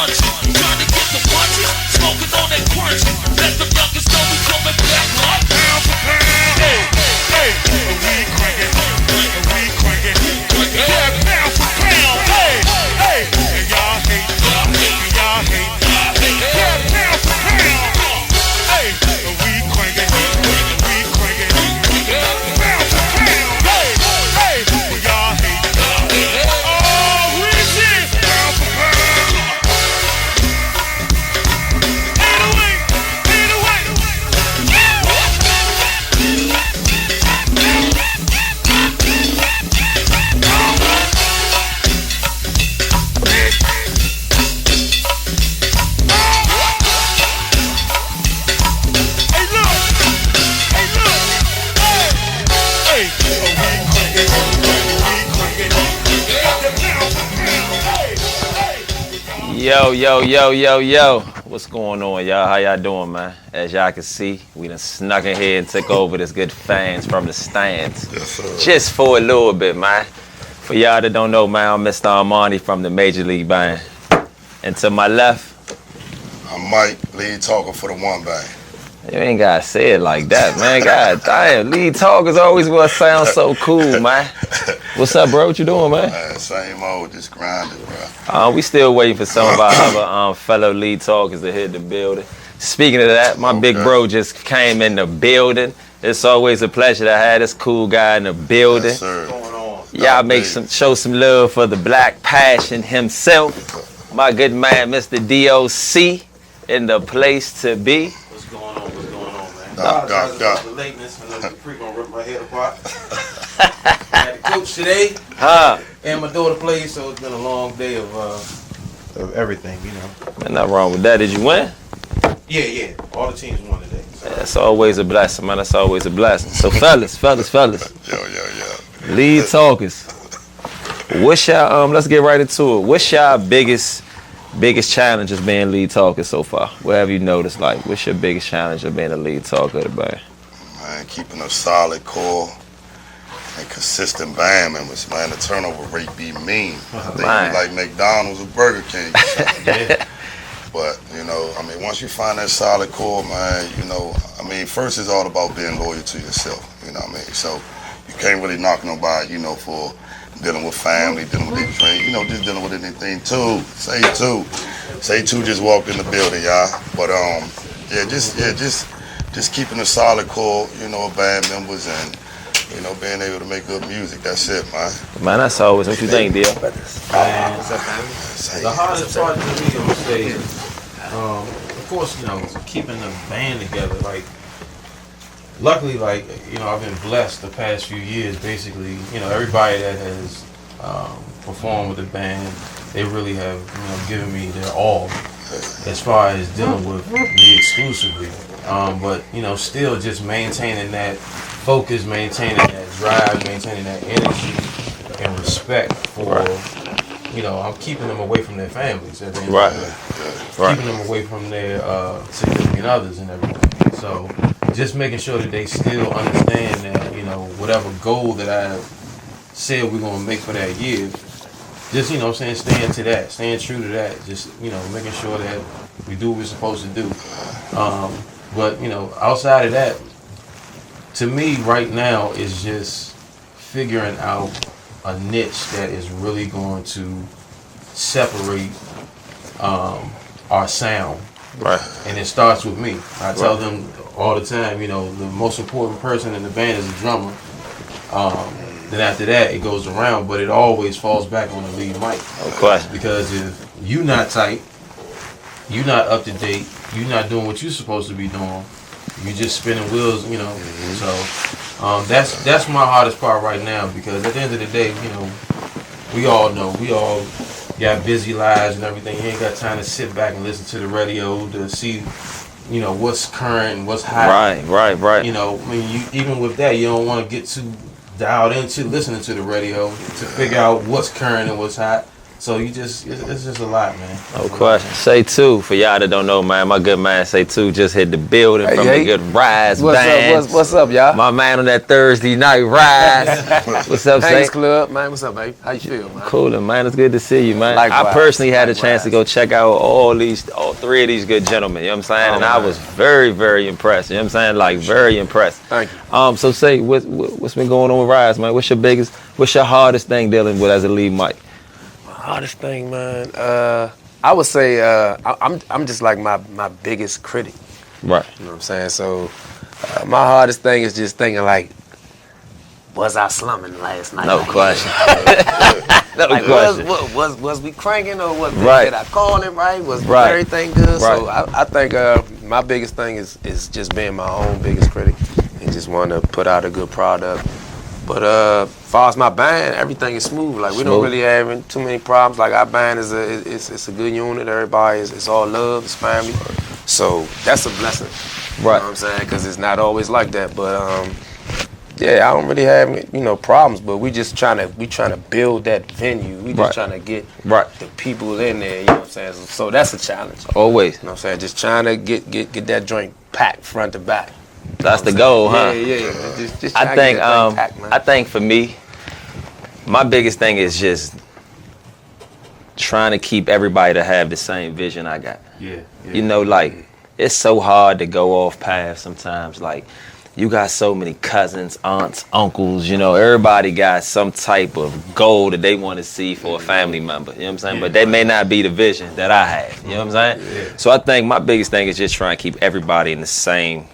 lunch. Trying to get the punches, smoking on that crunch. Let the youngest know we coming back like pound for pound. Hey, hey, we cranking, we cranking, yeah, pound for pound. Hey, hey, and y'all hate, and y'all hate, yeah, pound for pound. Hey, we cranking, yeah, pound for pound. Hey, hey, and y'all hate, oh, Reezy, pound for pound. Anyway, Yo. What's going on, y'all? How y'all doing, man? As y'all can see, we done snuck in here and took over this good fans from the stands. Yes, sir. Just for a little bit, man. For y'all that don't know, man, I'm Mr. Armani from the Major League Band. And to my left, I'm Mike, lead talker for the One Band. you ain't gotta say it like that, man. God damn, lead talkers always will sound so cool, man. What's up, bro? What you doing, man? Same old, just grinding, bro. We still waiting for some of our other fellow lead talkers to hit the building. Speaking of that, my big bro just came in the building. It's always a pleasure to have this cool guy in the building. Yes, sir. Y'all show some love for the Black Passion himself. My good man, Mr. DOC, in the place to be. What's going on, man? Doc. The lateness, I know the creep gonna rip my head apart. I had to coach today, and my daughter plays, so it's been a long day of everything, you know. Man, nothing wrong with that. Did you win? Yeah. All the teams won today. So. That's always a blessing, man. That's always a blessing. So, fellas. Yo. Lead talkers. What's y'all, let's get right into it. What's y'all biggest challenge as being lead talker so far? What have you noticed? Like, what's your biggest challenge of being a lead talker of the band? Man, keeping a solid core and consistent band members, man. The turnover rate be mean. I think like McDonald's or Burger King. Yeah. But, you know, I mean, once you find that solid core, man, you know, I mean, first it's all about being loyal to yourself, you know what I mean? So you can't really knock nobody, you know, for dealing with family, dealing with their dream, you know, just dealing with anything too. Say two just walked in the building, y'all. But just keeping a solid core, you know, of band members and, you know, being able to make good music. That's it, man. Man, that's always what you think, deal. The hardest part to me, I'm gonna say, of course, you know, keeping the band together. Like, luckily, like, you know, I've been blessed the past few years. Basically, you know, everybody that has performed with the band, they really have, you know, given me their all as far as dealing with me exclusively. But you know, still just maintaining that focus, maintaining that drive, maintaining that energy and respect for, you know, I'm keeping them away from their families at the end of the day. Keeping them away from their significant others and everything. So just making sure that they still understand that, you know, whatever goal that I said we're gonna make for that year, just, you know what I'm saying, staying true to that, just, you know, making sure that we do what we're supposed to do. But, you know, outside of that, to me right now is just figuring out a niche that is really going to separate our sound. Right. And it starts with me. I tell them all the time, you know, the most important person in the band is the drummer. Then after that, it goes around, but it always falls back on the lead mic. Okay. Because if you not tight, you not up to date, you not doing what you're supposed to be doing, you just spinning wheels, you know. So that's my hardest part right now, because at the end of the day, you know, we all got busy lives and everything. You ain't got time to sit back and listen to the radio to see, you know, what's current and what's hot. Right. You know, I mean, even with that, you don't want to get too dialed into listening to the radio to figure out what's current and what's hot. So you just, it's just a lot, man. No question. Say two for y'all that don't know, man. My good man, Say Two, just hit the building from the good Rise band. What's up, y'all? My man on that Thursday night Rise. What's up, Say? Thanks, Club, man. What's up, babe? How you feel, man? Cool, man. It's good to see you, man. Likewise. I personally had a chance to go check out all three of these good gentlemen. You know what I'm saying? And I was very, very impressed. You know what I'm saying? Like very impressed. Thank you. So Say, what's been going on with Rise, man? What's your hardest thing dealing with as a lead mic? Hardest thing, man. I would say I'm just like my biggest critic. Right. You know what I'm saying? So my hardest thing is just thinking like, was I slumming last night? No question. No like, question. Was we cranking or was Right. did I call it right? Was Right. everything good? Right. So I think my biggest thing is just being my own biggest critic and just want to put out a good product. But as far as my band, everything is smooth. Like we don't really have too many problems. Like our band is a good unit. Everybody is all love, it's family. So that's a blessing. Right. You know what I'm saying? Because it's not always like that. But yeah, I don't really have problems. But we trying to build that venue. We just trying to get the people in there. You know what I'm saying? So that's a challenge. Always. You know what I'm saying? Just trying to get that joint packed front to back. That's the goal, huh? Yeah. Just I think I think for me, my biggest thing is just trying to keep everybody to have the same vision I got. Yeah. You know, like it's so hard to go off path sometimes. Like you got so many cousins, aunts, uncles, you know, everybody got some type of goal that they want to see for a family member. You know what I'm saying? Yeah. But they may not be the vision that I have. You know what I'm saying? Yeah. So I think my biggest thing is just trying to keep everybody in the same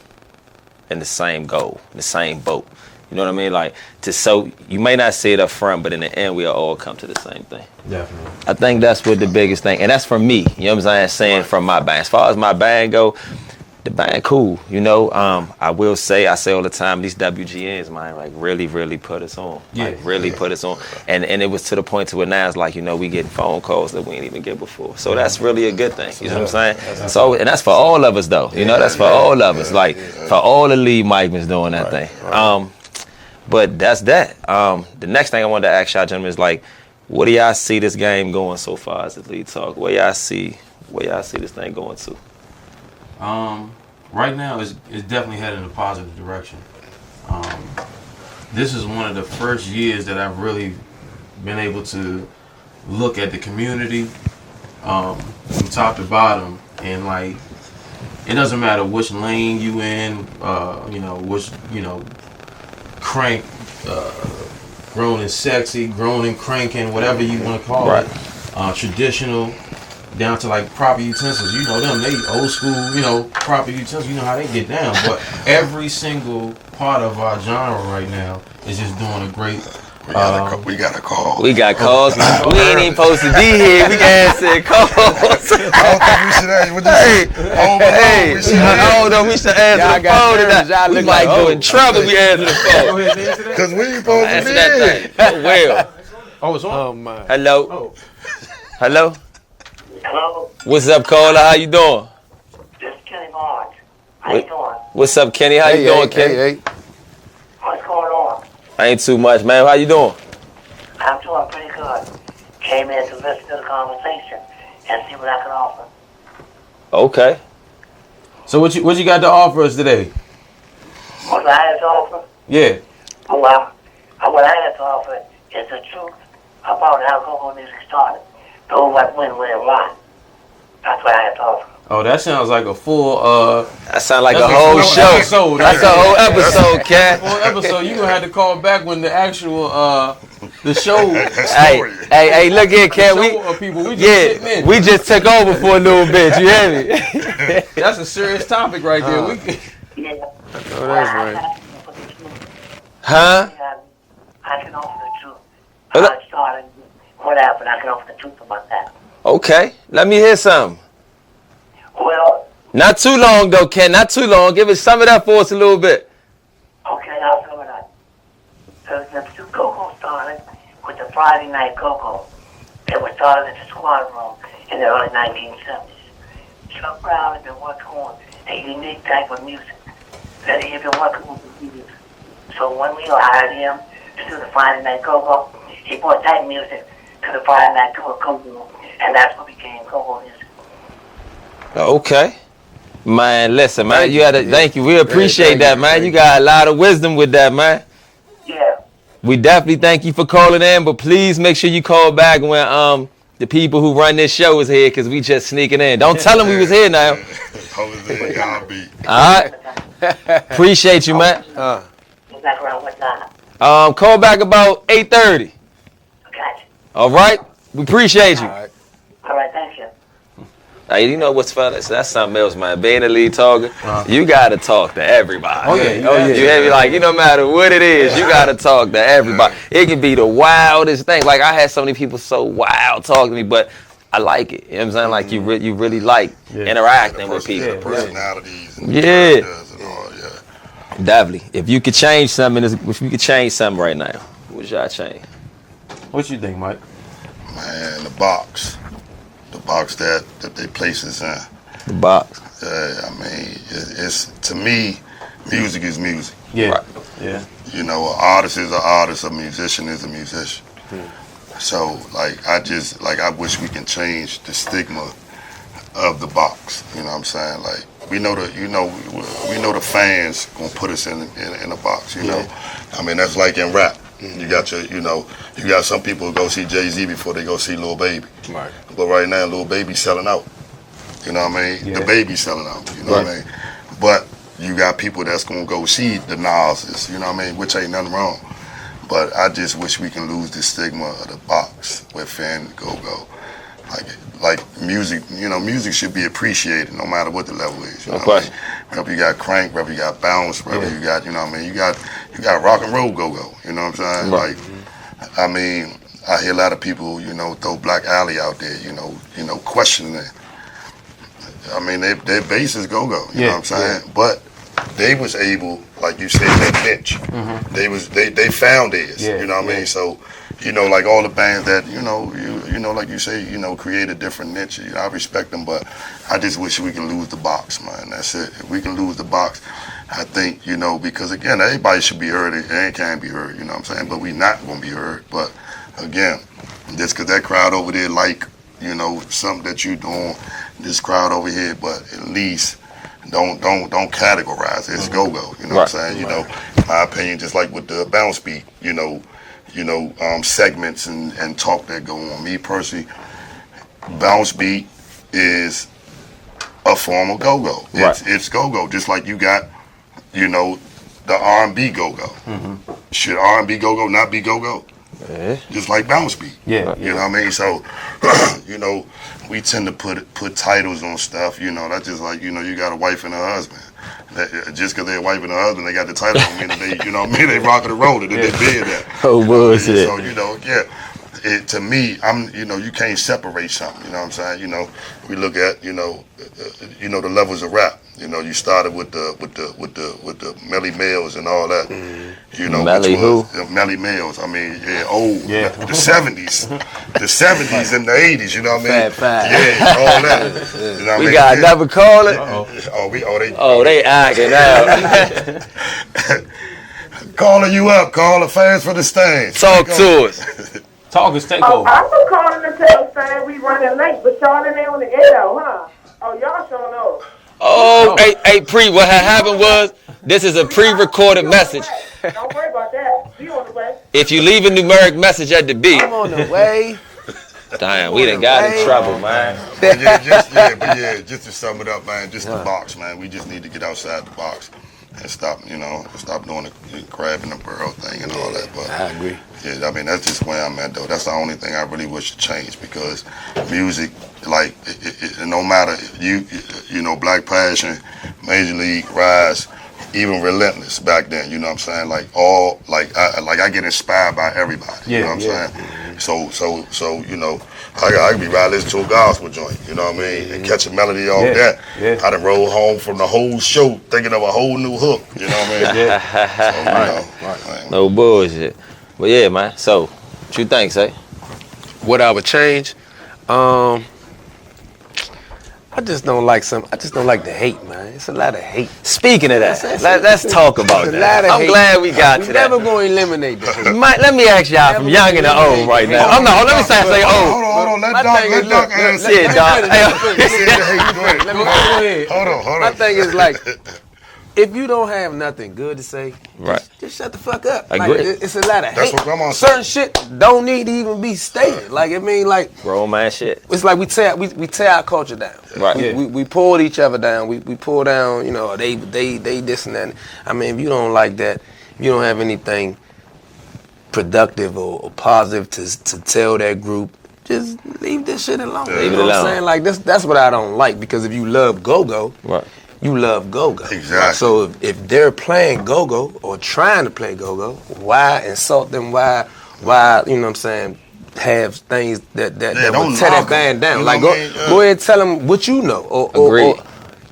goal, in the same boat. You know what I mean? Like so you may not see it up front, but in the end we'll all come to the same thing. Definitely. I think that's what the biggest thing, and that's for me, you know what I'm saying, from my band. As far as my band go, the band cool, you know. I say all the time, these WGNs, man, like really put us on. Like really put us on. And it was to the point to where now it's like, you know, we getting phone calls that we didn't even get before. So that's really a good thing. You know what I'm saying? So and that's for all of us though. You know, that's for all of us. Like for all the lead micmen doing that thing. But that's that. The next thing I wanted to ask y'all gentlemen is like, what do y'all see this game going so far as the lead talk? Where y'all see this thing going to? Right now, it's definitely heading in a positive direction. This is one of the first years that I've really been able to look at the community from top to bottom, and like, it doesn't matter which lane you in, which crank, grown and sexy, grown and cranking, whatever you want to call it, traditional, down to like proper utensils. You know them, they old school, proper utensils, you know how they get down. But every single part of our genre right now is just doing a great. We got a call. We got calls. We ain't even supposed to be here. We got answer calls. I don't think we should answer. What you say? I don't know. We should answer the phone tonight. We might go in trouble. We answer the phone. Because we ain't supposed to Answer be that here. thing. Oh well. Oh, it's on. Oh my. Hello. Oh. Hello. Hello, What's up, caller? How you doing? this is Kenny Barnes. How you doing? What's up, Kenny? How you doing, Kenny? Hey. What's going on? Ain't too much, man. How you doing? I'm doing pretty good. Came in to listen to the conversation and see what I can offer. Okay. So what you got to offer us today? What I had to offer? Yeah. Well, what I had to offer is the truth about how go-go music started. Those what win where it rock. That's what I had to offer. Oh, that sounds like a full That sound like a that's whole full show. episode. That's a whole episode, Cat. full episode. You gonna have to call back when the actual the show. Hey, look here, Cat. People, we just sitting in. We just took over for a little bit. You hear me? That's a serious topic right there. Yeah. Oh, that's right. Huh? I can offer the truth. How it started, what happened, I can offer the truth about that. Okay. Let me hear something. Well, Not too long though, Ken. Not too long. Give us some of that for us a little bit. okay, I'll sum it up. So the go-go started with the Friday night go-go. It was started at the squad room in the early 1970s. Chuck Brown had been working on a unique type of music that he had been working on for years. So when we hired him to do the Friday night go-go, he brought that music to the Friday Night Coco, and that's what became Coco Music. Okay. Man, listen, man, Thank you you. gotta Yeah. thank you. We appreciate Thank that, you. man. Thank You you. got a lot of wisdom with that, man. Yeah. We definitely thank you for calling in, but please make sure you call back when the people who run this show is here, because we just sneaking in. Don't tell them we was here now. Jose, y'all be. All right. Appreciate you, man. Get back around what time? Call back about 8:30. Gotcha. All right? We appreciate you. All right, thank you. Hey, you know what's funny? So that's something else, man. Being a lead talker, you gotta talk to everybody. Oh, yeah. You hear me? Like, no matter what it is, you gotta talk to everybody. It can be the wildest thing. Like, I had so many people so wild talking to me, but I like it. You know what I'm saying? Like, you really like interacting with people. The personalities and Yeah. characters and all, yeah. Definitely. If you could change something, right now, what should I change? What you think, Mike? Man, the box that they place us in. The box. I mean, it's to me, music is music. Yeah. Right. Yeah. You know, an artist is an artist, a musician is a musician. So, like, I wish we can change the stigma of the box. You know what I'm saying? Like, we know the fans gonna put us in a box. You know, I mean, that's like in rap. You got you got some people who go see Jay-Z before they go see Lil Baby. Right. But right now, Lil Baby's selling out. You know what I mean? Yeah. The Baby's selling out. You know what I mean? But you got people that's gonna go see the Nas's. You know what I mean? Which ain't nothing wrong. But I just wish we can lose the stigma of the box where fans go. Like music, music should be appreciated no matter what the level is. You know what I mean? Whether you got crank, whether you got bounce, whether you got, you got rock and roll go. You know what I'm saying? Right. Like, I mean, I hear a lot of people, throw Black Alley out there, questioning it. I mean, their bass is go. You know what I'm saying? But they was able, like you said, that niche. They found theirs. You know what I mean? So, like all the bands that, like you say, create a different niche. I respect them, but I just wish we can lose the box, man. That's it. If we can lose the box, I think, because again, everybody should be heard and can be heard, you know what I'm saying? But we not going to be heard. But again, just because that crowd over there something that you doing, this crowd over here, but at least don't categorize it. It's go-go, you know what I'm saying? In my opinion, just like with the bounce beat, segments and talk that go on. Me personally, bounce beat is a form of go-go. It's go-go, just like you got, the R&B go-go. Should R&B go-go not be go-go? Just like bounce beat. You know what I mean? So, we tend to put titles on stuff, that's just like, you got a wife and a husband. Just because they're a wife and a husband, they got the title on me that they, they rocking the road and they bid that. Oh, bullshit. So, to me, you can't separate something, you know what I'm saying? We look at, the levels of rap. You started with the Melly Males and all that. Melly who? Melly Males. I mean, the 70s. The 70s and the 80s, you know what I mean? Fat. Yeah, all that. You know what I mean? We got another caller. They acting out. Calling you up, call the fans for the stage. Talk to us. Talk is take Oh, over. I was calling to tell Stan we running late, but y'all in there on the air, huh? Oh, y'all showing up. Oh, hey, what had happened was, this is a pre-recorded message. Don't worry about that. We on the way. If you leave a numeric message at the beat, I'm on the way. damn, we done got in trouble, man. Just to sum it up, man, just the box, man. We just need to get outside the box and stop doing the crab in the barrel thing and all that. But I agree. Yeah, I mean, that's just where I'm at, though. That's the only thing I really wish to change, because music, like, no matter, Black Passion, Major League, Rise, even Relentless back then, you know what I'm saying? Like, I get inspired by everybody, you know what I'm saying? So, I could be riding listening to a gospel joint, you know what I mean? And catch a melody off that. I done rolled home from the whole show thinking of a whole new hook, you know what I mean? No bullshit. But yeah, man. So, what you think, say? What I would change? I I just don't like the hate, man. It's a lot of hate. Speaking of that, let's talk about that. I'm glad we got to that. We're never going to eliminate that. Let me ask y'all from young and to old right now. Oh no, let me say Hold on. Let Doc answer. Yeah, Doc. Let me go ahead. Hold on. My thing is like, if you don't have nothing good to say, Right. just shut the fuck up. Agree. Like, it's a lot of That's hate. what Grandma said. Certain shit don't need to even be stated. Like, I mean, like, Grown man shit. it's like we tear our culture down. Right. We pulled each other down. We pull down, you know, they this and that. I mean, if you don't like that, if you don't have anything productive or positive to tell that group, just leave this shit alone. Leave it You know what I'm alone. saying? Like, that's what I don't like, because if you love go-go, Right. you love go-go. Exactly. So if they're playing go-go or trying to play go-go, why insult them? Why, you know what I'm saying, have things that don't will tear knock that band 'em. down? You Like, know go what I mean? go ahead and tell them what you know. Or Agreed.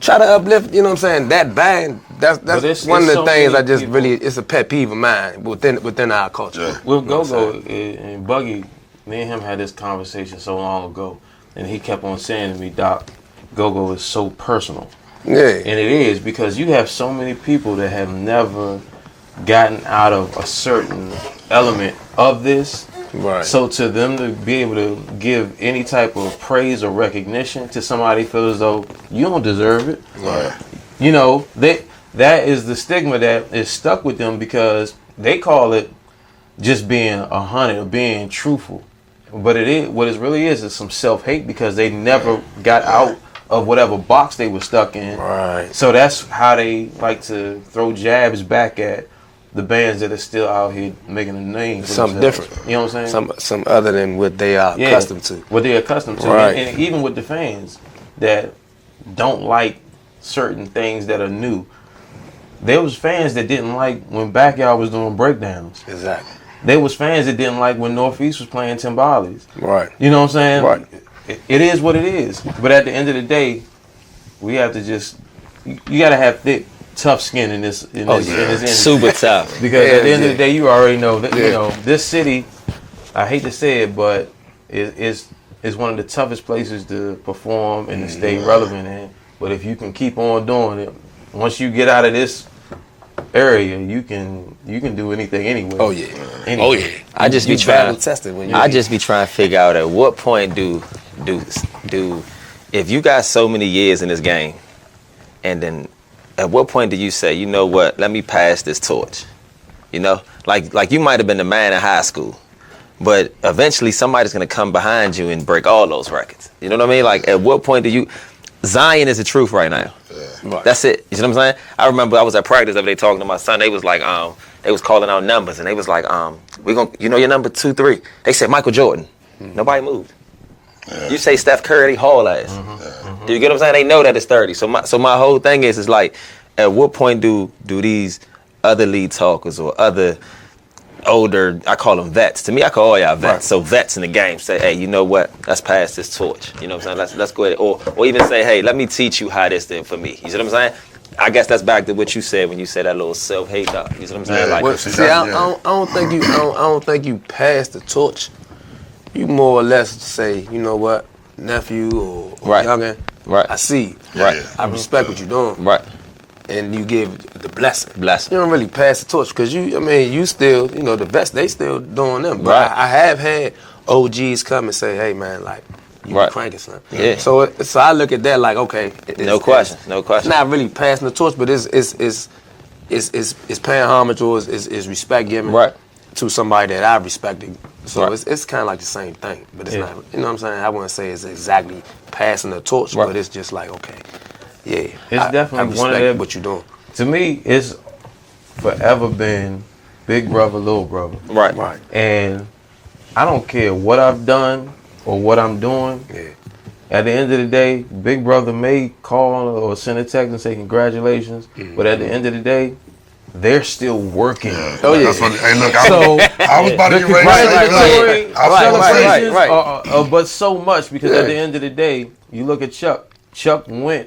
try to uplift, you know what I'm saying, that band. That's it's one of the so things many I just people- really, it's a pet peeve of mine within our culture. Yeah. With You know what Go-Go I'm and Buggy, me and him had this conversation so long ago, and he kept on saying to me, Doc, Go-Go is so personal. Yeah. And it is, because you have so many people that have never gotten out of a certain element of this. Right. So to them to be able to give any type of praise or recognition to somebody, feel as though you don't deserve it. Right. You know, that is the stigma that is stuck with them, because they call it just being 100 or being truthful. But what it really is some self-hate, because they never got out of whatever box they were stuck in. Right. So that's how they like to throw jabs back at the bands that are still out here making a name for Something themselves. different. You know what I'm saying? Some other than what they are accustomed to. What they're accustomed to. Right. And even with the fans that don't like certain things that are new. There was fans that didn't like when Backyard was doing breakdowns. Exactly. There was fans that didn't like when Northeast was playing Timbales. Right. You know what I'm saying? Right. It is what it is. But at the end of the day, we have to just, you got to have thick, tough skin in this industry. Super tough. Because at the end of the day, you already know that, Yeah. you know, this city, I hate to say it, but it's one of the toughest places to perform and to stay relevant in. But if you can keep on doing it, once you get out of this area, you can do anything anyway. Oh yeah. Anyway. Oh yeah. I just be You trying. battle tested when you. I just be trying to figure out at what point do if you got so many years in this game, and then at what point do you say, you know what, let me pass this torch? You know, like you might have been the man in high school, but eventually somebody's gonna come behind you and break all those records. You know what I mean? Like at what point do you? Zion is the truth right now. Right. That's it. You know what I'm saying? I remember I was at practice the other day talking to my son. They was like, they was calling out numbers, and they was like, we gonna, you know your number 2, 3. They said Michael Jordan. Nobody moved. Yeah. You say Steph Curry, they haul ass. Do you get what I'm saying? They know that it's 30. So my whole thing is like, at what point do these other lead talkers or other older, I call them vets. To me, I call all y'all vets. Right. So vets in the game say, hey, you know what? Let's pass this torch. You know what I'm saying? Let's go ahead. Or even say, hey, let me teach you how this did for me. You see what I'm saying? I guess that's back to what you said when you said that little self-hate dog. You see what I'm saying? Yeah. Like, Well, see, I don't think you pass the torch. You more or less say, you know what, nephew or Right. youngin, Right. I see you. Right. I respect what you're doing. right. And you give the blessing. Blessing. You don't really pass the torch because you still, you know, the vets, they still doing them. But Right. I have had OGs come and say, hey man, like, you Right. cranking son. Yeah. So I look at that like, okay. No question. It's not really passing the torch, but it's paying homage or is respect given Right. to somebody that I respected. So Right. it's kind of like the same thing, but it's Yeah. not. You know what I'm saying? I wouldn't say it's exactly passing the torch, Right. but it's just like, okay, yeah, It's definitely I one of respect them- what you're doing. To me, it's forever been big brother, little brother. Right. Right. And I don't care what I've done or what I'm doing. Yeah. At the end of the day, big brother may call or send a text and say congratulations, but at the end of the day, they're still working. Oh, yeah. That's what, hey, look, So I was about to the get ready to say, congratulatory look, I was celebrations right. are but so much because Yeah. at the end of the day, you look at Chuck. Chuck went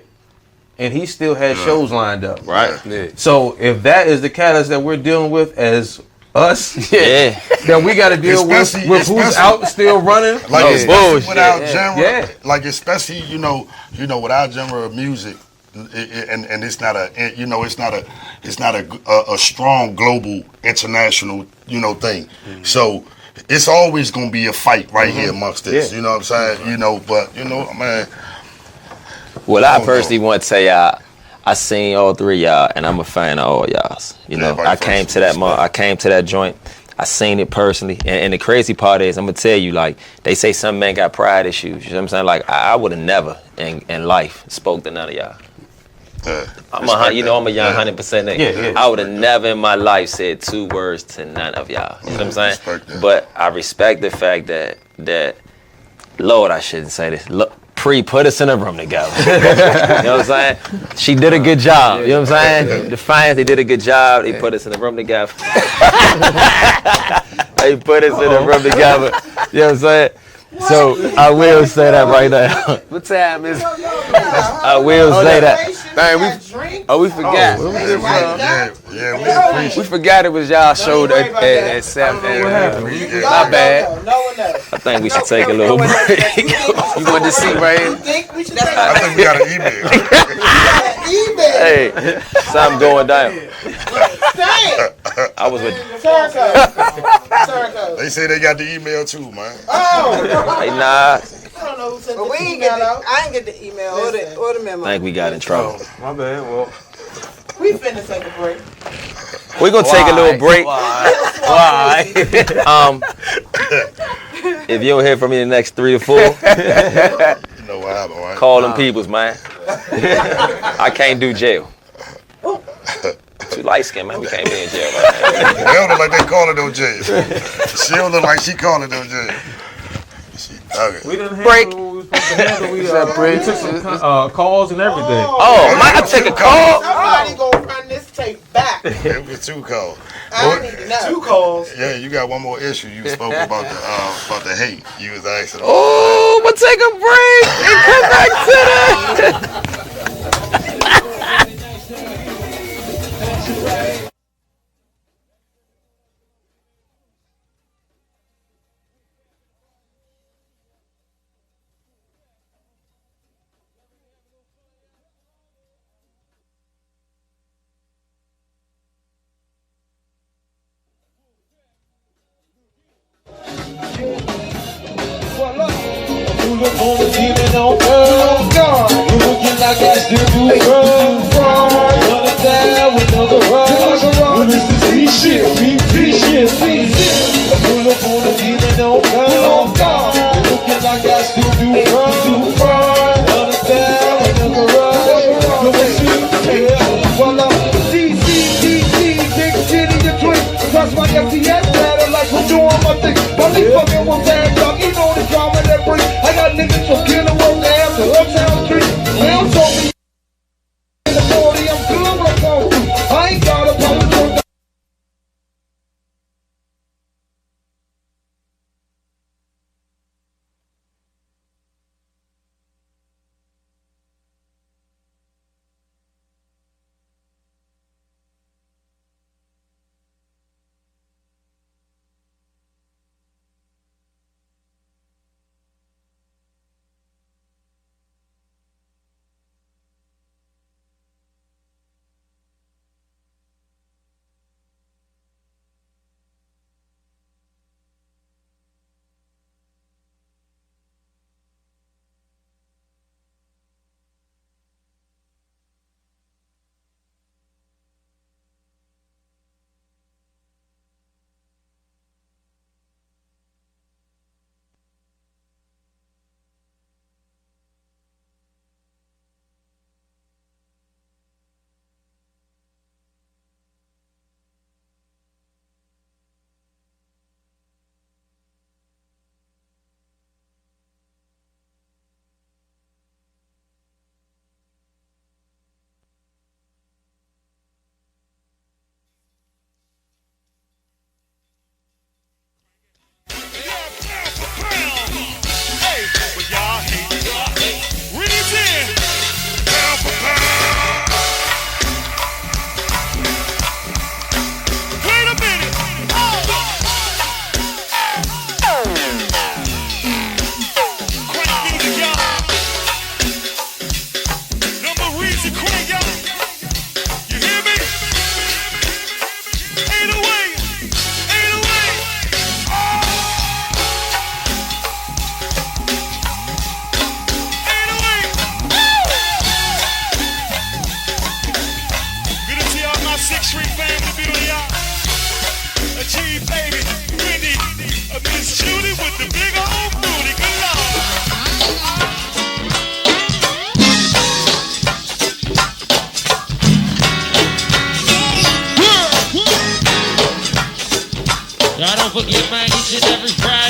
and he still had shows lined up. Right. Yeah. So if that is the catalyst that we're dealing with as Us? Yeah. Then we got to deal with who's out still running. Like especially without Yeah. genre, Yeah. like especially you know without genre of music, and it's not it's not a strong global international thing. So it's always gonna be a fight right here amongst this. You know what I'm saying? You know, but man. Well, I personally want to tell y'all, I seen all three of y'all, and I'm a fan of all y'all's. You know, I came to that joint. I seen it personally, and the crazy part is, I'm gonna tell you, like they say, some men got pride issues. You know what I'm saying? Like I would have never in life spoke to none of y'all. I'm a young 100% nigga. I would have never in my life said 2 words to none of y'all. You know what I'm saying? But I respect the fact that Lord, I shouldn't say this. Look, put us in a room together. You know what I'm saying? She did a good job. You know what I'm saying? The fans, they did a good job. They put us in the room together. They put us in the room together. You know what I'm saying? So I will say that right now. What time is it? I will say that. We forgot. We forgot it was y'all show at 7. My bad. I think we should take a little break. You want to see right here? I think we got an email. Hey, something going down. I was with. They say they got the email too, man. Hey, nah. But we ain't get I ain't get the email or the memo. I think we got in trouble. My bad. Well, We finna take a break. We're gonna take a little break. Why? If you don't hear from me in the next 3 to 4, You know what happened, right? call them peoples, man. I can't do jail. Too light skinned, man. We can't be in jail right now. They don't look like they calling no jail. She don't look like she calling no jail. We didn't Break. handle what we was supposed to handle. We took some calls and everything. Oh, man, I took a call. Somebody gonna run this tape back. It was 2 calls. I need to know. 2 calls. Yeah, you got one more issue. You spoke about the hate. You was asking. Oh, we'll take a break and come back to that. That's my FTS ladder like we're doing my thing. But they fucking with bad dog, you know the drama that brings. I got niggas from Killer Road down to Uptown Street. They don't told me in the 40, I'm good with a phone. I ain't got a problem.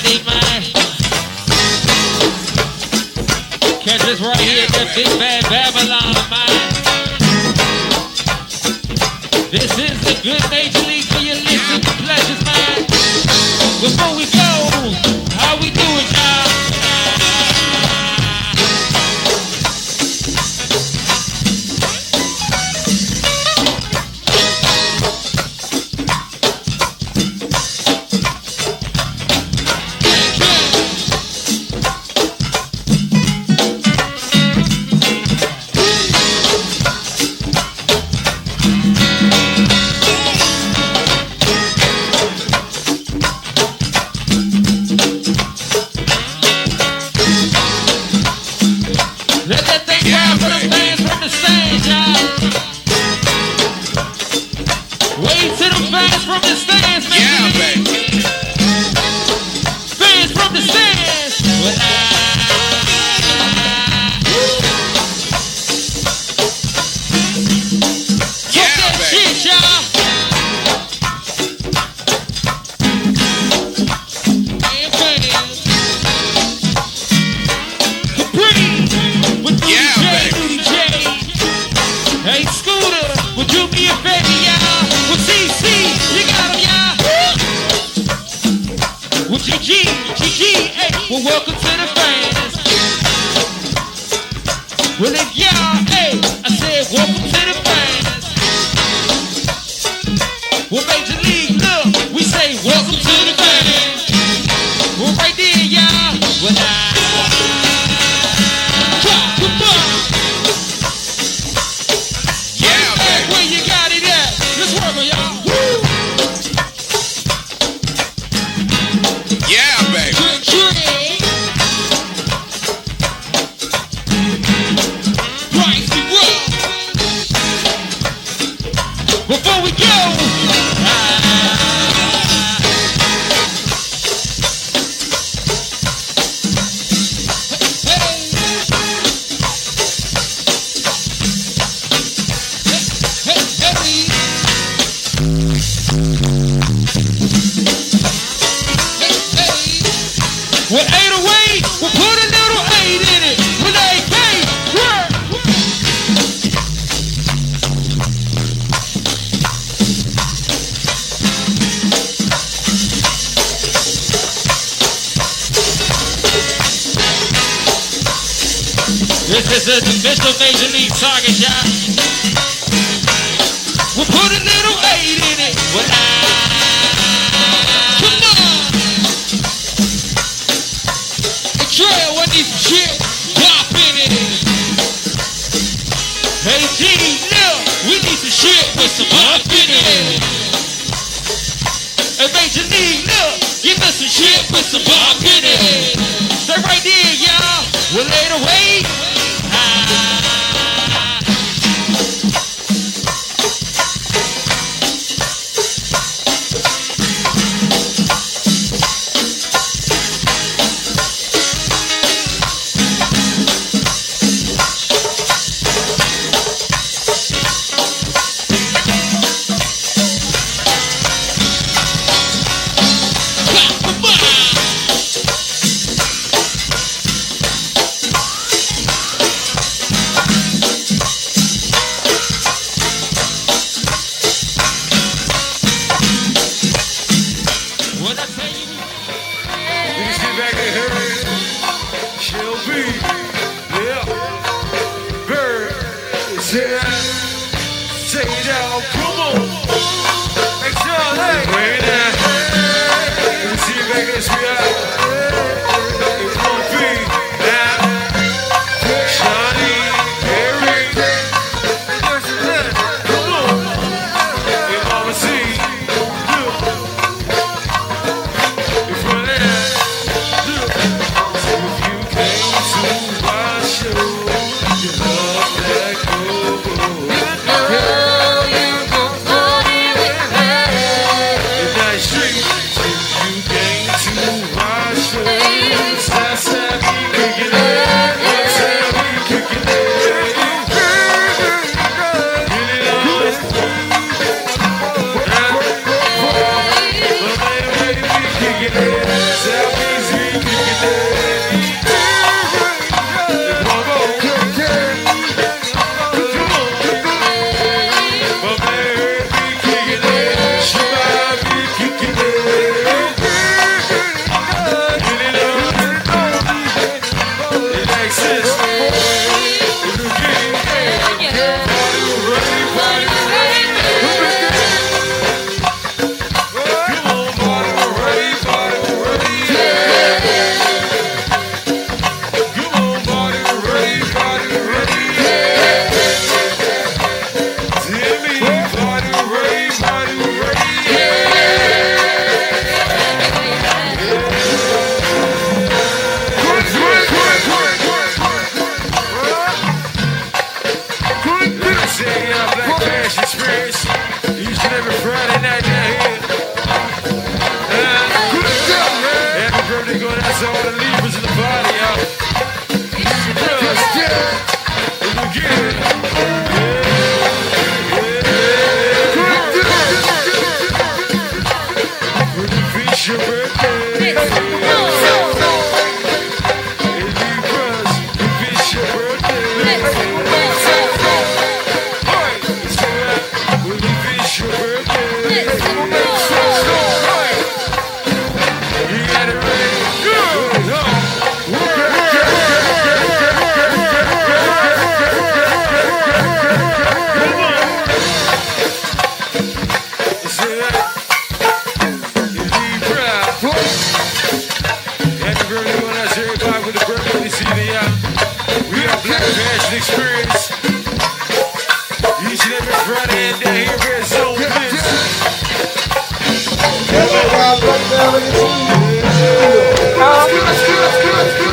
Friday, man. Catch us right here at the Big Bad Babylon, man. This is the good Major League for your listening pleasures, man. Before we go, how we do it, y'all? Well, welcome to the fans. Well, if y'all, hey, I said welcome to the fans. Well, Major League, look, we say welcome to the fans. Well, right there, y'all. Well, come on. Yeah, baby. Where you got it at? Let's work on y'all. Woo. Yeah, baby. Before we go, with 808, we'll put a little 8 in it. With AK, work. This is the official Major League target, y'all. We'll put a little 8 in it. Come on. Hey, Trail, what this shit? Pop in it. Hey, G, look, we need some shit with some pop in it. Hey, Major League, look, give us some shit with some pop in it. Stay right there, y'all. We'll lay the weight. If you came to going out to all the Libras in the body, y'all. It's your birthday. It's your birthday. Experience each and every Friday and day here at Zone Biz.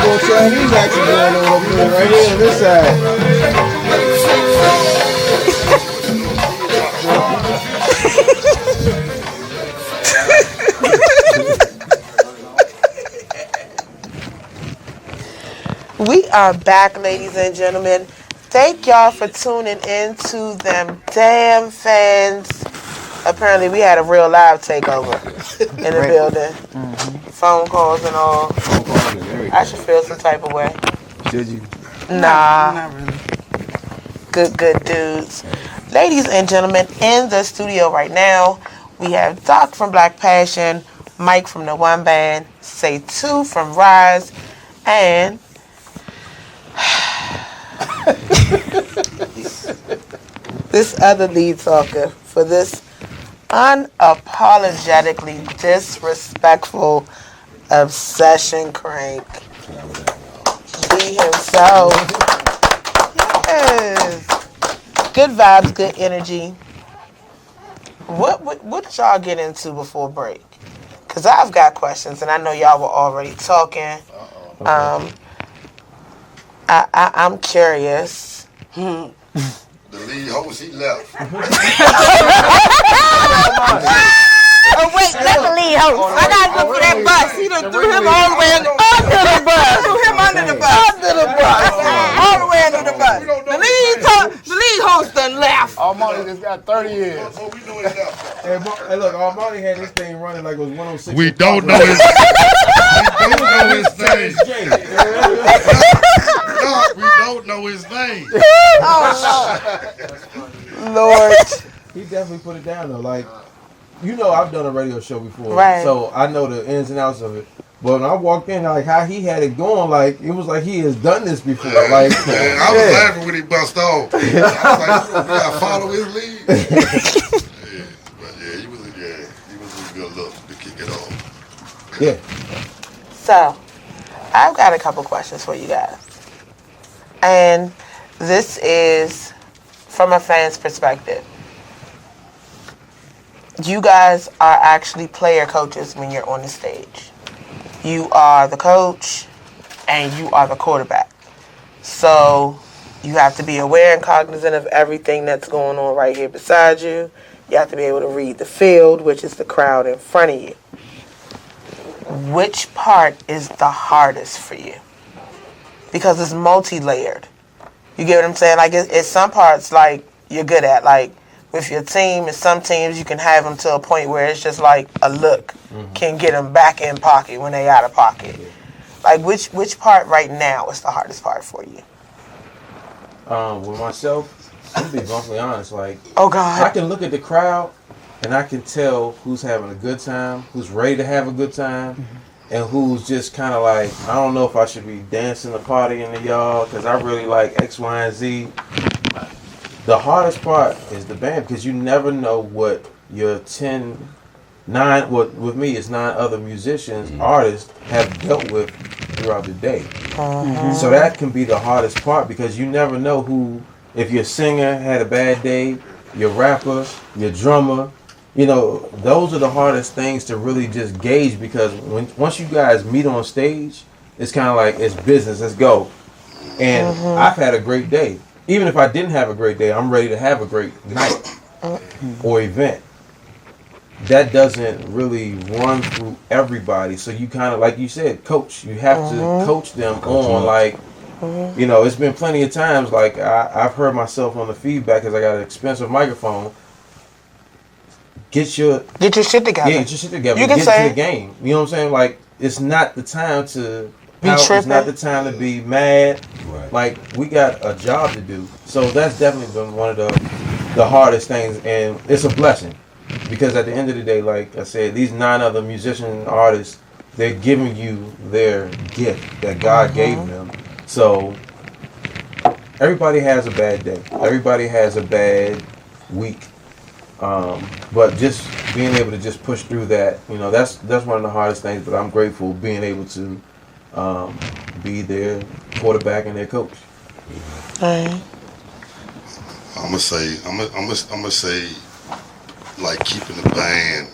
We'll try these action going on over here, right here on this side. We are back, ladies and gentlemen. Thank y'all for tuning in to them damn fans. Apparently, we had a real live takeover in the building. Phone calls and all. I should feel some type of way. Did you? Nah. Not really. Good dudes. Ladies and gentlemen, in the studio right now, we have Doc from Black Passion, Mike from the One Band, Say 2 from Rise, and this other lead talker for this unapologetically disrespectful obsession crank. Be himself. Yes. Good vibes, good energy. What did y'all get into before break? Because I've got questions, and I know y'all were already talking. I'm curious. The lead host, he left. Oh, wait, let the lead host. I got to look for that bus. He done threw him all the way under the bus. Threw him under the bus. Under the bus. All the way under the bus. The lead host done left. Armani just got 30 years. Oh, we know it now. Hey, look, Armani had this thing running like it was 106. We don't know his name. We don't know his name. Oh, Lord. He definitely put it down, though. Like, you know, I've done a radio show before. Right. So I know the ins and outs of it. But when I walked in, like, how he had it going, like, it was like he has done this before. Like, man, I was laughing when he bust off. I was like, we gotta follow his lead. He was a good look to kick it off. Yeah. So, I've got a couple questions for you guys. And this is from a fan's perspective. You guys are actually player coaches when you're on the stage. You are the coach and you are the quarterback. So you have to be aware and cognizant of everything that's going on right here beside you. You have to be able to read the field, which is the crowd in front of you. Which part is the hardest for you? Because it's multi-layered. You get what I'm saying? Like, it's some parts, like, you're good at. Like, with your team, and some teams, you can have them to a point where it's just like a look can get them back in pocket when they out of pocket. Like, which part right now is the hardest part for you? With myself, I'm gonna be bluntly honest. Like, oh God, I can look at the crowd and I can tell who's having a good time, who's ready to have a good time, and who's just kind of like, I don't know if I should be dancing the party in the yard because I really like X, Y, and Z. The hardest part is the band because you never know what your 9, what with me is 9 other musicians, artists have dealt with throughout the day. So that can be the hardest part because you never know who, if your singer had a bad day, your rapper, your drummer, you know, those are the hardest things to really just gauge because once you guys meet on stage, it's kind of like, it's business, let's go. And I've had a great day. Even if I didn't have a great day, I'm ready to have a great night or event. that doesn't really run through everybody. So you kind of, like you said, coach. You have to coach them on, like, you know, it's been plenty of times, like, I've heard myself on the feedback because I got an expensive microphone. Get your shit together. Yeah, get your shit together. You can get say to the game. You know what I'm saying? Like, it's not the time to be pout. tripping. It's not the time to be mad. Right. Like, we got a job to do. So that's definitely been one of the hardest things, and it's a blessing. Because at the end of the day, like I said, these 9 other musician artists, they're giving you their gift that God gave them. So everybody has a bad day. Everybody has a bad week. But just being able to just push through that, you know, that's one of the hardest things. But I'm grateful being able to be their quarterback and their coach. Right. I'm gonna say, like, keeping the band,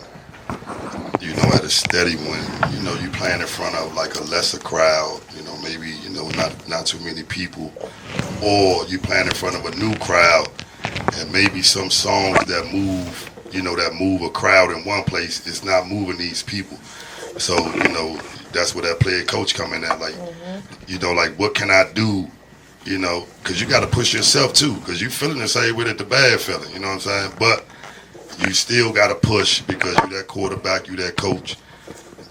you know, at a steady one. You know, you playing in front of like a lesser crowd. You know, maybe, you know, not too many people, or you playing in front of a new crowd, and maybe some songs that move, you know, that move a crowd in one place is not moving these people. So, you know, that's where that player coach come in at. Like, you know, like, what can I do? You know, because you got to push yourself too, because you feeling the same way that the bad feeling. You know what I'm saying? But you still got to push because you that quarterback, you that coach.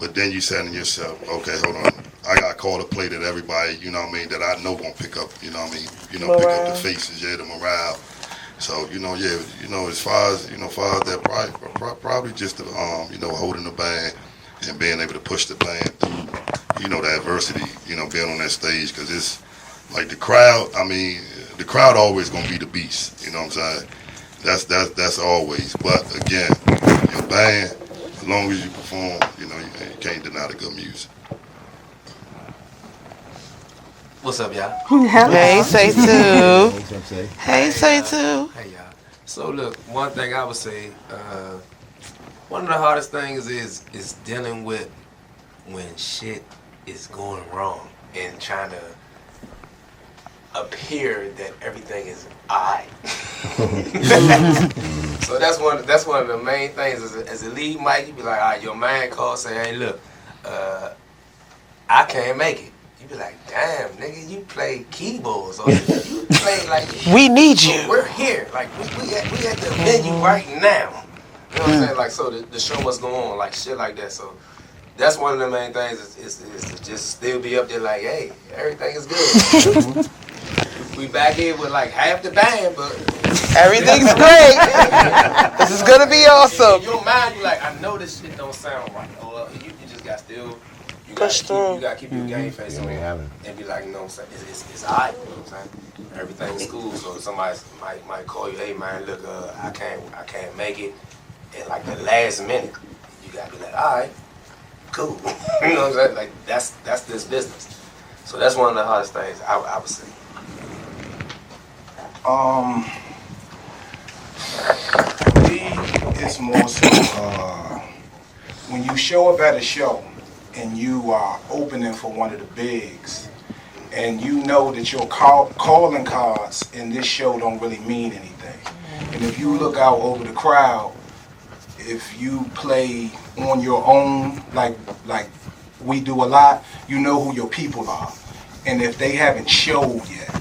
But then you saying to yourself, okay, hold on, I got to call a play that everybody, you know what I mean, that I know gonna pick up. You know what I mean? You know, pick up the faces, the morale. So, you know, as far as that, probably just you know, holding the band and being able to push the band through, you know, the adversity, you know, being on that stage, because it's like the crowd. I mean, the crowd always gonna be the beast. You know what I'm saying? That's always. But again, your band, as long as you perform, you know, you can't deny the good music. What's up, y'all? Hey, say two. Hey, say two. Hey, y'all. So look, one thing I would say, one of the hardest things is dealing with when shit is going wrong and trying to appear that everything is alright. So that's one of the main things. As a lead mic, you be like, all right, your man calls, say, hey, look, I can't make it. You be like, damn, nigga, you play keyboards, or you play like. We need you. We're here, like we at the venue right now. You know what I'm saying? Like, so the show must go on, like shit like that. So that's one of the main things is to just still be up there, like, hey, everything is good. We back here with like half the band, but everything's great. This is gonna be awesome. In your mind, you like, I know this shit don't sound right, or you just got still. You gotta keep your game face on and be like, you know what I'm saying? It's alright, you know what I'm saying? Everything's cool. So somebody might call you, hey man, look, I can't make it. And like the last minute, you gotta be like, alright, cool. You know what I'm saying? Like that's this business. So that's one of the hardest things I would say. It's more so when you show up at a show and you are opening for one of the bigs, and you know that your calling cards in this show don't really mean anything. And if you look out over the crowd, if you play on your own, like we do a lot, you know who your people are. And if they haven't showed yet,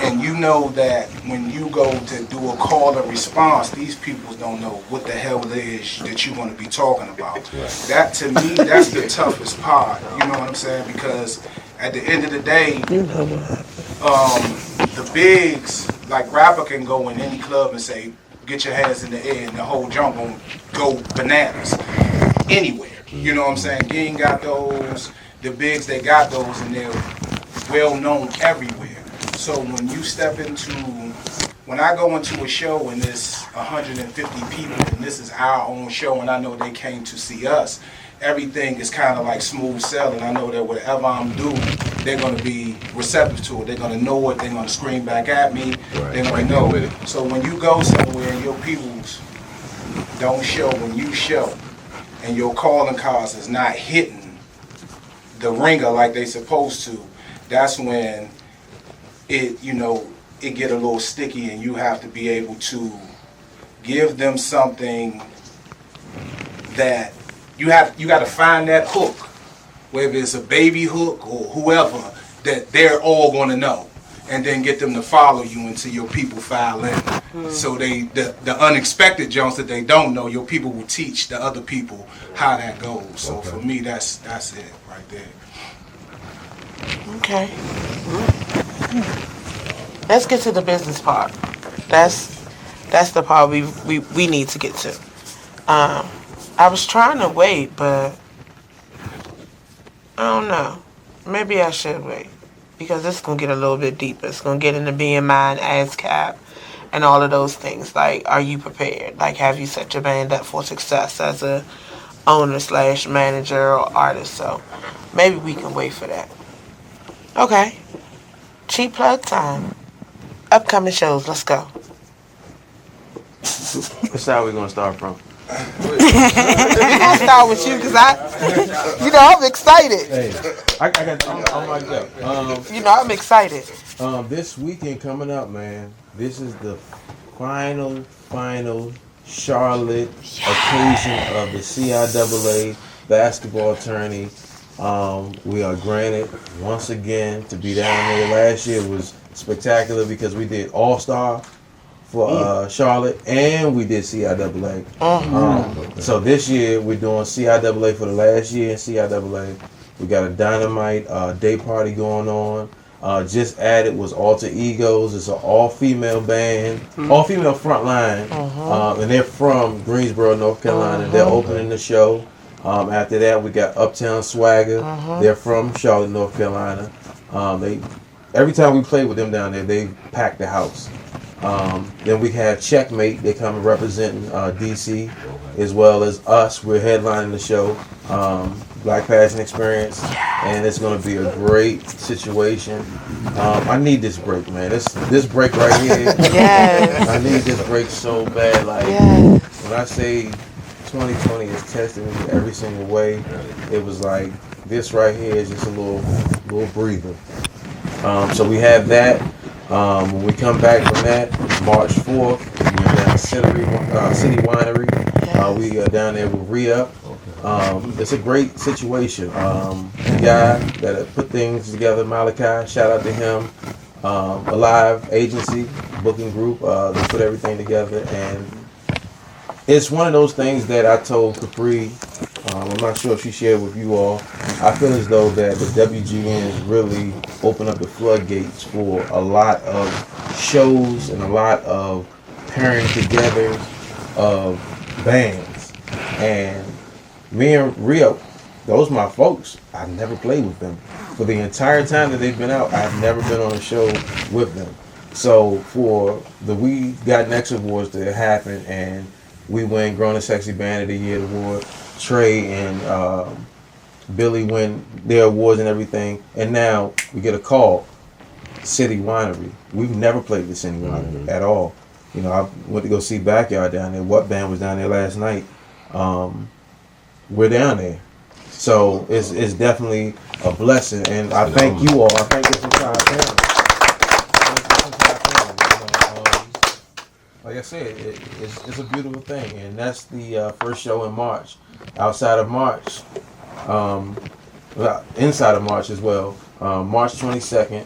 and you know that when you go to do a call and response, these people don't know what the hell it is that you're going to be talking about. That, to me, that's the toughest part. You know what I'm saying? Because at the end of the day, the bigs, like rapper can go in any club and say, get your hands in the air, and the whole jump gonna go bananas anywhere. You know what I'm saying? You ain't got those. The bigs, they got those, and they're well known everywhere. So when I go into a show and there's 150 people and this is our own show and I know they came to see us, everything is kind of like smooth sailing. I know that whatever I'm doing, they're going to be receptive to it. They're going to know it. They're going to scream back at me. They're going to know it. So when you go somewhere and your peoples don't show when you show and your calling cards is not hitting the ringer like they supposed to, that's when it get a little sticky, and you have to be able to give them something that you got to find that hook, whether it's a baby hook or whoever, that they're all going to know, and then get them to follow you until your people file in. So the unexpected jumps that they don't know, your people will teach the other people how that goes. So for me, that's it right there. Okay. Let's get to the business part. That's the part we need to get to. I was trying to wait, but I don't know. Maybe I should wait, because it's going to get a little bit deeper. It's going to get into being mine as Cap and all of those things. Like, are you prepared? Like, have you set your band up for success as a owner/manager or artist? So maybe we can wait for that. Okay. Cheap plug time. Upcoming shows. Let's go. Which side we gonna start from? We're gonna start with you, because I'm excited. Hey, I got I'm like that. I'm excited. This weekend coming up, man. This is the final Charlotte occasion of the CIAA basketball tourney. We are granted once again to be down there. Last year was spectacular because we did All-Star for Charlotte, and we did CIAA. So this year we're doing CIAA for the last year in CIAA. We got a dynamite day party going on. Just added was Alter Egos. It's an all-female band, all-female front line, and they're from Greensboro, North Carolina. They're opening the show. After that, we got Uptown Swagger. They're from Charlotte, North Carolina. Every time we play with them down there, they pack the house. Then we have Checkmate. They come representing DC, as well as us. We're headlining the show, Black Passion Experience, and it's going to be a great situation. I need this break, man. This break right here. Yes. I need this break so bad. Like when I say 2020 is testing me every single way, it was like this right here is just a little breather. So we have that. When we come back from that, March 4th, we're down at City Winery. We are down there with Re-Up. It's a great situation. The guy that put things together, Malachi, shout out to him. Alive Agency, booking group, they put everything together, and it's one of those things that I told Capri, I'm not sure if she shared with you all. I feel as though that the WGNs really open up the floodgates for a lot of shows and a lot of pairing together of bands. And me and Rio, those my folks. I've never played with them. For the entire time that they've been out, I've never been on a show with them. So for the We Got Next Awards to happen, and we win Grown and Sexy Band of the Year award, Trey and Billy win their awards and everything, and now we get a call, City Winery. We've never played the City Winery at all. I went to go see Backyard down there. What band was down there last night? We're down there. So it's definitely a blessing, and I thank you all. I thank this entire family. Like I said, it's a beautiful thing, and that's the first show in March. Outside of March, inside of March as well, March 22nd,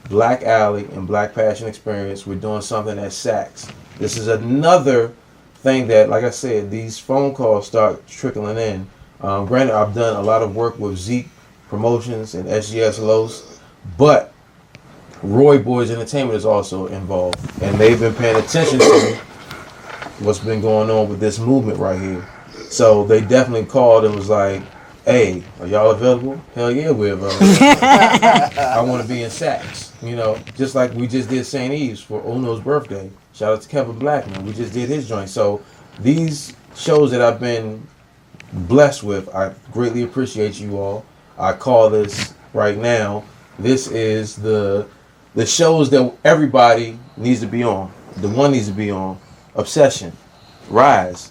Black Alley and Black Passion Experience, we're doing something at Saks. This is another thing that, like I said, these phone calls start trickling in. Granted, I've done a lot of work with Zeke Promotions and SGS Los, but Roy Boys Entertainment is also involved, and they've been paying attention to what's been going on with this movement right here. So they definitely called and was like, "Hey, are y'all available?" Hell yeah, we're available. I want to be in Saks, just like we just did St. Eve's for Uno's birthday. Shout out to Kevin Blackman. We just did his joint. So these shows that I've been blessed with, I greatly appreciate you all. I call this right now, this is the shows that everybody needs to be on. The one needs to be on. Obsession, Rise.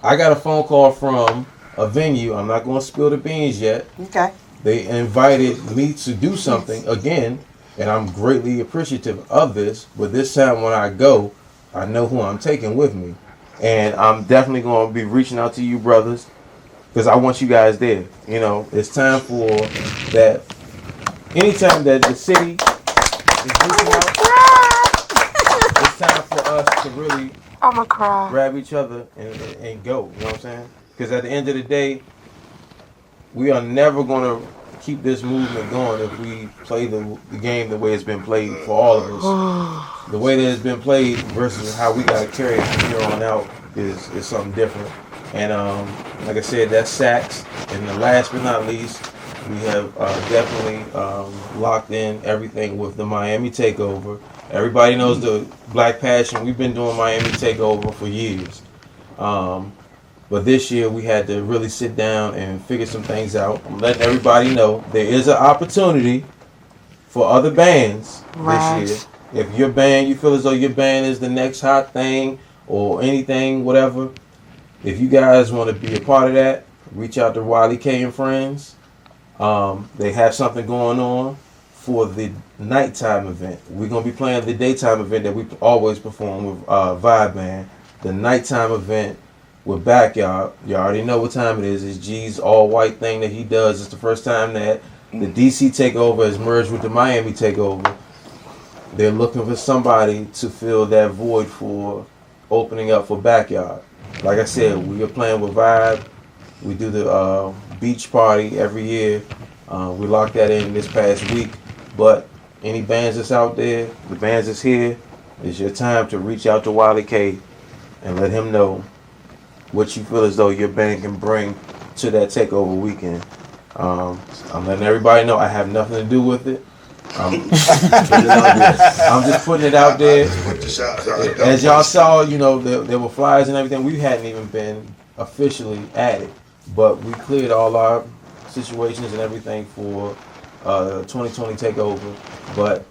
I got a phone call from a venue. I'm not going to spill the beans yet. Okay. They invited me to do something again, and I'm greatly appreciative of this. But this time when I go, I know who I'm taking with me. And I'm definitely going to be reaching out to you brothers because I want you guys there. You know, it's time for that. Anytime that the city is reaching out, it's time for us to really I'ma cry. grab each other and go. You know what I'm saying? Because at the end of the day, we are never going to keep this movement going if we play the game the way it's been played for all of us. The way that it's been played versus how we got to carry it from here on out is something different. And like I said, that's sacks. And the last but not least, we have definitely locked in everything with the Miami Takeover. Everybody knows the Black Passion. We've been doing Miami Takeover for years. But this year we had to really sit down and figure some things out. I'm letting everybody know there is an opportunity for other bands this year. If your band, you feel as though your band is the next hot thing or anything, whatever, if you guys want to be a part of that, reach out to Wiley K and Friends. They have something going on for the nighttime event. We're going to be playing the daytime event that we always perform with Vibe Band. The nighttime event with Backyard. You already know what time it is. It's G's all-white thing that he does. It's the first time that the DC Takeover has merged with the Miami Takeover. They're looking for somebody to fill that void for opening up for Backyard. Like I said, we are playing with Vibe. We do the beach party every year. We locked that in this past week. But any bands that's out there, the bands that's here, it's your time to reach out to Wiley K and let him know what you feel as though your band can bring to that takeover weekend. I'm letting everybody know I have nothing to do with it. I'm just putting it out there. As y'all saw, you know, there were flyers and everything. We hadn't even been officially at it, but we cleared all our situations and everything for 2020 takeover. But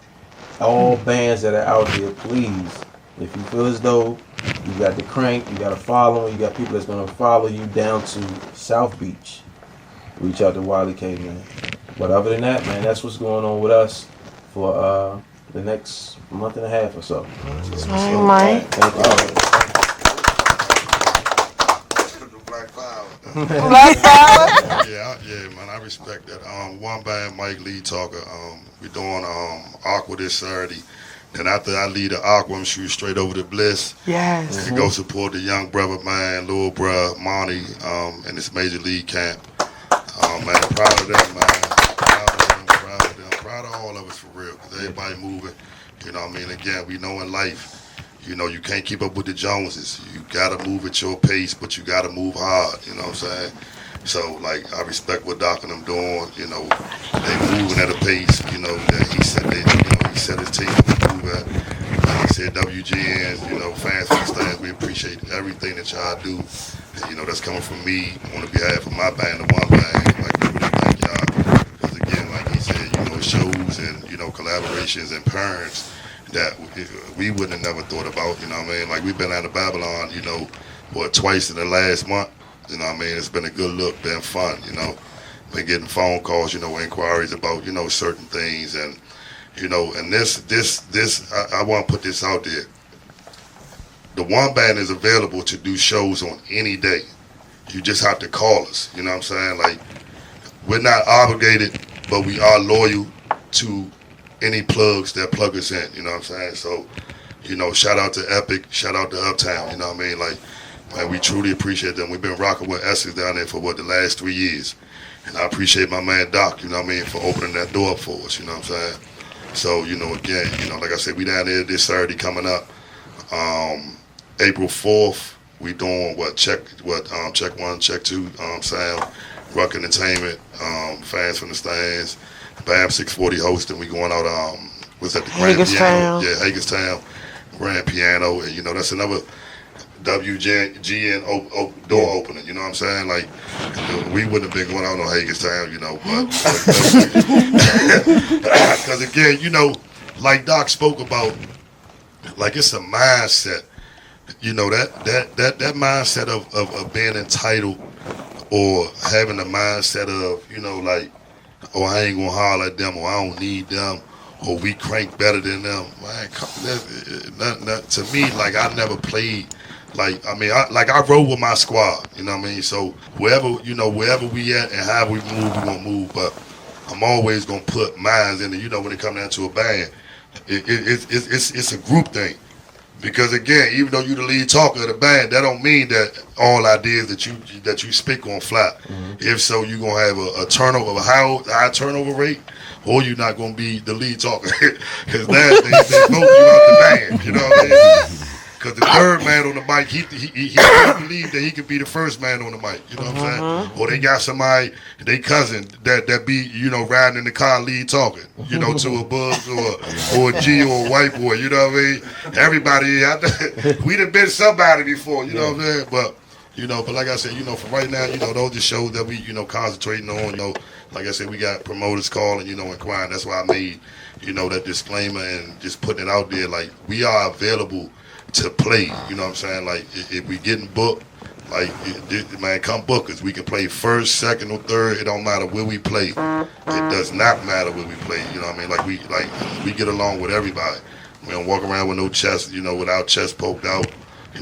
all bands that are out there, please, if you feel as though you got the crank, you got a following, you got people that's gonna follow you down to South Beach, reach out to Wiley K, man. But other than that, man, that's what's going on with us for the next month and a half or so. All right. Thank you. Black Power. Black Power? Yeah, man, I respect that. One band, Mike Lee Talker. We're doing Aqua this Saturday. Then after I leave the Aqua, I'm shooting straight over to Bliss. Yes. And go support the young brother, man, little bro, Monty, in this major league camp. Man, proud of them, man. Proud of all of us for real. Because everybody moving. You know what I mean? Again, we know in life, you know, you can't keep up with the Joneses. You got to move at your pace, but you got to move hard. You know what I'm saying? So, like, I respect what Doc and them doing. You know, they moving at a pace, you know, that he said he set his team to move at. Like he said, WGN, you know, fans from the stands, we appreciate everything that y'all do. And, you know, that's coming from me on behalf of my band, the One Band. Like, we really thank y'all. Because, again, like he said, you know, shows and, you know, collaborations and parents that we wouldn't have never thought about, you know what I mean? Like, we've been out of Babylon, you know, twice in the last month. You know what I mean? It's been a good look, been fun, you know. Been getting phone calls, you know, inquiries about, you know, certain things. And, you know, and this, I want to put this out there. The One Band is available to do shows on any day. You just have to call us, you know what I'm saying? Like, we're not obligated, but we are loyal to any plugs that plug us in, you know what I'm saying? So, you know, shout out to Epic, shout out to Uptown, you know what I mean? Like, man, we truly appreciate them. We've been rocking with Essex down there for, the last 3 years. And I appreciate my man Doc, you know what I mean, for opening that door up for us, you know what I'm saying? So, you know, again, you know, like I said, we down there this Saturday coming up. April 4th, we doing check 1, check 2, sound, Ruck Entertainment, fans from the stands, BAM 640 hosting. We going out, what's that, the Grand Piano? Yeah, Hagerstown, Grand Piano. And, you know, that's another WGN door opening, you know what I'm saying? Like, we wouldn't have been going out on Hagerstown, you know, but because again, you know, like Doc spoke about, like, it's a mindset, you know, that mindset of being entitled, or having the mindset of, you know, like, oh, I ain't gonna holler at them, or I don't need them, or we crank better than them. Man, to me, like, I never played Like, I mean, I roll with my squad, you know what I mean? So wherever we at and how we move, we gonna move. But I'm always gonna put minds in it. You know, when it comes down to a band, it's a group thing. Because again, even though you the lead talker of the band, that don't mean that all ideas that you speak on fly. If so, you gonna have a turnover, a high turnover rate, or you're not gonna be the lead talker. Because now they vote you out the band. You know what I mean? Because the third man on the mic, he believe that he could be the first man on the mic. You know what I'm saying? Or they got somebody, they cousin that be, riding in the car lead talking, to a Buzz or a G or a white boy. You know what I mean? Everybody out there, we done been somebody before. You know what I'm saying? But like I said, for right now, those are shows that we, concentrating on. Like I said, we got promoters calling, inquiring. That's why I made, that disclaimer and just putting it out there. Like, we are available to play, you know what I'm saying? Like, if we getting booked, like, man, come book us. We can play first, second, or third. It don't matter where we play. It does not matter where we play. You know what I mean? Like we get along with everybody. We don't walk around with no chest, with our chest poked out.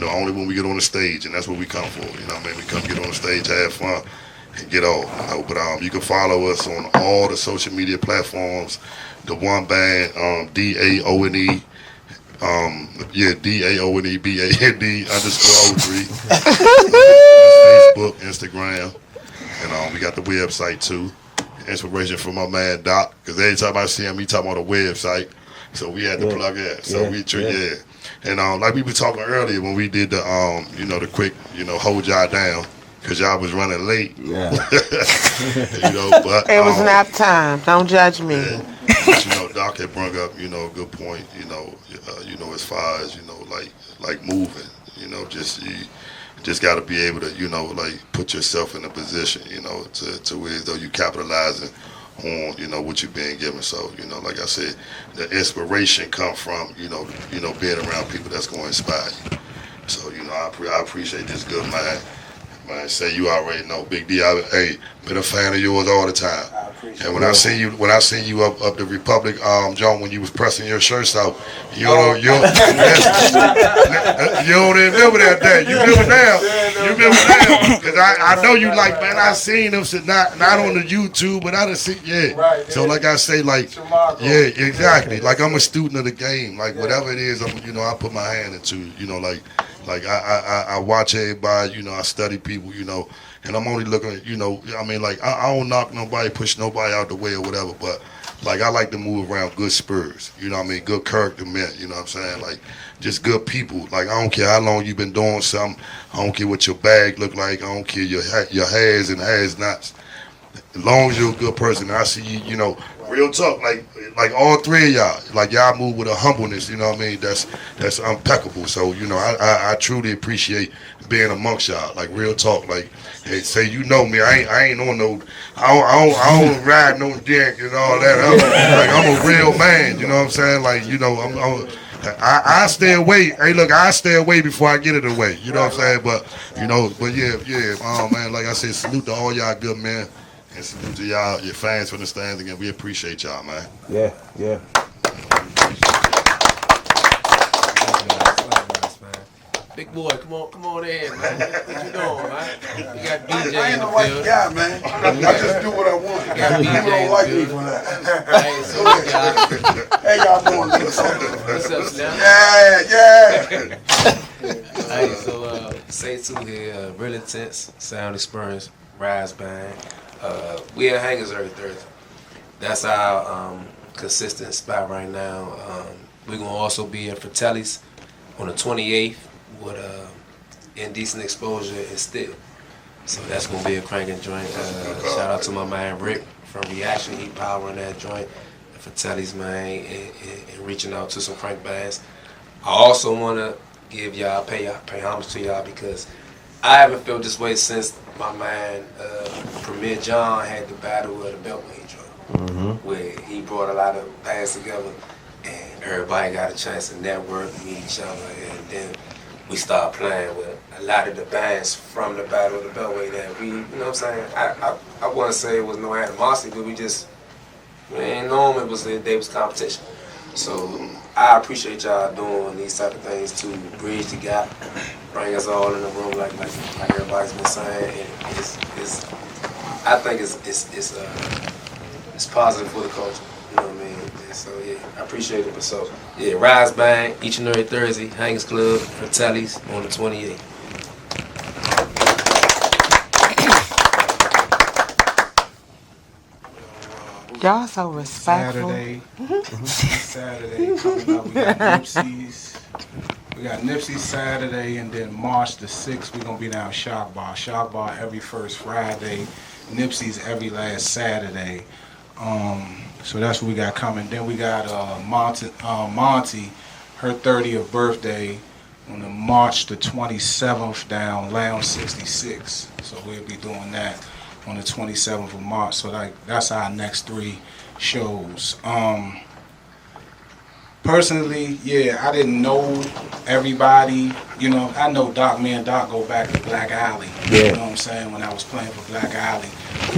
Only when we get on the stage, and that's what we come for. You know what I mean? We come get on the stage, have fun, and get off. But you can follow us on all the social media platforms. The one band, DAONE. DAONEBAND _03. Facebook, Instagram, and we got the website too. Inspiration from my man Doc, because every time I see him, he talking about a website, so we had to plug in. So and like we were talking earlier when we did the the quick hold y'all down because y'all was running late. Yeah. But it was nap time. Don't judge me. Yeah. But, Doc had brought up, a good point, as far as, like moving, just got to be able to, put yourself in a position, to where as though you capitalizing on, what you're being given. So, like I said, the inspiration come from, being around people that's going to inspire you. So, I appreciate this good man. Man, say you already know, Big D. Been a fan of yours all the time. I appreciate and when I seen you up the Republic, John, when you was pressing your shirts out, you don't remember that day. You remember now? Because I know you like, man. I seen them, not on the YouTube, but I done seen, Right, so like I say, like, exactly. Like I'm a student of the game. Like whatever it is, I put my hand into. Like I watch everybody, I study people, and I'm only looking at, I don't knock nobody, push nobody out the way or whatever, but like I like to move around good spurs, good character men, you know what I'm saying? Like just good people. Like I don't care how long you've been doing something, I don't care what your bag look like, I don't care your has and has nots. As long as you're a good person, and I see you, real talk, like all three of y'all, like y'all move with a humbleness, that's impeccable. So, I truly appreciate being amongst y'all, like real talk, like hey, say me, I ain't on no, I don't ride no dick and all that. I'm a real man, you know what I'm saying? Like, I stay away. Hey, look, I stay away before I get it away. You know what I'm saying? But man, like I said, salute to all y'all good men. And salute to y'all, your fans from the stands again. We appreciate y'all, man. Yeah. Big boy, come on in, man. What you doing, man? You got DJ I ain't in the no white field. guy, man. I just do what I want. You got People DJ don't like in me the for field. that. Hey, so we got. Hey, y'all doing this? What's up, Slim? Yeah. Hey, so say two here, real intense sound experience, Rise Band. We at Hangers every Thursday. That's our consistent spot right now. We're gonna also be at Fratelli's on the 28th with Indecent Exposure and Still. So that's gonna be a cranking joint. Shout out to my man Rick from Reaction. He powering that joint. Fratelli's, man, and reaching out to some crank bands. I also wanna give y'all pay homage to y'all because I haven't felt this way since my man Premier John had the Battle of the Beltway joint, where he brought a lot of bands together and everybody got a chance to network, meet each other, and then we started playing with a lot of the bands from the Battle of the Beltway that we, you know what I'm saying? I wouldn't say it was no animosity, but we ain't know them, they was competition. So I appreciate y'all doing these type of things to bridge the gap, bring us all in the room like everybody's been saying. And I think it's positive for the culture. You know what I mean? And so yeah, I appreciate it. But so yeah, Rise Bang each and every Thursday, Hangers Club, Fratelli's on the 28th. Y'all so respectful. Saturday coming up, we got Nipsey's. We got Nipsey Saturday, and then March the 6th, we're going to be down Shock Bar. Shock Bar every first Friday. Nipsey's every last Saturday. So that's what we got coming. Then we got Monty, her 30th birthday on the March the 27th down Lounge 66. So we'll be doing that on the 27th of March. So that's our next 3 shows. Personally, yeah, I didn't know everybody. You know, I know Doc. Me and Doc go back to Black Alley. Yeah. You know what I'm saying? When I was playing for Black Alley,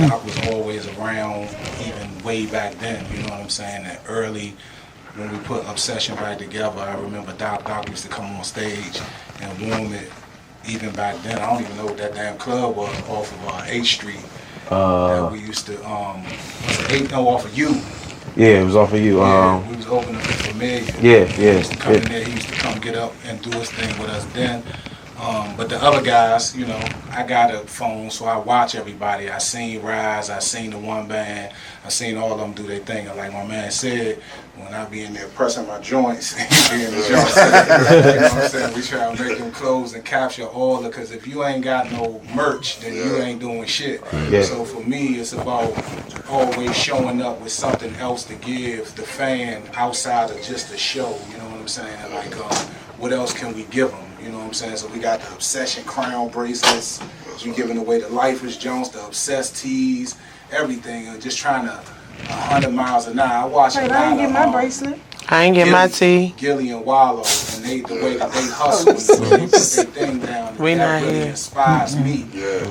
Doc was always around, even way back then. You know what I'm saying? And early, when we put Obsession back together, I remember Doc used to come on stage and warm it. Even back then, I don't even know what that damn club was off of 8th Street. That we used to, off of U. Yeah, it was off of you. Yeah, we was opening for Familiar. Yeah. He used to come in there. He used to come get up and do his thing with us then. But the other guys, you know, I got a phone, so I watch everybody. I seen Rise, I seen the one band, I seen all of them do their thing. And like my man said, when I be in there pressing my joints, he be in the joints. You know what I'm saying? We try to make them close and capture all the, because if you ain't got no merch, then you ain't doing shit. Yeah. So for me, it's about always showing up with something else to give the fan outside of just the show. You know what I'm saying? Like, what else can we give them? You know what I'm saying? So we got the Obsession crown bracelets. We giving away the Lifers Jones, the Obsessed tees, everything. Just trying to 100 miles an hour. I watch a lot I didn't of, get my bracelet. I ain't get my tea. Gilly and Wallow, and the way that they hustle and they put their thing down. We that not really here. inspires me.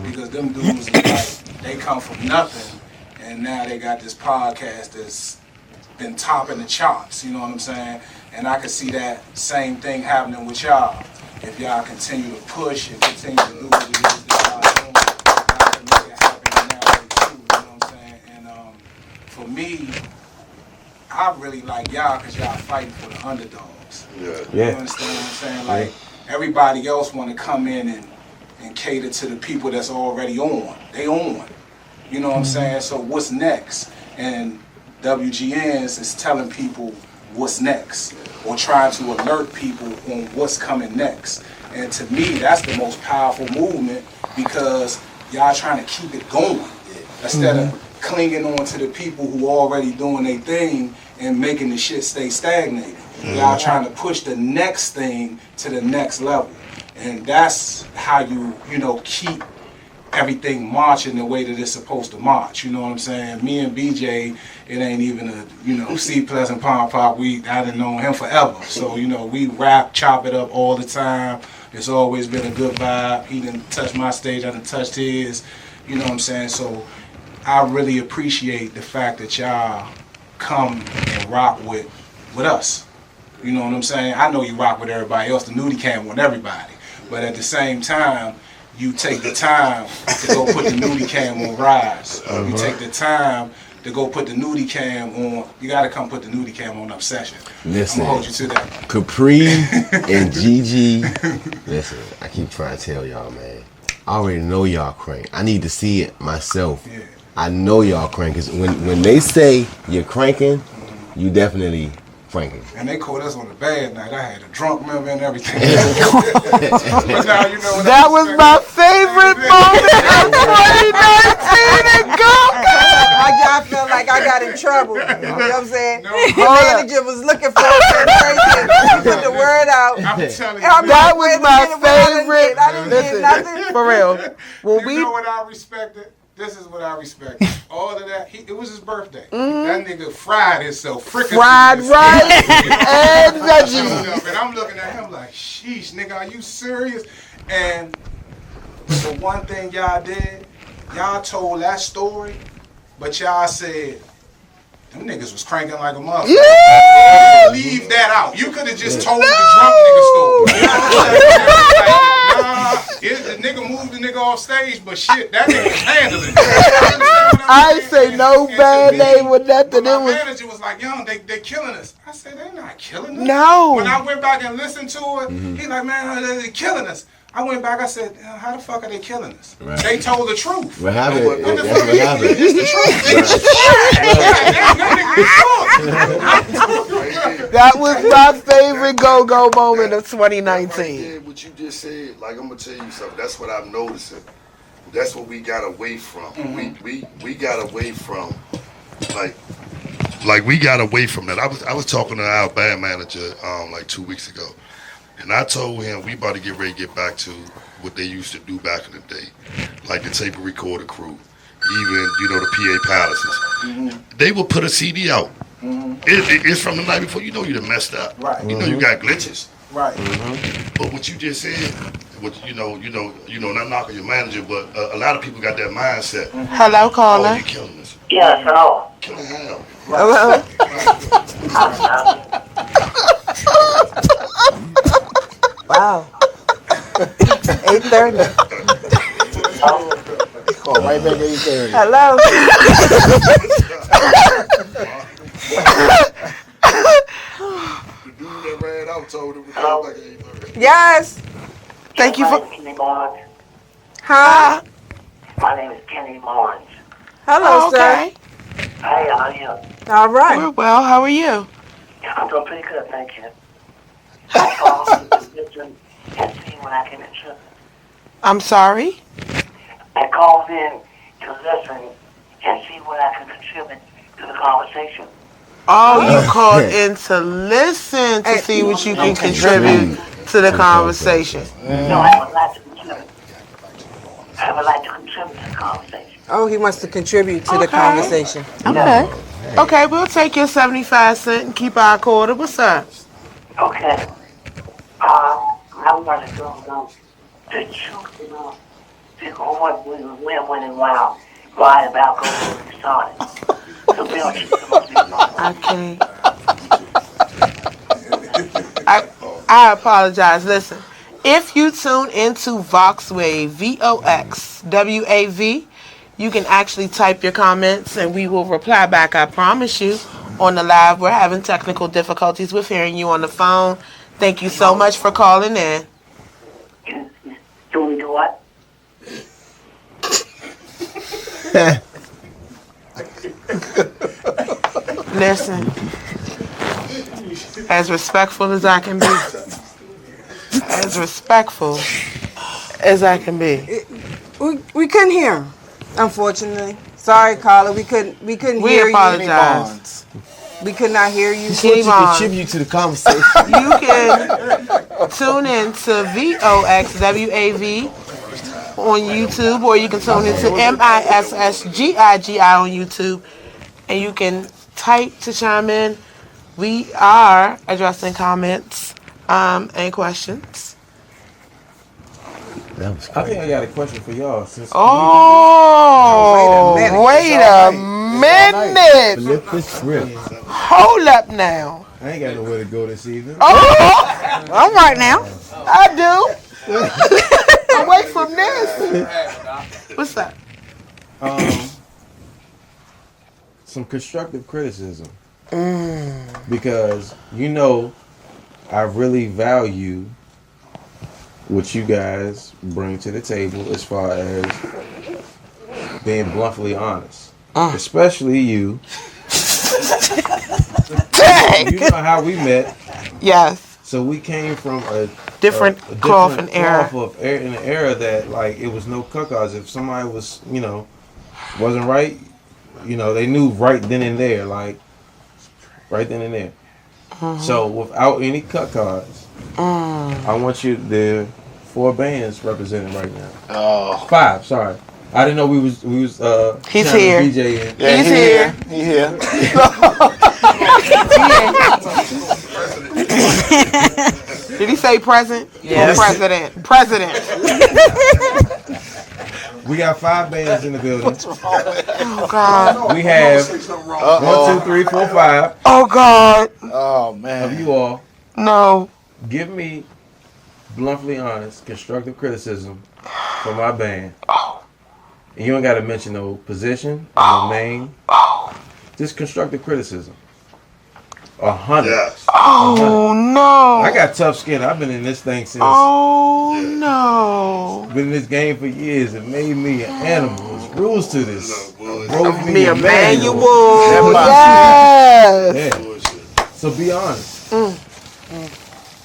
Because them dudes is like, they come from nothing, and now they got this podcast that's been topping the charts. You know what I'm saying? And I can see that same thing happening with y'all. If y'all continue to push and continue to do what it is that y'all doing, y'all can make it happen in that way too. You know what I'm saying? And for me, I really like y'all because y'all fighting for the underdogs. Yeah. You understand what I'm saying? Like, everybody else want to come in and cater to the people that's already on. They on. You know what I'm saying? So what's next? And WGNs is telling people what's next, or trying to alert people on what's coming next. And to me, that's the most powerful movement, because y'all trying to keep it going instead of clinging on to the people who already doing their thing and making the shit stay stagnated. Y'all trying to push the next thing to the next level. And that's how you keep everything marching the way that it's supposed to march. You know what I'm saying? Me and BJ, it ain't even a, C Pleasant Pom Pop. I done known him forever. So, we rap, chop it up all the time. It's always been a good vibe. He done touched my stage, I done touched his. You know what I'm saying? So I really appreciate the fact that y'all come and rock with us. You know what I'm saying? I know you rock with everybody else. The nudie cam on everybody. But at the same time, you take the time to go put the nudie cam on Rise. You take the time to go put the nudie cam on. You gotta come put the nudie cam on Obsession. Listen, I'm gonna hold you to that. Capri and Gigi. Listen, I keep trying to tell y'all, man. I already know y'all crank. I need to see it myself. Yeah. I know y'all crank. Cause when they say you're cranking, you definitely cranking. And they caught us on a bad night. I had a drunk member and everything. But now you know what That was my favorite moment of 2019 in Coca. I felt like I got in trouble. You know what I'm saying? The manager was looking for us and he put the word out. I'm telling you, That was my favorite. I didn't get nothing. For real. You know what I respected? This is what I respect. All of that, it was his birthday. That nigga fried himself. Fried rice and veggies. And I'm looking at him like, sheesh, nigga, are you serious? And the one thing y'all did, y'all told that story, but y'all said, them niggas was cranking like a motherfucker. leave that out. You could have just told the drunk nigga story. The nigga moved the nigga off stage, but shit, that nigga was handling it. I ain't say no bad name or nothing. My manager was like, yo, they killing us. I said, they not killing us. No. When I went back and listened to it, he like, man, they killing us. I went back, I said, how the fuck are they killing us? Right. They told the truth. What happened? That's what happened. It's the truth. That was my favorite go-go moment of 2019. Yeah, what you just said, like, I'm going to tell you something. That's what I'm noticing. That's what we got away from. We got away from, like we got away from that. I was talking to our band manager like 2 weeks ago. And I told him we about to get ready to get back to what they used to do back in the day, like the tape recorder crew, even, the PA palaces. They will put a CD out. It's from the night before. You know you done messed up. Right. You got glitches. Right. But what you just said, not knocking your manager, but a lot of people got that mindset. Hello, caller. Oh, you killing us. Yes, hello. Killing hell. Hello. Wow. 8:30. Call right back at 8:30. Hello. The dude that ran out told him to call back at 8:30. Yes. Thank you for. Kenny Barnes. Huh? My name is Kenny Barnes. Hello, sir. Hey, how are you? All right. We're well. How are you? I'm doing pretty good, thank you. I called to listen and see what I can contribute. I'm sorry? I called in to listen and see what I can contribute to the conversation. Oh, you called in to listen to see what you can contribute to the conversation. No, I would like to contribute. I would like to contribute to the conversation. Oh, he wants to contribute to the conversation. Okay. Okay, we'll take your 75 cents and keep our quarter. What's up? Okay. I'm going to go the truth, what when and why about going to started. The bill is supposed to be long. I apologize. Listen, if you tune into Voxwave, VOXWAV, you can actually type your comments and we will reply back, I promise you, on the live. We're having technical difficulties with hearing you on the phone. Thank you so much for calling in. Do we do what? Listen, as respectful as I can be. As respectful as I can be. We couldn't hear him, unfortunately. Sorry, caller. We couldn't hear you. We apologize. We could not hear you. You contribute to the conversation. You can tune in to VOXWAV on YouTube, or you can tune into MISSGIGI on YouTube, and you can type to chime in. We are addressing comments and questions. I think I got a question for y'all. Since wait a minute. Flip the script. Hold up now. I ain't got nowhere to go this evening. Oh, all right now. I do. Away from this. What's that? Some constructive criticism. Because, I really value what you guys bring to the table as far as being bluntly honest. Especially you. Dang. You know how we met. Yes. So we came from a different cloth and era. In an era that, like, it was no cuckoos. If somebody was, wasn't right, they knew right then and there. Like, right then and there. So without any cut cards, I want you the 4 bands represented right now. 5, sorry. I didn't know we was He's here. DJ in. Yeah, He's here. He here. Did he say present? Yes. President. President. We got 5 bands in the building. Oh God. We have 1, 2, 3, 4, 5. Oh God. Oh man. of you all. No. Give me bluntly honest, constructive criticism for my band. And you don't got to mention no position, no name. Just constructive criticism. 100. Yes. Oh no. I got tough skin. I've been in this thing since. Oh no. Been in this game for years. It made me an animal. There's rules to this. Wrote Me a manual. Yes. Yes. Yeah. So be honest.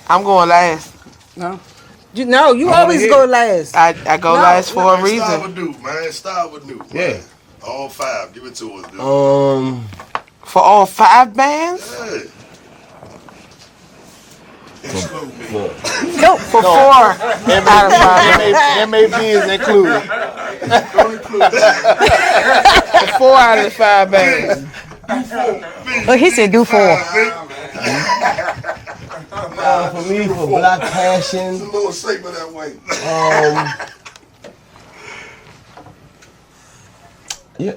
I'm going last. No. You always go last. I go last for a Start reason. with Nuke, man. Start with Nuke. Yeah. All 5. Give it to us, dude. For all 5 bands? Hey. No, for 4 out of 5 bands. MAB is included. For 4 out of 5 bands. Oh, he said do 4. For me, for Black Passion, It's a little segment that way. yeah,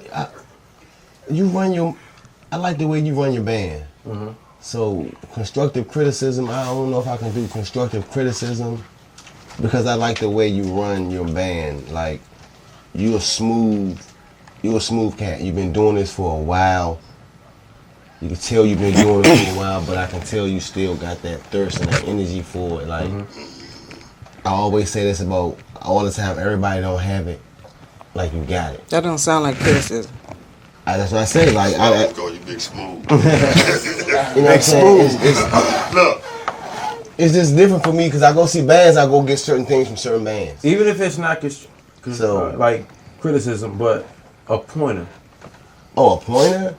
I like the way you run your band. So constructive criticism, I don't know if I can do constructive criticism because I like the way you run your band. Like you're a smooth cat. You've been doing this for a while. You can tell you've been doing it for a while, but I can tell you still got that thirst and that energy for it. Like I always say this about all the time, everybody don't have it like you got it. That don't sound like criticism. That's what I say. Like I call you Big Smooth. You know what I'm saying? Look. It's just different for me because I go see bands, I go get certain things from certain bands. Even if it's not like criticism, but a pointer. Oh, a pointer?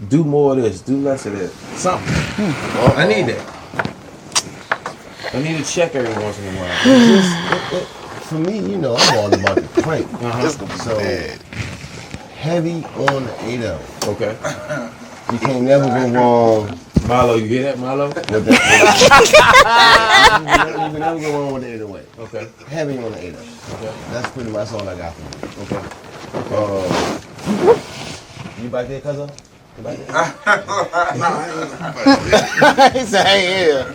Do more of this, do less of this. Something. I need that. I need a check every once in a while. For me, you know, I'm all about the crank. So heavy on the 8L. Okay. You can't never go wrong. Milo, you hear that, Milo? You can never go wrong with the 808. Okay. Heavy on the 8L. Okay. That's pretty much all I got for you. Okay. You back there, cousin? You back there? He said, hey, yeah.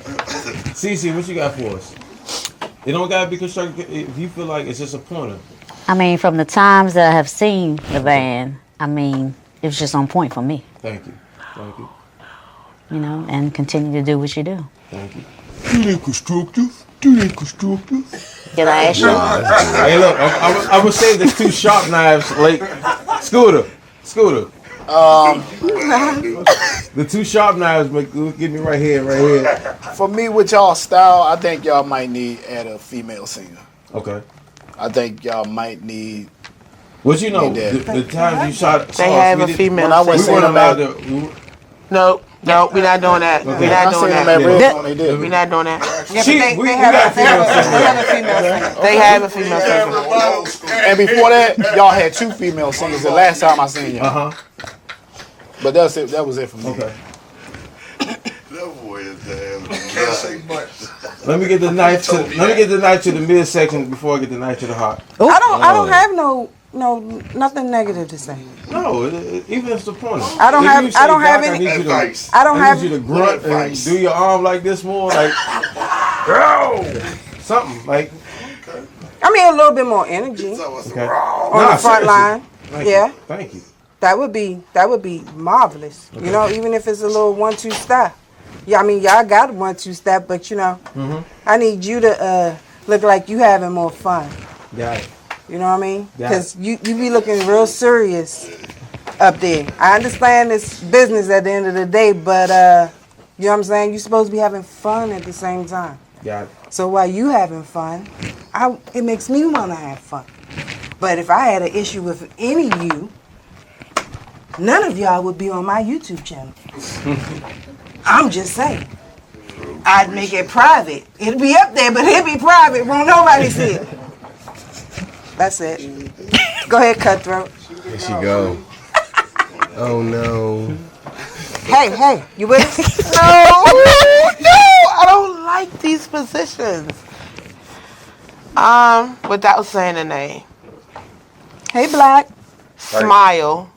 Cece, what you got for us? It don't gotta be constructive if you feel like it's just a pointer. I mean, from the times that I have seen the band, I mean, it was just on point for me. Thank you. Thank you. You know, and continue to do what you do. Thank you. Do they constructive? Do they constructive? Did I ask you? Hey, look, I would say there's 2 sharp knives. Like Scooter. The 2 sharp knives get me right here. For me, with y'all style, I think y'all might need add a female singer. Okay. I think y'all might need. What you know? The times you shot. They have a female When I was singer. We weren't allowed to. No, we're not doing that. We're not doing that. We're not doing that. They have a female singer. They have a female singer. And before that, y'all had 2 female singers the last time I seen y'all. But that's it. That was it for me. Okay. That boy is damn. Can't say much. Let me get the knife to the midsection before I get the knife to the heart. I don't have nothing negative to say. No, even if it's the pointer. I don't have any I need advice. you to grunt and do your arm like this more, like something like. I mean, a little bit more energy Okay. on the front line. Thank you. That would be marvelous. Okay. You know, even if it's a little 1-2 step. Yeah, I mean, y'all got a 1-2 step, but you know, I need you to look like you having more fun. Got it. You know what I mean? Because you be looking real serious up there. I understand it's business at the end of the day, but you know what I'm saying? You're supposed to be having fun at the same time. Got it. So while you having fun, it makes me want to have fun. But if I had an issue with any of you, none of y'all would be on my YouTube channel. I'm just saying. I'd make it private. It'll be up there, but it'll be private. Won't nobody see it. That's it. Go ahead, Cutthroat. Here she go. Oh no. Hey, you with us? No, I don't like these positions. Without saying a name. Hey, Black. Smile.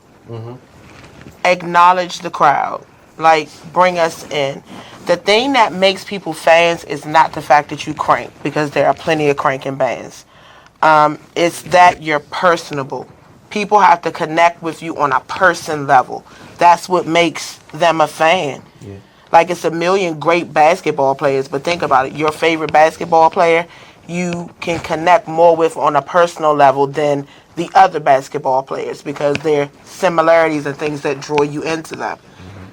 acknowledge the crowd. Like, bring us in. The thing that makes people fans is not the fact that you crank, because there are plenty of cranking bands. It's that you're personable. People have to connect with you on a person level. That's what makes them a fan. Yeah. Like, it's a million great basketball players, but think about it. Your favorite basketball player, you can connect more with on a personal level than the other basketball players, because there are similarities and things that draw you into them.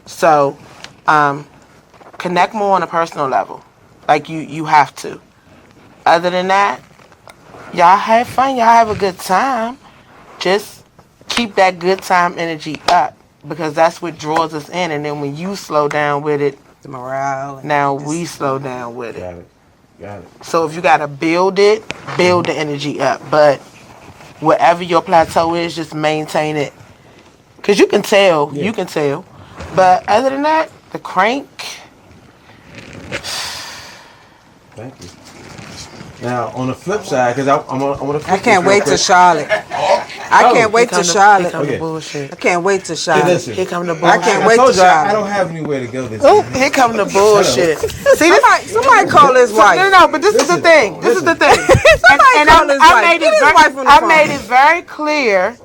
So, connect more on a personal level. Like, you have to. Other than that, y'all have fun. Y'all have a good time. Just keep that good time energy up, because that's what draws us in. And then when you slow down with it, The morale. now we slow down with it. Got it. So if you got to build it, build the energy up. But whatever your plateau is, just maintain it. Because you can tell. Yeah. You can tell. But other than that, the crank. Thank you. Now, on the flip side, because I'm gonna I can't wait till Charlotte. I can't wait till Charlotte. Here come Okay. the bullshit. I can't wait till Hey, Charlotte. listen. Here come the I bullshit. can't I wait told till you I Charlotte. don't have anywhere to go this Oh, evening. here come the bullshit. See, Somebody call his wife. No, but this is the thing. This is the thing. Somebody call his wife. Get his wife on the I phone. made it very clear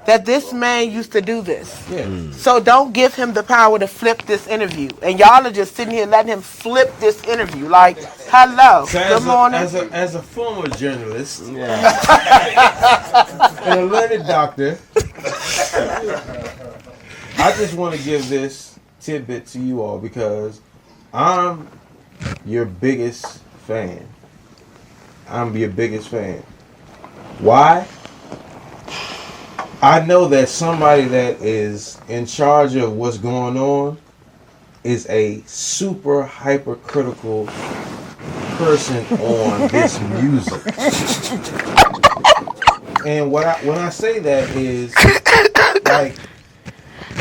that this man used to do this. Yeah. So don't give him the power to flip this interview. And y'all are just sitting here letting him flip this interview. Like, hello, So good morning. as a former journalist and a learned doctor, I just want to give this tidbit to you all because I'm your biggest fan. I'm your biggest fan. Why? I know that somebody that is in charge of what's going on is a super hypercritical person on this music. And when I say that is, like,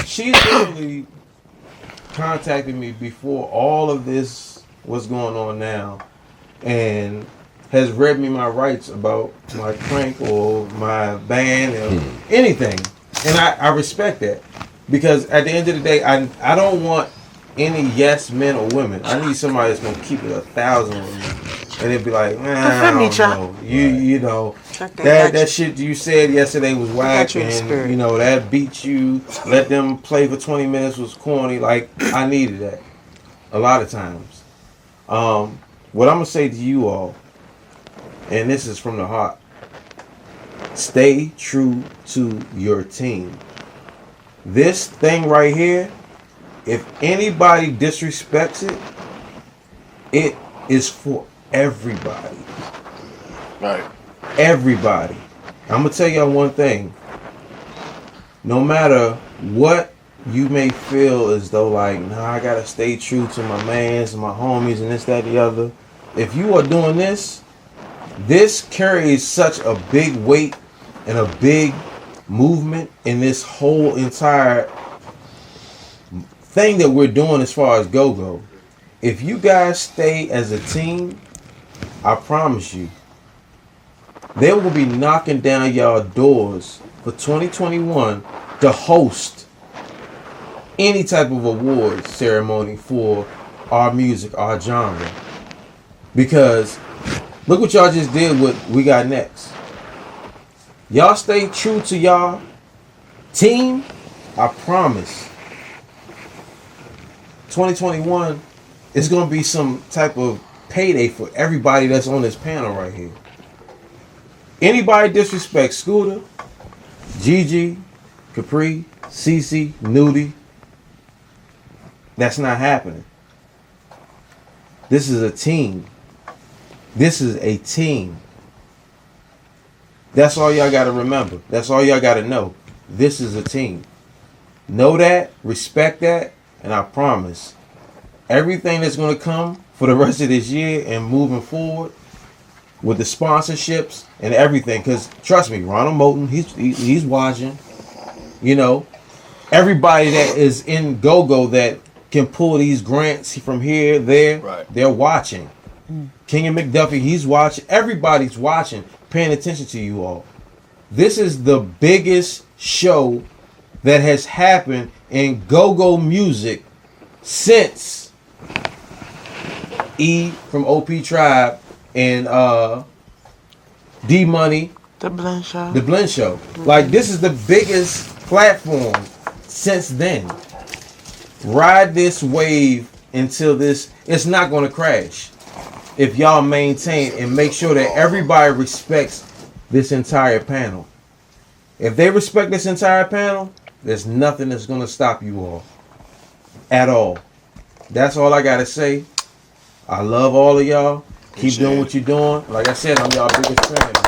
she's literally contacted me before all of this was going on now, and has read me my rights about my crank or my band or anything. And I respect that. Because at the end of the day, I don't want any yes men or women. I need somebody that's gonna keep it 1,000 with me. And it'd be like, man, I don't know. You know, that shit you said yesterday was whack, and you know, that beat you, let them play for 20 minutes was corny. Like, I needed that a lot of times. What I'm gonna say to you all, and this is from the heart, stay true to your team. This thing right here, if anybody disrespects it, it is for everybody. Right. Everybody. I'm gonna tell y'all one thing. No matter what you may feel as though like, nah, I gotta stay true to my mans and my homies and this, that, the other. If you are doing this carries such a big weight and a big movement in this whole entire thing that we're doing as far as go-go. If you guys stay as a team, I promise you, they will be knocking down y'all doors for 2021 to host any type of award ceremony for our music, our genre. Because look what y'all just did with We Got Next. Y'all stay true to y'all team, I promise. 2021 is going to be some type of payday for everybody that's on this panel right here. Anybody disrespect Scooter, Gigi, Capri, Cece, Nudie, that's not happening. This is a team. This is a team. That's all y'all got to remember. That's all y'all got to know. This is a team. Know that, respect that, and I promise everything that's going to come for the rest of this year and moving forward with the sponsorships and everything, because trust me, Ronald Moulton, he's watching. You know, everybody that is in go-go that can pull these grants from here, there, right, they're watching. King and McDuffie, he's watching. Everybody's watching, paying attention to you all. This is the biggest show that has happened in go-go music since E from OP Tribe and D Money, The Blend Show. the Blend Show. Like, this is the biggest platform since then. Ride this wave until it's not going to crash. If y'all maintain and make sure that everybody respects this entire panel. If they respect this entire panel, there's nothing that's going to stop you all. At all. That's all I got to say. I love all of y'all. Keep doing what you're doing. Like I said, I'm y'all biggest fan, man.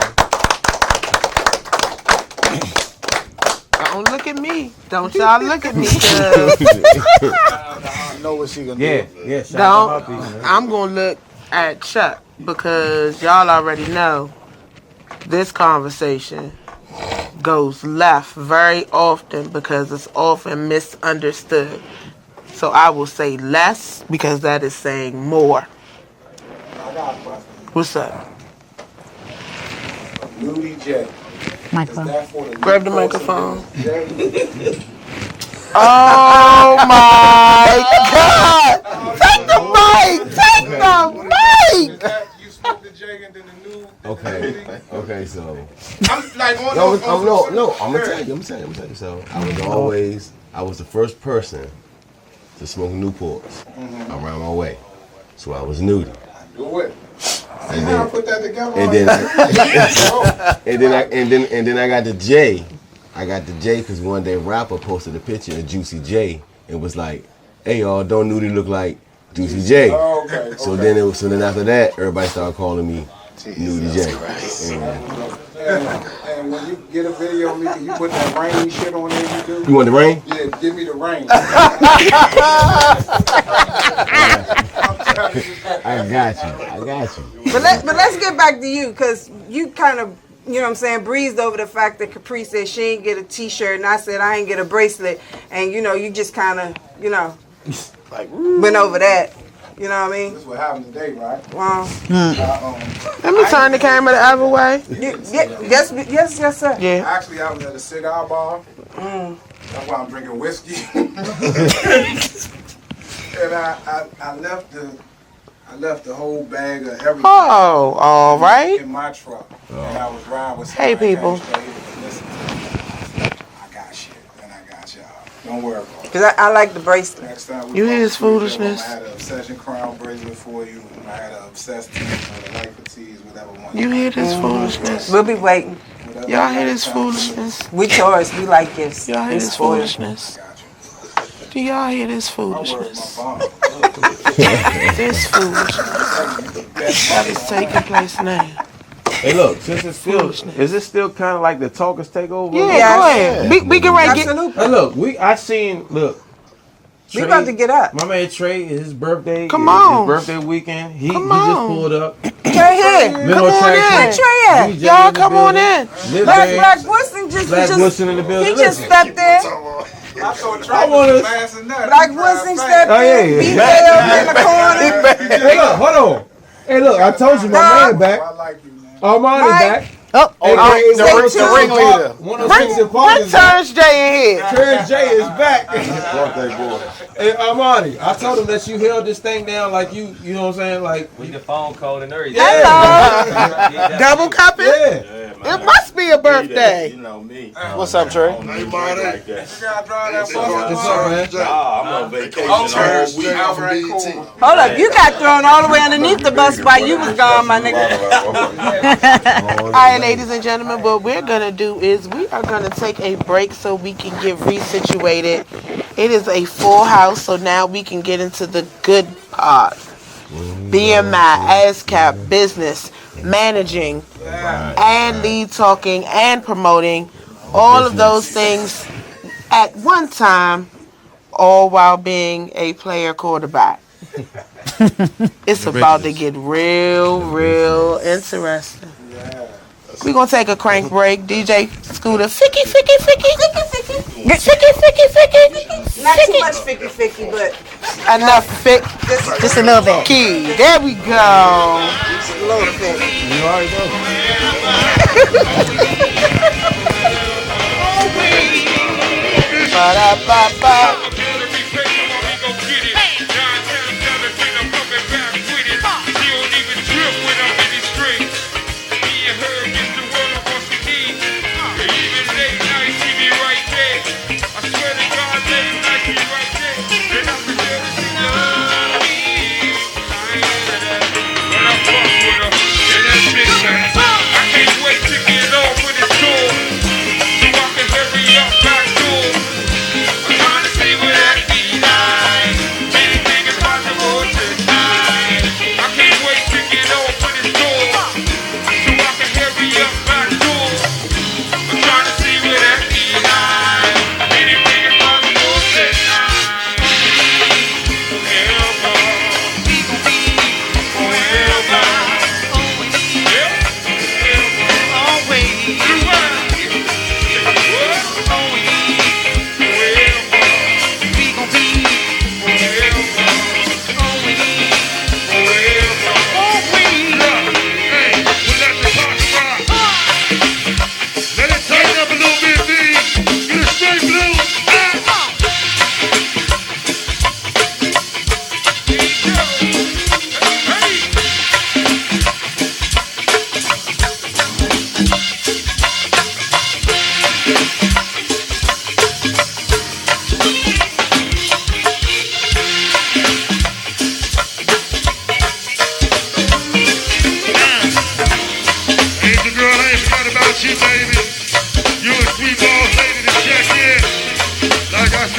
Don't look at me. Don't y'all look at me. I know what she gonna do. Yeah. Shout out to Don't. Huffy, man. I'm gonna look at Chuck because y'all already know this conversation goes left very often because it's often misunderstood. So I will say less because that is saying more. I got a question. What's up? Nudie J. Microphone. Is that for the Grab the new microphone. person, J? Oh my God! Take the mic! Take the mic! You spoke to J and then the new. Okay, so. I'm like on No, those. I'm gonna tell you. So I was the first person to smoke Newports around my way. So I was nudie. Do it. And How I put that together? and then I got the J. I got the J because one day rapper posted a picture of Juicy J and was like, "Hey y'all, don't nudie look like Juicy J?" Oh, okay. So then after that, everybody started calling me Nudie J. And when you get a video of me, can you put that rain shit on there you do? You want the rain? Yeah, give me the rain. I got you. But let's get back to you, because you kind of, you know what I'm saying, breezed over the fact that Capri said she ain't get a t-shirt and I said I ain't get a bracelet, and you know, you just kind of, you know, like went over that. You know what I mean? This is what happened today, right? Wow. Let me turn the camera the other way. Yes, sir. Yeah. Actually, I was at a cigar bar. That's why I'm drinking whiskey. And I left the whole bag of everything. Oh, all right. In my truck. And I was riding with Hey, somebody. people. Listen, I got shit, and I got y'all. Don't worry about it. Because I like the bracelet. Next time You hear his foolishness? I had an obsession crown bracelet for you. And I had an obsessed tease for the life of tease, whatever one. You hear this foolishness? We'll be waiting. Y'all hear this foolishness? We tourists, we like gifts. Y'all hear It's this for you. foolishness? Do y'all hear this foolishness? This foolishness that is taking place now. Hey, look, since it's still, is it still kind of like the talkers takeover? Yeah, go ahead. We get ready. Absolutely. Hey, look, we about to get up. My man Trey, his birthday. Come on. His birthday weekend. He just on. pulled up. Trey here. Come on in. Where Trey at? Y'all come on in. Black Wilson just in the building. he just stepped in. I thought Trey was last and that. Black Wilson stepped Oh, yeah, in. yeah. Beat Ray up in the corner. Hey, look, hold on. Hey, look, I told you my man back. I like you, man. Armani Mike. back. Oh, Hey, the ringleader. 106 in Bring Park. Terrence J in here. Terrence J is back. Birthday boy. Hey, Armani, I told him that you held this thing down like you know what I'm saying? Like, With the phone code and everything. Hello. Double cupping? yeah. It must be a birthday. You know me. What's up, Trey? Like that. You gotta drive that What's up, man? I'm on vacation Oh, all week. all right, cool. Hold up, you got thrown all the way underneath the bus while you was gone, my nigga. All right, ladies and gentlemen, what we're going to do is we are going to take a break so we can get resituated. It is a full house, so now we can get into the good part. BMI, ASCAP, business, managing, and lead talking, and promoting. All of those things at one time, all while being a player quarterback. It's about to get real interesting. We're going to take a crank break. DJ Scooter, ficky. Not too much ficky, but Enough fick. just a little bit. Key. There we go. just a little bit. You already know.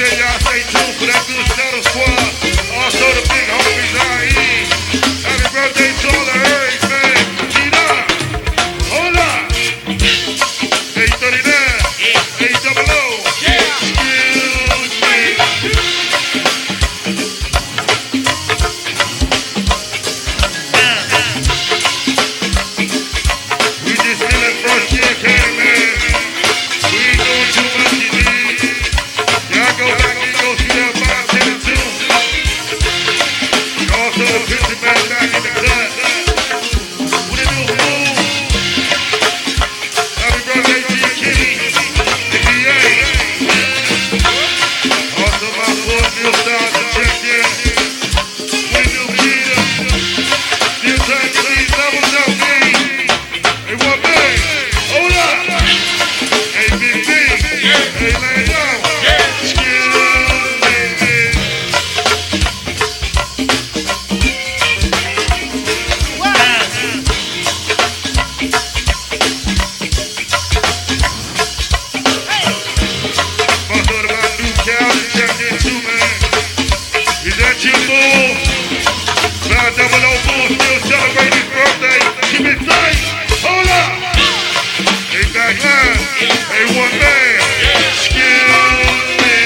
tell y'all stay tuned for that good Shadow Squad. Also the big homies out here. Happy birthday to all the Hurries, man. Gina, hold up. 839, 800. Excuse me. We just feeling first year candy, man. We ain't doing too much, you need. Y'all go back and go see that 510 and 2. Also the picture man back in the cut. What it do, fool? Happy birthday to you, Kitty. The DA. Also my boy Neil Styles to check in. What it do, Peter? Still trying to get these levels up, man. Hey, what, man? Hold up. Hey, Big B. Hey, Lando. Excuse me. Also to my new cow to check in too, man. Is that you, fool? 500 fool still celebrating his birthday. Keep it tight. Hold up. Hey, back line. Hey, one man. Excuse me.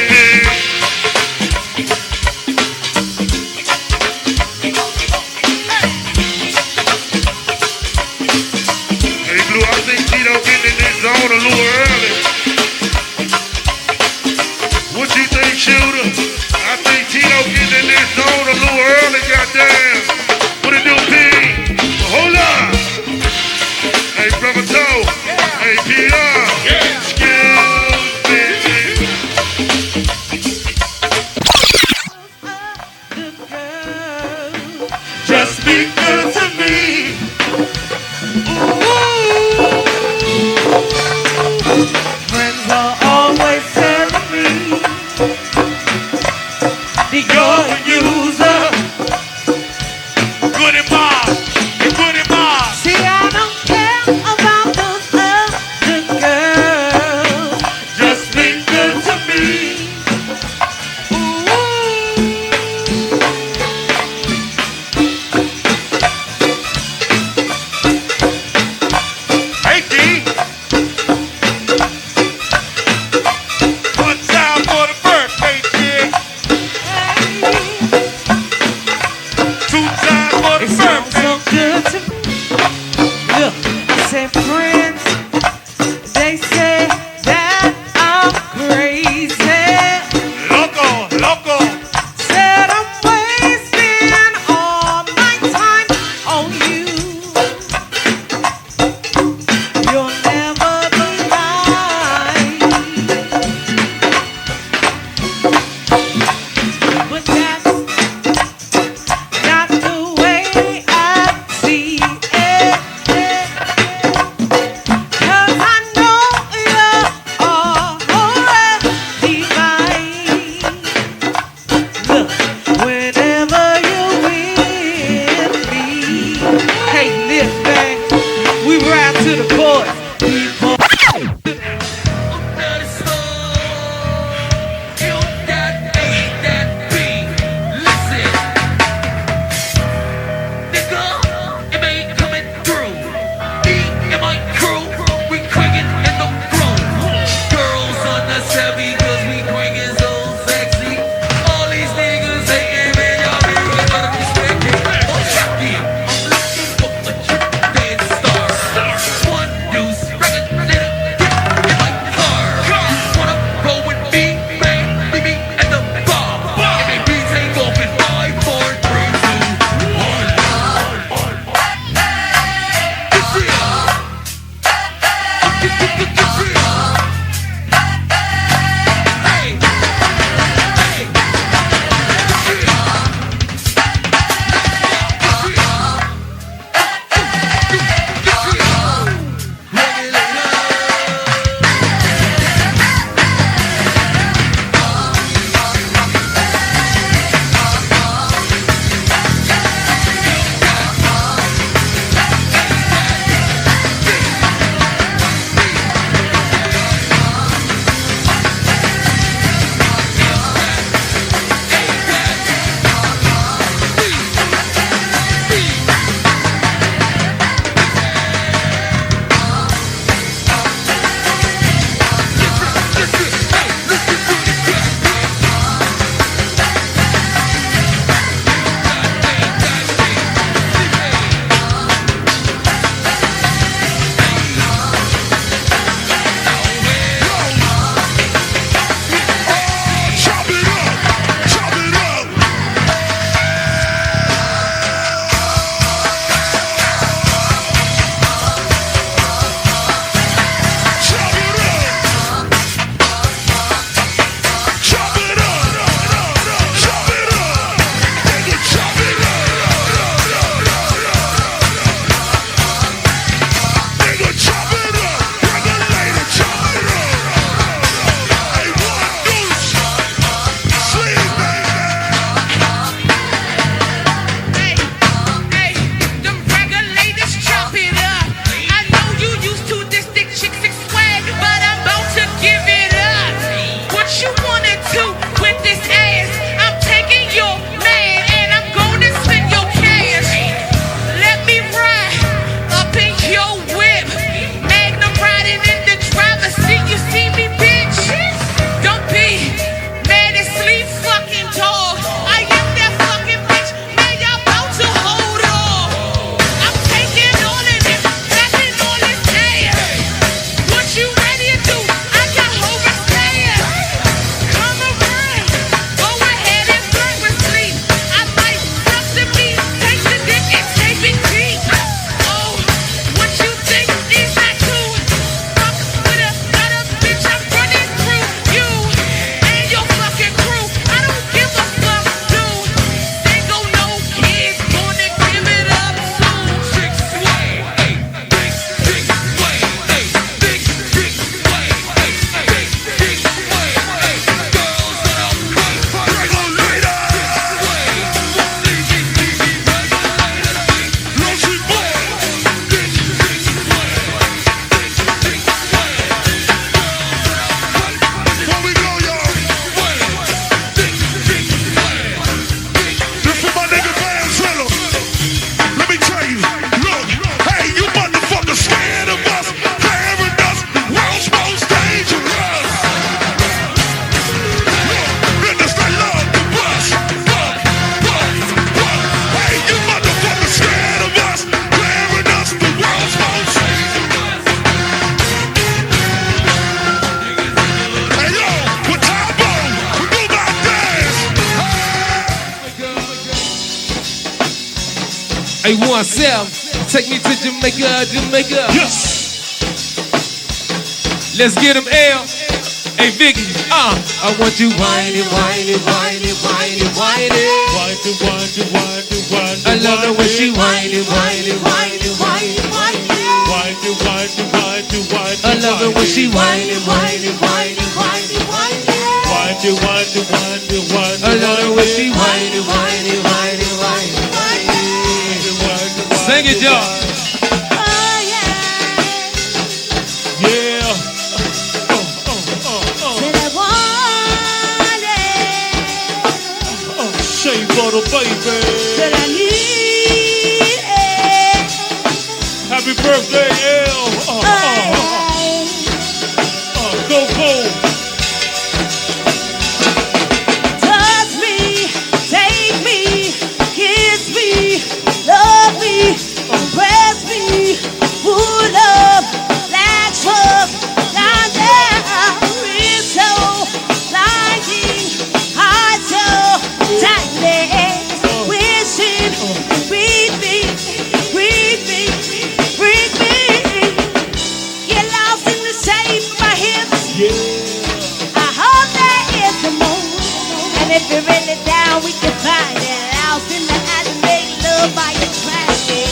Hey, Blue, I think Tito getting in this zone a little early. What you think, shooter? I think Tito getting in this zone a little early, goddamn. What it do, P? Hold up. Hey, brother Toe. Hey, PR. Excuse me. Just be good to me. Ooh. Friends are always telling me that you're a user. Good and Bob. Good and Bob. See, I don't care about those other girls. Just be good to me. Hey, D. One time for the birthday, kid. Hey, 1-7, take me to Jamaica, Jamaica. Yes. Let's get him L. Hey, Vicky, I want you whining, whining, whining, whining, whining. Whining, whining, whining, whining. I love it when she whining, whining, whining, whining, whining. Whining, whining, whining, whining. I love it when she whining, whining, whining, whining, whining. Whining, whining, whining, whining. I love it when she whining, whining, whining, whining, whining. Sing it, y'all. Yeah. Shea butter, baby. That I need it. Happy birthday, L. Go, go. Touch me, take me, kiss me, love me, embrace me, full of black truck, down there, real toe, lying, hard toe, tightly, wishing, breathe me, breathe me, breathe me. Get lost in the shape of my hips. I hope there is a moon, and if you're really down, we can find it. Lost in the alley, make love by your traffic.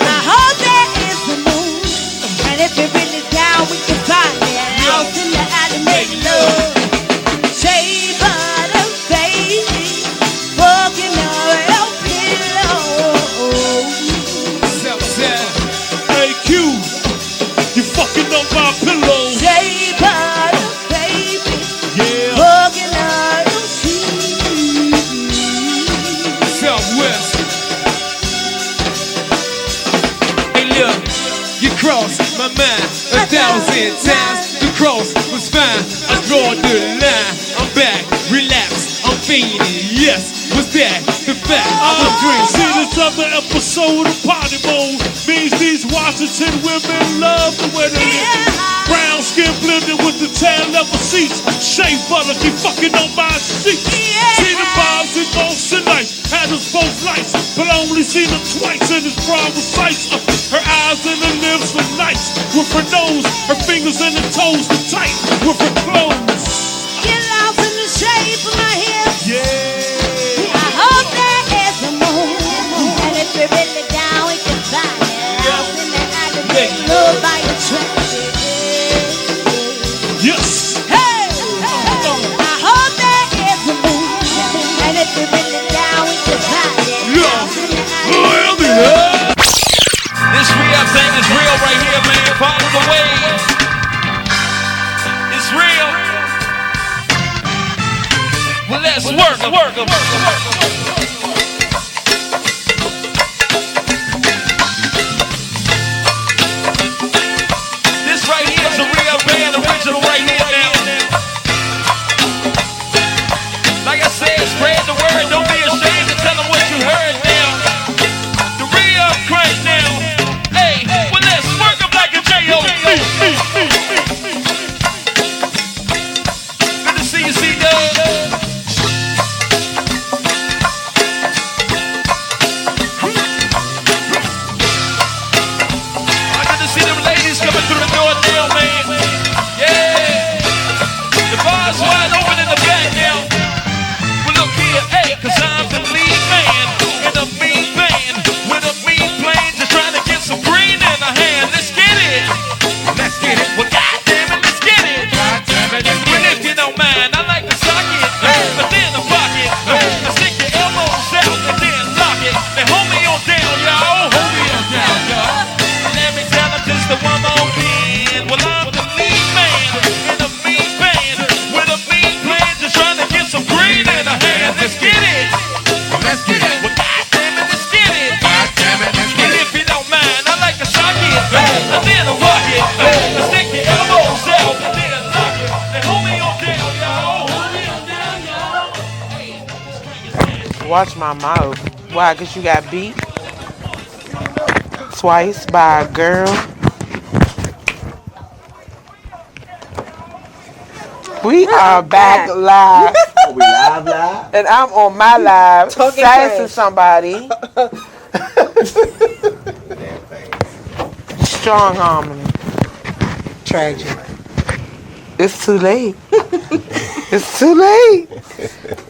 I hope there is a moon, and if you're really down, we can find it. Lost in the alley, make love. Shea butter, baby, fucking your pillow. Hey, Q. You fucking up my pillow. Shea butter, baby, Yeah. fucking on your sheets. Southwest. Hey, look, you crossed my mind 1,000 times. The cross was fine. I draw the line. I'm back, relax, I'm fiending. Yes, was that the fact? I was drinking. See this other episode of Potty Bowl means these Washington women love the way they live. Brown skin blended with the tan leather seats. Shea butter keep fucking on my sheets. See the bobs and most and nice. Had us both lights, but I only seen her twice and his bra was sights. Her eyes and her lips were nice. With her nose, her fingers and her toes were tight. With her clothes. Get lost in the shape of my hips. Yeah. I hope there is a moon, and if you're really down, we can find it. Lost in the alley, make love by your traffic. Yes. Hey, I hope there is a moon, and if you're really down, we can find it. Lost in the alley. This rehab thing is real right here, man. Follow the wave. It's real. Well, let's work. This right here is a real band, original right here now. Like I said, spread the word. Don't be ashamed to tell them what you heard now. The real crank now. Hey, well, let's work them like a J.O.B. Good to see you, C-Dub. Good to see them ladies coming through the door now, man. Yeah. The bar's wide open in the back now. Well, look here, hey, 'cause I'm the lead man in a mean band with a mean plane, just trying to get some green in the hand. Let's get it. Let's get it. Well, goddamn it, let's get it. Goddamn it, let's get it. If you don't mind, I like to sock it, but then I pocket. I stick your elbows out and then lock it. Now hold me on down, y'all. Hold me on down, y'all. Let me tell it just the one more again. Well, I'm the lead man in a mean band with a mean plan, just trying to get some green in the hand. Let's get it. Let's get it. Well, goddamn it, let's get it. Goddamn it, let's get it. If you don't mind, I like to sock it and then I rock it. I stick your elbows out and then I lock it. Now hold me on down, y'all. Hold me on down, y'all. Watch my mouth. Why? Because you got beat twice by a girl. We are back live We live. And I'm on my live Talking sassing trash. somebody. Strong arming. Tragic. It's too late. It's too late.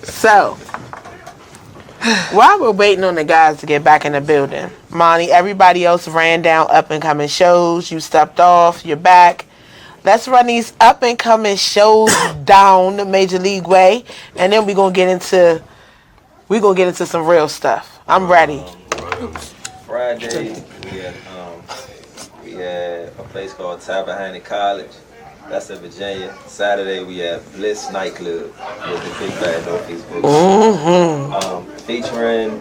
So, while we're waiting on the guys to get back in the building, Monty, everybody else ran down up and coming shows. You stepped off. You're back. Let's run these up and coming shows down the Major League way, and then we're gonna get into some real stuff. I'm ready. Friday, we had a place called Tabernacle College. That's in Virginia. Saturday, we had Bliss Nightclub with the Big Bad Northeast Books. Featuring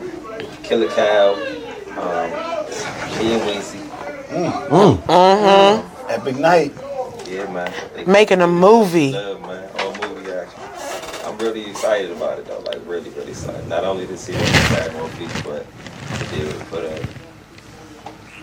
Killer Cow, me and Weezy. Epic night. Yeah, man. Making a movie. Love, man. All movie action. I'm really excited about it, though. Like, really, really excited. Not only to see the Bad Northeast, but to be able to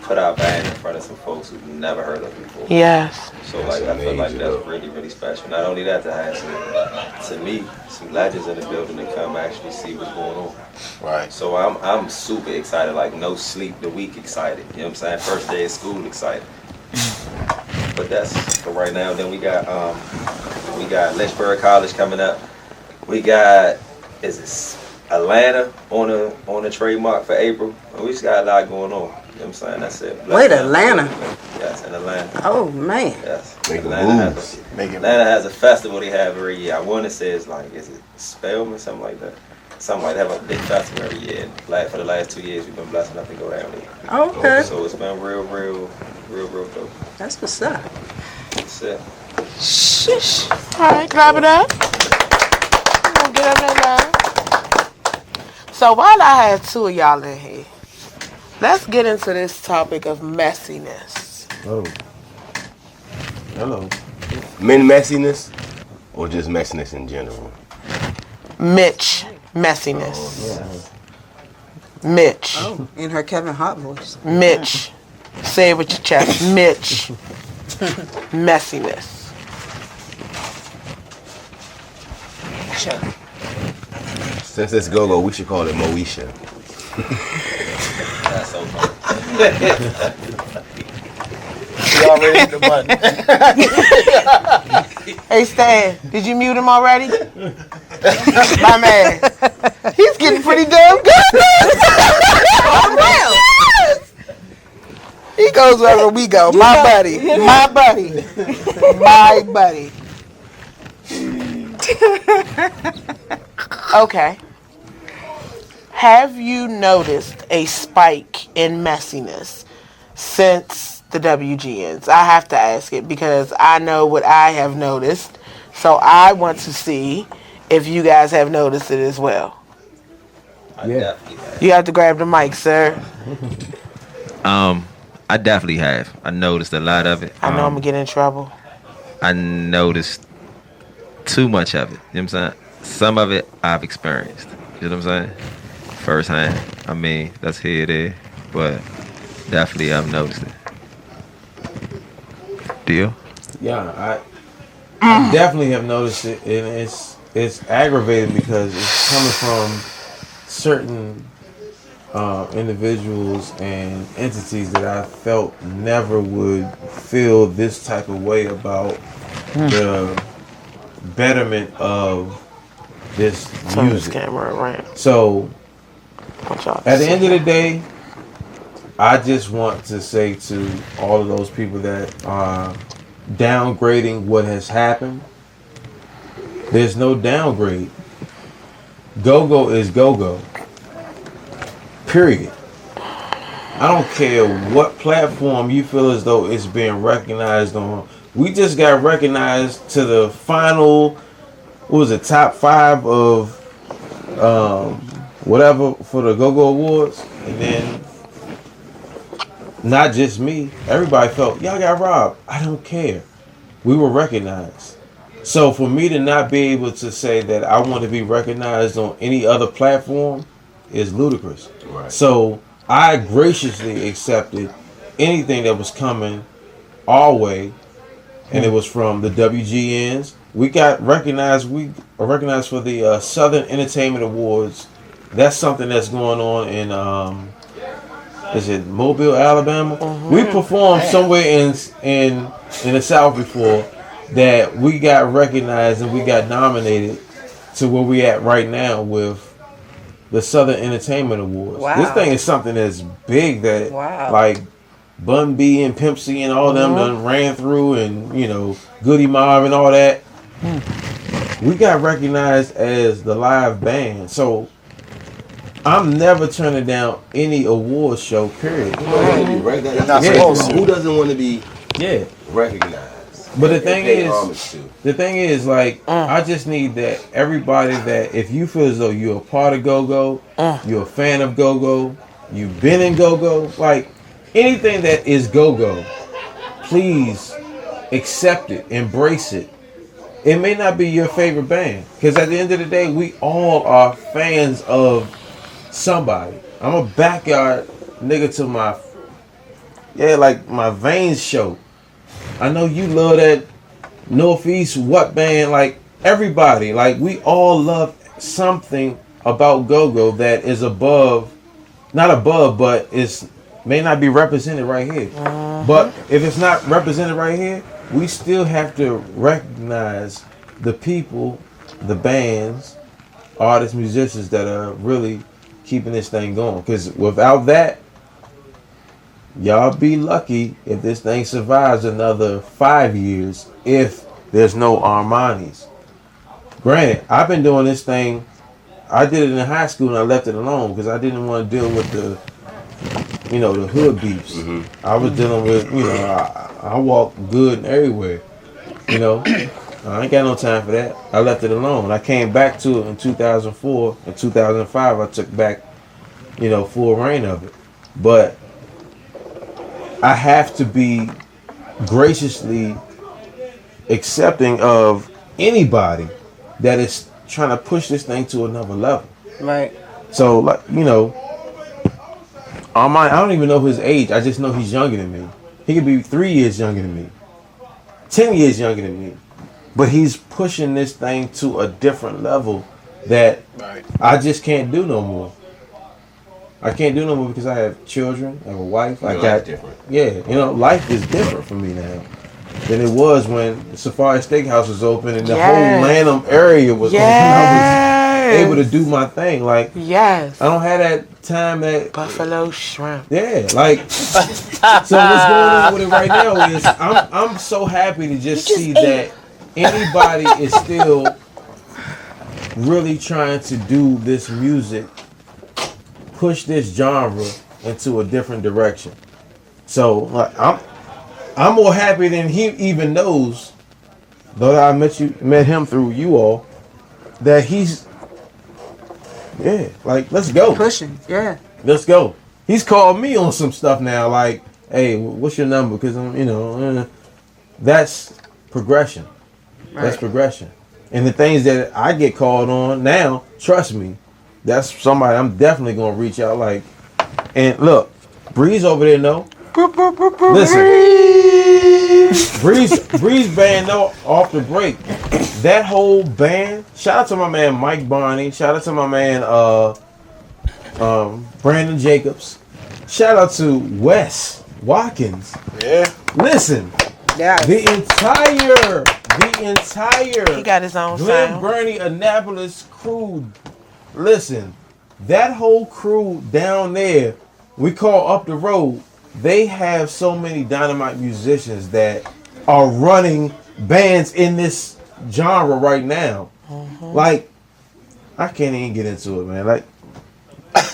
put our band in front of some folks who've never heard of before. Yes. So like I feel like that's really, really special. Not only that, to have to meet some legends in the building to come actually see what's going on. Right. So I'm super excited, like no sleep the week excited. You know what I'm saying? First day of school excited. But that's for right now. Then we got Lynchburg College coming up. We got Atlanta on a trademark for April. We just got a lot going on. You know what I'm saying? That's it. Wait, Atlanta? Yes, in Atlanta. Oh, man. Yes. Atlanta has a festival they have every year. I want to say it's like, is it Spelman, something like that? Something like that. They have a big festival every year. And for the last 2 years, we've been blessed enough to go down there. Okay. So it's been real dope. That's what's up. That's it. Shush. All right, clap it up. I'm gonna get up there now. So while I have two of y'all in here, let's get into this topic of messiness. Oh. Hello. Men messiness or just messiness in general? Mitch messiness. Mitch. Oh, in her Kevin Hart voice. Mitch. Say it with your chest. Mitch. Messiness. Since it's go-go, we should call it Moesha. That's so funny. She already hit the button. Hey Stan, did you mute him already? My man. He's getting pretty damn good. He goes wherever we go. My buddy. My buddy. My buddy. Okay. Have you noticed a spike in messiness since the WGNs? I have to ask it because I know what I have noticed. So I want to see if you guys have noticed it as well. Yeah. You have to grab the mic, sir. I definitely have. I noticed a lot of it. I know I'm going to get in trouble. I noticed too much of it. You know what I'm saying? Some of it I've experienced. You know what I'm saying? Firsthand. I mean, that's here it is. But definitely I've noticed it. Deal? Yeah, I definitely have noticed it, and it's aggravating because it's coming from certain individuals and entities that I felt never would feel this type of way about the betterment of this music. So, at the end of the day, I just want to say to all of those people that are downgrading what has happened, there's no downgrade. Go-go is go-go. Period. I don't care what platform you feel as though it's being recognized on. We just got recognized to the final, what was it, top 5 of whatever for the Go-Go Awards. And then, not just me, everybody felt, y'all got robbed. I don't care. We were recognized. So for me to not be able to say that I want to be recognized on any other platform is ludicrous. Right. So I graciously accepted anything that was coming our way, and it was from the WGNs, we got recognized. We are recognized for the Southern Entertainment Awards. That's something that's going on in is it Mobile, Alabama? We performed somewhere in the South before that we got recognized and we got nominated to where we at right now with the Southern Entertainment Awards. Wow. This thing is something that's big that Wow. like Bun B and Pimp C and all them done ran through, and you know Goody Mob and all that. We got recognized as the live band, so I'm never turning down any award show. Period. You're not supposed to. Who doesn't want to be recognized? But the and thing pay homage is, like, I just need that everybody that if you feel as though you're a part of Go-Go, you're a fan of Go-Go, you've been in Go-Go, like anything that is Go-Go, please accept it, embrace it. It may not be your favorite band, because at the end of the day, we all are fans of somebody. I'm a backyard nigga to my veins show. I know you love that Northeast what band, like everybody, like we all love something about Go-Go that is not above, but may not be represented right here. But if it's not represented right here, we still have to recognize the people, the bands, artists, musicians that are really keeping this thing going. Because without that, y'all be lucky if this thing survives another 5 years if there's no Armani's. Granted, I've been doing this thing. I did it in high school and I left it alone because I didn't want to deal with the hood beefs. I was dealing with, I walk good everywhere. I ain't got no time for that. I left it alone. I came back to it in 2004. In 2005, I took back, full reign of it. But I have to be graciously accepting of anybody that is trying to push this thing to another level. Right. So, like, I don't even know his age. I just know he's younger than me. He could be 3 years younger than me, 10 years younger than me. But he's pushing this thing to a different level that I just can't do no more. I can't do no more because I have children, I have a wife. Life's different. Yeah, life is different for me now than it was when the Safari Steakhouse was open and the whole Lanham area was open. I was able to do my thing. Like, I don't have that time that Buffalo shrimp. Yeah, like so what's going on with it right now is I'm so happy to just see that anybody is still really trying to do this music, push this genre into a different direction. So like, I'm more happy than he even knows, though I met him through you all, that he's like, let's go. Pushing, Let's go. He's called me on some stuff now, like, hey, what's your number? Because I'm, that's progression. Right. That's progression. And the things that I get called on now, trust me, that's somebody I'm definitely gonna reach out like. And look, Breeze over there, no. Listen, Breeze band, no, off the break. That whole band. Shout out to my man Mike Barney. Shout out to my man Brandon Jacobs. Shout out to Wes Watkins. Yeah. Listen. Yeah. The entire he got his own Glen sound. Burnie Annapolis crew. Listen, that whole crew down there, we call up the road. They have so many dynamite musicians that are running bands in this genre right now. Like, I can't even get into it, man. Like,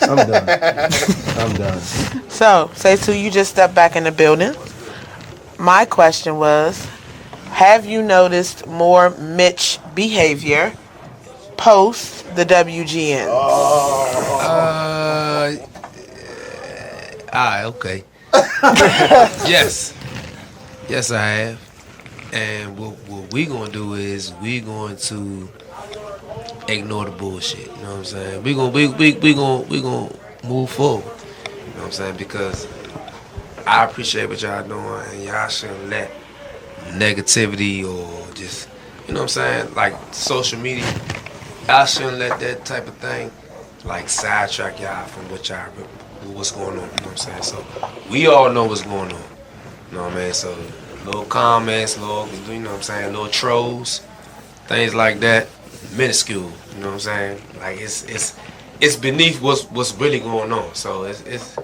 I'm done. I'm done. So, say two, you just stepped back in the building. My question was, have you noticed more Mitch behavior post the WGN? Okay. Yes, I have. And what we gonna do is we going to ignore the bullshit. You know what I'm saying? We gonna move forward. You know what I'm saying? Because I appreciate what y'all doing, and y'all shouldn't let negativity or just you know what I'm saying, like social media, I shouldn't let that type of thing like sidetrack y'all from what's going on. You know what I'm saying? So we all know what's going on. You know what I mean? So little comments, little, you know what I'm saying, little trolls, things like that, minuscule. You know what I'm saying? Like it's beneath what's really going on. So it's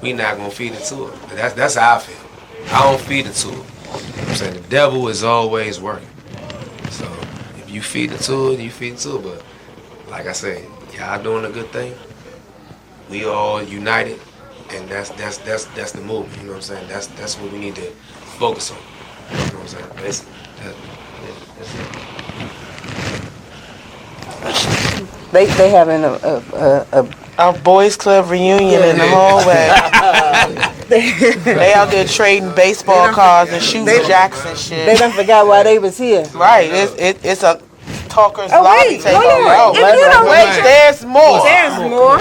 we not gonna feed into it. That's how I feel. I don't feed into it. You know what I'm saying? The devil is always working. So if you feed into it, you feed into it. But like I say, y'all doing a good thing. We all united, and that's the move. You know what I'm saying? That's what we need to focus on. You know what I'm saying? Basically, that's it. They having a boys club reunion in the hallway. They out there trading baseball cards and shooting jacks and shit. They done forgot why they was here. Right. It's a talker's Oh, lobby wait, takeover. hold on. Wait, there's more. There's more.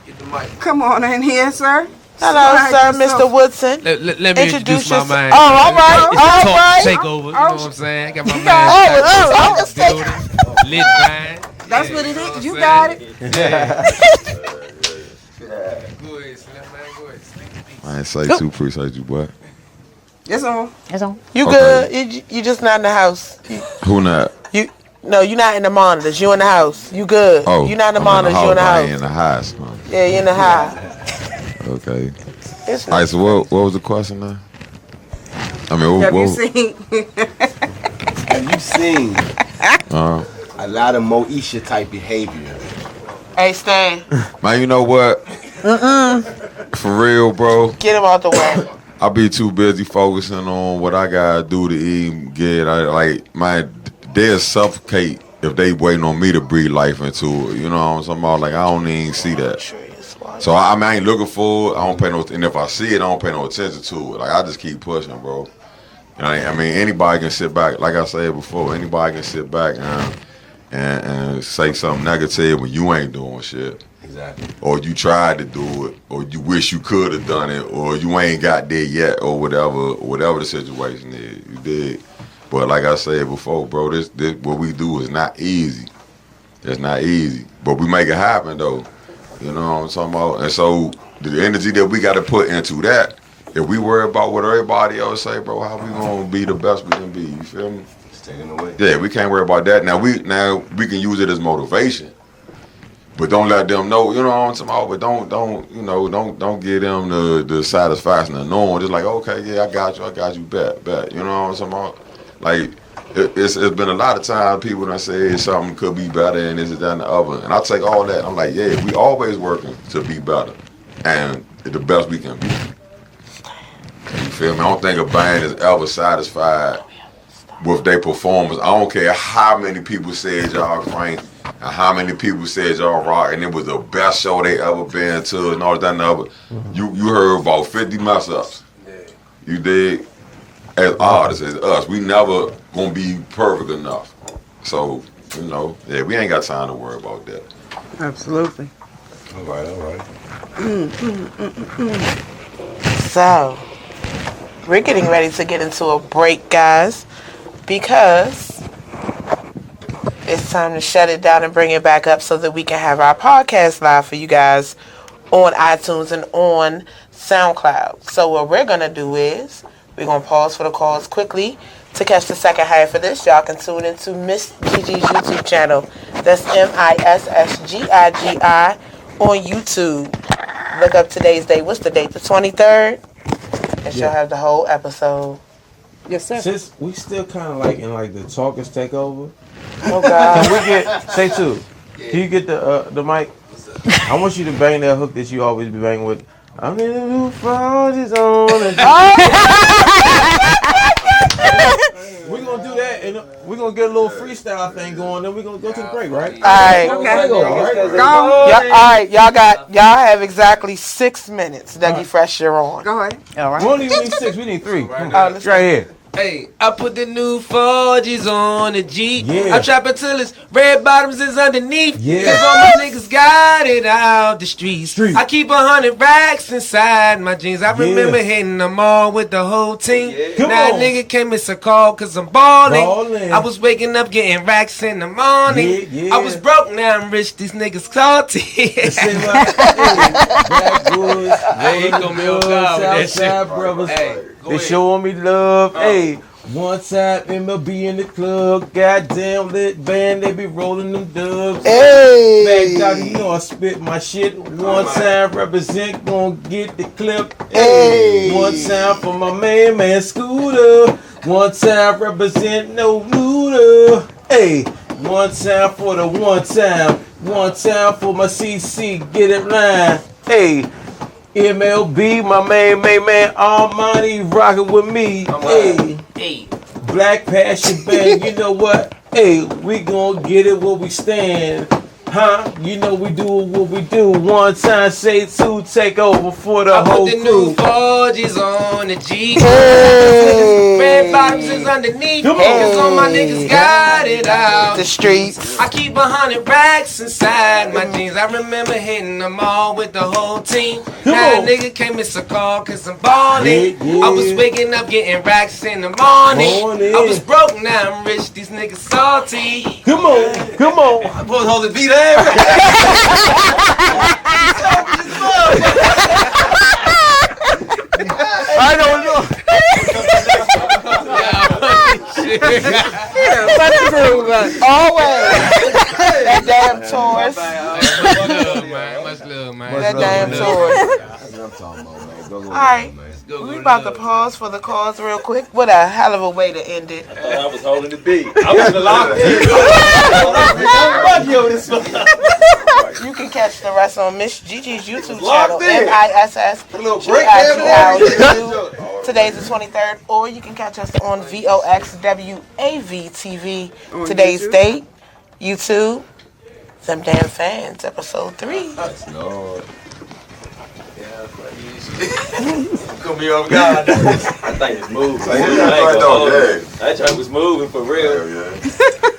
Get the mic. Come on in here, sir. Hello, sir, Mr. Woodson. Let me introduce my man. Oh, all right, It's the all talk right. Takeover, you know what I'm saying? Got my man. Let's take it. Lit Vine. That's what it is. You got it. Yeah. I ain't say too, appreciate you, boy. It's on. It's on. You Okay. good? You just not in the house. Who not? No, you not in the monitors. You in the house. You good? Oh, You not in the I'm monitors. You in the I house. ain't in the house. Huh? Yeah, you in the house. Okay. It's All right, so what was the question now? I mean, Have what you seen? Have you seen a lot of Moesha type behavior? Hey, Stan. Man, you know what? For real, bro. Get him out the way. I be too busy focusing on what I gotta do to even get. They'll suffocate if they waiting on me to breathe life into it. You know what I'm saying? Like, I don't even see that. So I ain't looking for it. I don't pay no. And if I see it, I don't pay no attention to it. Like, I just keep pushing, bro. And I mean, anybody can sit back. Like I said before, anybody can sit back and say something negative when you ain't doing shit. Exactly. Or you tried to do it, or you wish you could have done it, or you ain't got there yet, or whatever the situation is. You did. But like I said before, bro, this what we do is not easy. It's not easy. But we make it happen, though. You know what I'm talking about? And so the energy that we got to put into that, if we worry about what everybody else say, bro, how we gonna be the best we can be? You feel me? It's taken away. Yeah, we can't worry about that. Now we can use it as motivation, but don't let them know. You know what I'm talking about? But don't give them the satisfaction of knowing. Just like, okay, yeah, I got you, bet. You know what I'm talking about? Like, it's been a lot of times people done say something could be better and this, that, and the other. And I take all that. I'm like, yeah, we always working to be better and the best we can be. You feel me? I don't think a band is ever satisfied with their performance. I don't care how many people said y'all crank and how many people said y'all rock and it was the best show they ever been to and all that and the other. You heard about 50 mess ups. You did. As artists, as us, we never gonna be perfect enough. So, we ain't got time to worry about that. Absolutely. All right. So, we're getting ready to get into a break, guys, because it's time to shut it down and bring it back up so that we can have our podcast live for you guys on iTunes and on SoundCloud. So what we're going to do is we're going to pause for the calls quickly. To catch the second half of this, y'all can tune into Miss Gigi's YouTube channel. That's MISSGIGI on YouTube. Look up today's date. What's the date? The 23rd? And she'll have the whole episode. Yes, sir. Since we still kind of like in like the talkers takeover. Oh God. Can we get say two? Can you get the mic? I want you to bang that hook that you always be banging with. I'm in the new frogs on. We're gonna do that, and we're gonna get a little freestyle thing going. Then we're gonna go to the break, right? All right. Okay. All right. Y'all have exactly 6 minutes. Dougie Fresh, you're on. Go ahead. All right. We don't even need 6. We need 3. Let's Right here. Hey, I put the new 4Gs on the Jeep. Yeah. I'm trapping till it's red bottoms is underneath. Yeah. Cause all my niggas got it out the streets. I keep 100 racks inside my jeans. I remember hitting them all with the whole team. Come Now on. nigga came miss a call cause I'm balling. Ballin'. I was waking up getting racks in the morning. Yeah, yeah. I was broke, now I'm rich. These niggas salty. Backwoods, Hey, he gonna be on God with that Southside shit. brothers. Hey, go They ahead. showing me love. Hey, one time MLB in the club, goddamn lit band, they be rolling them dubs. Hey. Back dog, you know I spit my shit. One time represent, gon' get the clip. Hey. One time for my man Scooter. One time represent no Luda. Hey, one time for the one time. One time for my CC, get it line. Hey, MLB, my main man, Armani rockin' with me. Hey, Black Passion Band, you know what? Hey, we gon' get it where we stand. Huh? You know we do what we do. One time, say two, take over for the I whole put the crew. new 4Gs on the Jeep. Hey. Red bottoms is underneath. Come on. Cause all my niggas got it out The streets. I keep 100 racks inside my jeans. I remember hitting them all with the whole team. Now a nigga can't miss a call cause I'm balling. Yeah, yeah. I was waking up getting racks in the morning. Morning. I was broke, now I'm rich. These niggas salty. Come on, come on. Boy, hold the beat there. I don't know. Always. That damn Taurus. Much love, man. That damn Taurus. All right. We about to pause for the cause real quick. What a hell of a way to end it. I was holding the beat. I was in the lock. You can catch the rest on Miss Gigi's YouTube Locked channel, in. MISS. A little break. Today's the 23rd, or you can catch us on VOXWAV TV. Today's date, YouTube, Them Damn Fans, episode 3. Lord. Gonna be off guard. I think it's moving. That track was moving for real.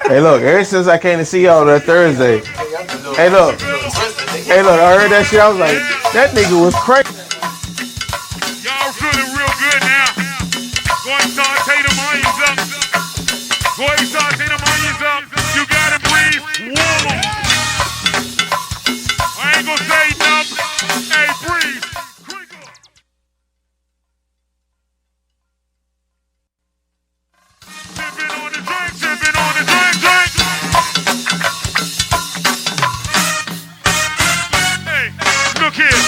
Hey, look, ever since I came to see y'all that Thursday, hey, look, I heard that shit, I was like, that nigga was crazy. Y'all feeling real good now. Go ahead and saute them onions up. Go ahead and saute them onions up. You gotta breathe. Warm them. I ain't gonna say nothing. Hey, breathe. Sipping on the drink, sipping on the drink. Hey, look here.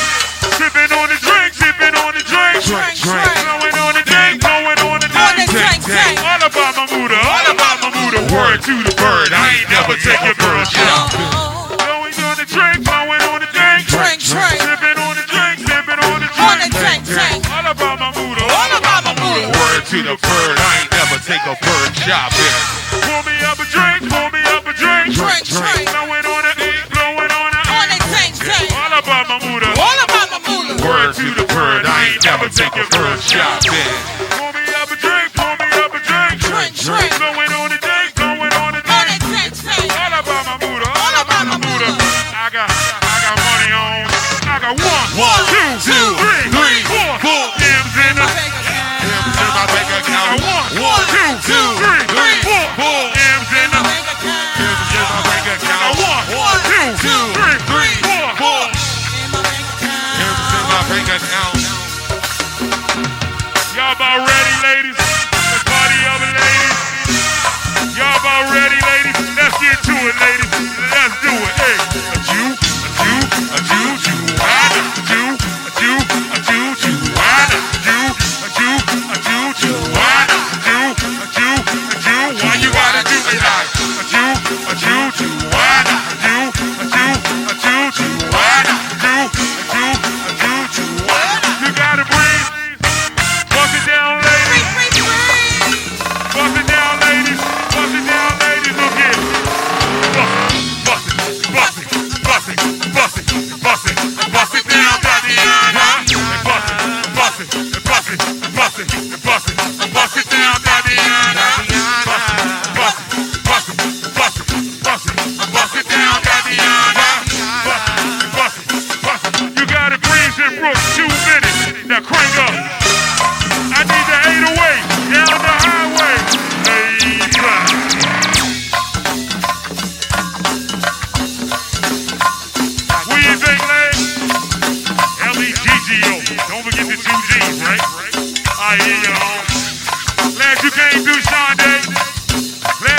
Sipping on the drink, sipping on the drink. Blowing on the drink, blowing on the drink. All about my Muda, all about my Muda. Word to the bird, I ain't never take your girl shopping. Blowing on the drink, blowing on the drink. Sipping on the drink, sipping on the drink. All about my Muda, all about my Muda. Word to the bird, I ain't never take a bird shopping. Pour me up a drink, pour me up a drink. Blowing on it, blowing on it. All about my Muda, all about my Muda. Word to the bird, I ain't never take a bird shopping. Pour me up a drink, pour me up a drink. Blowing on the drink, blowing on the drink. All about my Muda, all about my Muda. I got money on. I got one, two, three, four M's in the M's in my bank account. One, two, three, four M's in the M's in my bank account. One, two, three, four M's in my bank account. Y'all about ready, ladies? Let's party up, ladies. Y'all about ready, ladies? Let's get to it, ladies. Let's do it. Hey, a Jew, why you gotta do it like a Jew, why not? You gotta breathe. Bust it down, ladies. Bust it down, ladies. Bust it down, ladies. Look here. Bust it.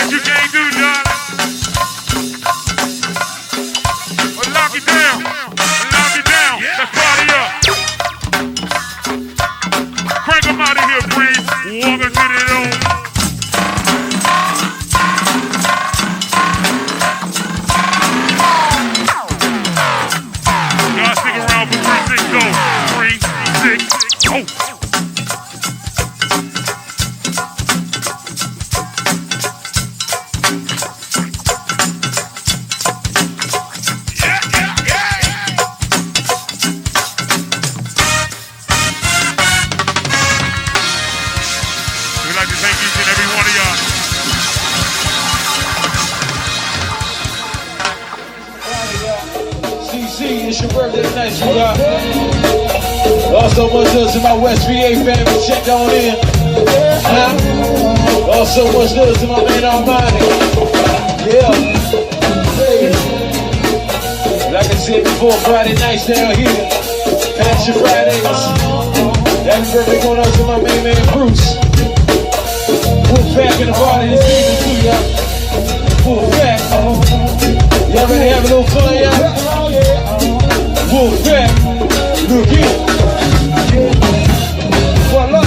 what you can't do, darling. Well, lock it down. Lock it down. Let's party up. Crank them out of here, Breeze. Welcome to the room. Y'all stick around for 3, 6, go. 3, 6, go. It's your birthday tonight, sweetheart. Also, much love to my West VA family. Check on in. Also, much love to my man Armani. Yeah. Hey. Like I said before, Friday nights down here. Passion Fridays. Happy birthday going out to my main man Bruce. We're back in the party this evening too, y'all. Full back. Y'all ready to have a little fun, y'all? Wolf back, look in. Voila.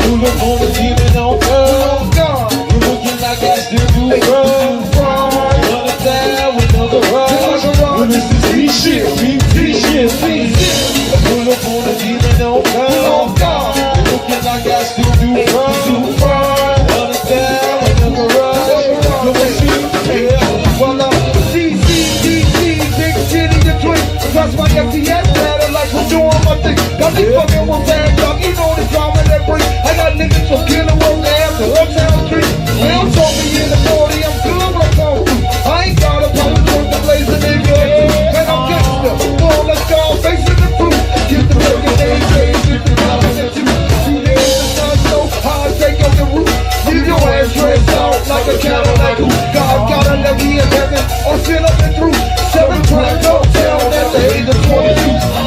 You look on the demon on God. You looking like I still do wrong. Run it down with no garage. Well, this is B-shit, B-shit. You look on the demon on God. You looking like I still do wrong. Run it down with no garage. Look at you, yeah. Voila. That's my FFTS battle like we're doing my thing. Got me fucking with bad dog, you know the drama that brings. I got niggas from Killer Work to after Uptown Street. They don't talk me in the 40, I'm good when I come through. I ain't got a problem with the blazing nigga. And I'm gangsta, more let's go, facing the proof. Get the fucking days, get the dollars at you. You niggas the sun so high, take up the roof. Leave your ass dressed out like a Cadillac. God gotta let me in heaven or fill up and through. 7 times, don't tell that the age of 22.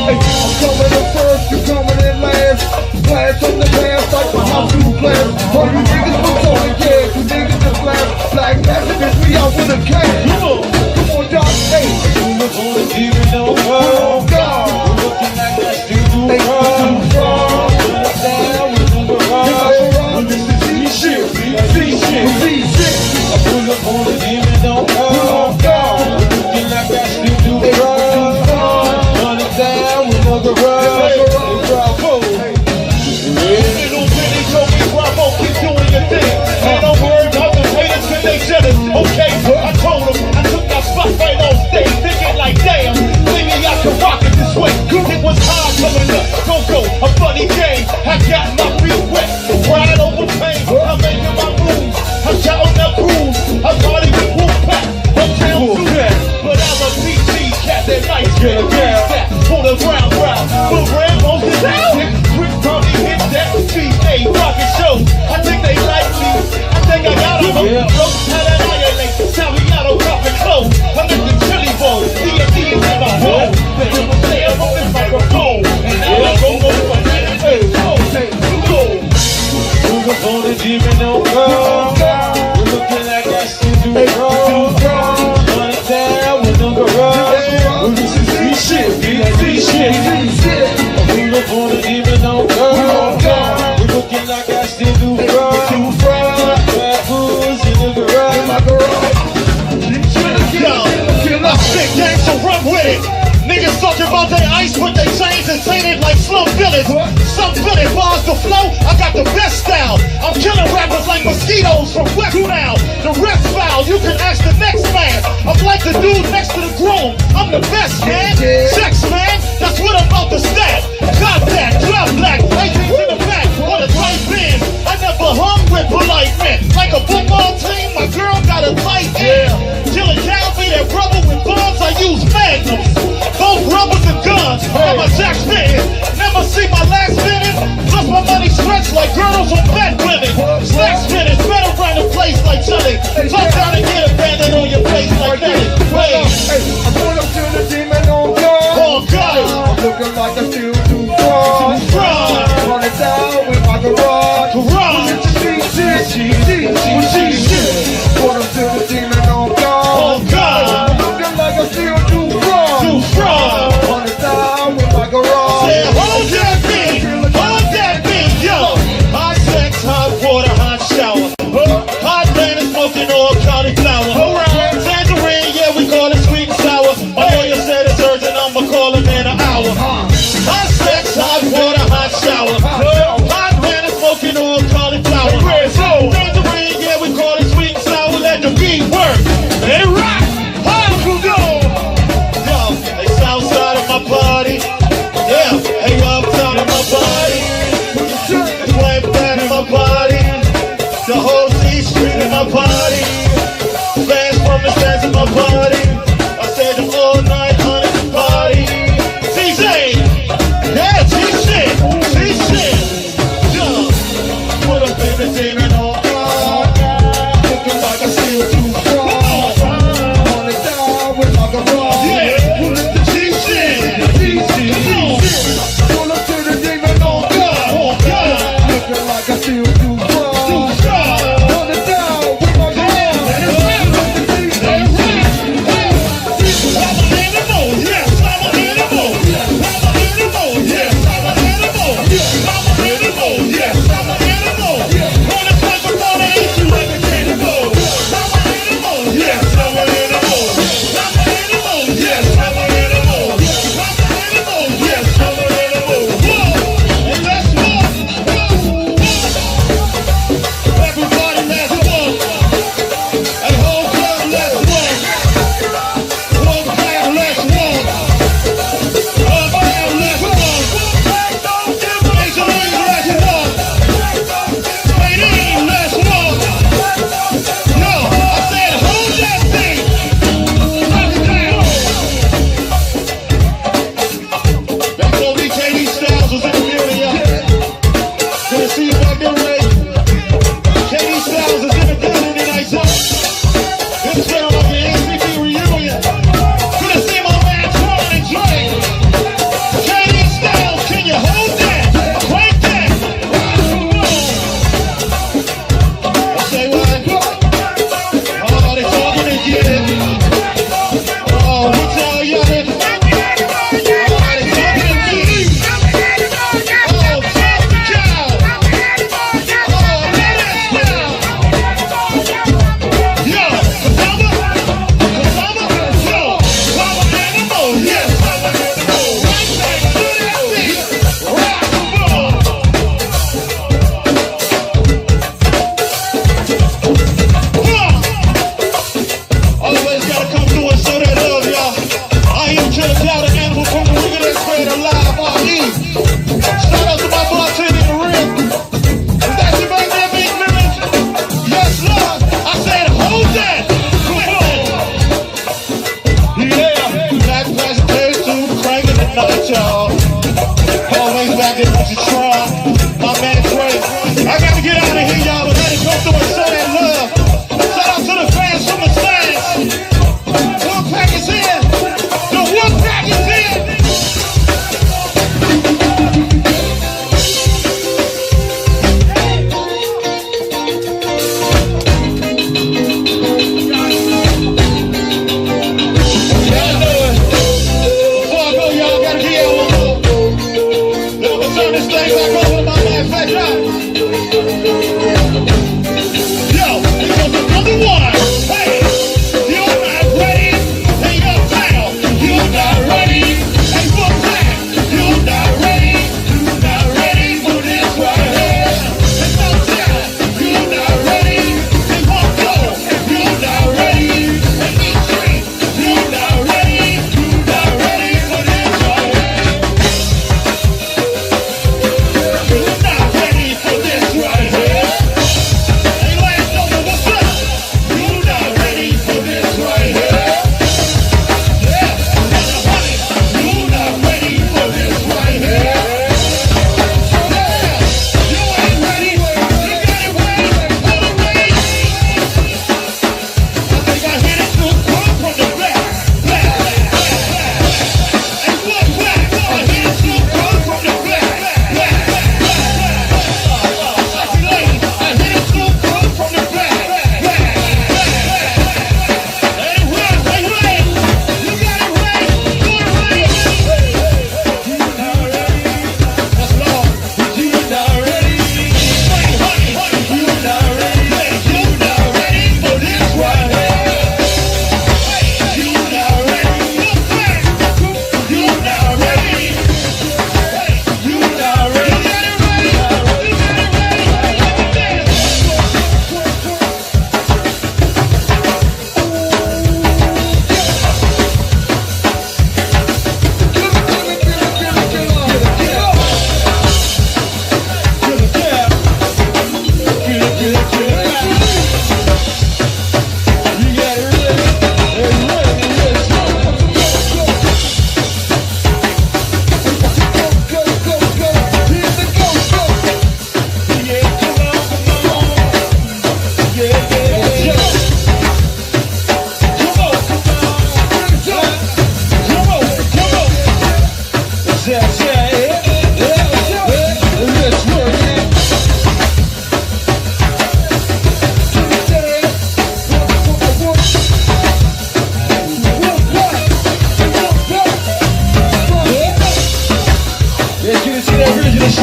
Hey, I'm coming in first, you coming in last. Class from the past, like my high school class. All you niggas look on the gas, you niggas just laugh. Black Massacres, we out with a cash. Come on, Doc, hey. You look on the demon, no God. You looking like that still do wrong. Put it down with the garage. This is B-shit, B-shit. I pull up on the demon, no God. Like I still do wrong. Run it down with no garage. Bravo. Little Benny told me Bravo, keep doing your thing. Ain't no word about the haters cause they jealous. Okay, I told them I took that spot right on stage. Thinking like damn, maybe I can rock it this way. It was hard coming up. Go, a funny game. I got my feet wet. Ride over pain. I'm making my moves. I'm counting that cruise. I'm party with Wolfpack. Uptown Wolfpack. But I'm a PT cat that nice girl. For the ground. But Rambo's is out. Quick probably hit that VA rocket show. I think they like me. I think I got them. Don't tell that annihilate. Saliato dropping clothes. I'm at the chili bowl. D&D is in my home. I'm there on this microphone. And now I go for that. Go. We're on the demon, no God. We're looking like I still do wrong. Run it down with no garage. Well, this is B-shit, B-shit. We're on the demon, no God. We're looking like I still do wrong. Bad fools in the garage. Yo, I spit gang, so run with it. Niggas talking about their ice, but they chains and saying it like Slum Village. Some Village bars the flow, I got the best style. I'm killing rappers like mosquitoes from West now. The rest foul, you can ask the next man. I'm like the dude next to the groom. I'm the best, man. Sex, man, that's what I'm about to stat. Contact, drop black, 18 in the back, on the tight band. I never hung with polite men. Like a football team, my girl got a tight end. Killing cow be that brother with bombs, I use magnums. Both rubbers and guns, I'm a jack spitting. Never see my last minute. Plus my money stretched like girdles on bed women. Slack spinners, better run the place like Johnny. Talk down and get abandoned on your face like that. Wait. I'm going up to the demon on God. Oh God. I'm looking like I still do fraud. Run it down with my garage. Garage. She shit. For the flower. Alright. Tangerine, yeah, we call it sweet and sour. My lawyer said it's urgent, I'ma call him in an hour. Hot sex, hot water, hot shower. Hot man is smoking on cauliflower. Tangerine, yeah, we call it sweet and sour. Let the beat work. Hey, rock! Yo, hey, south side of my party. Yeah, hey, uptown of my body. It's way back in my body. The whole C Street in my party.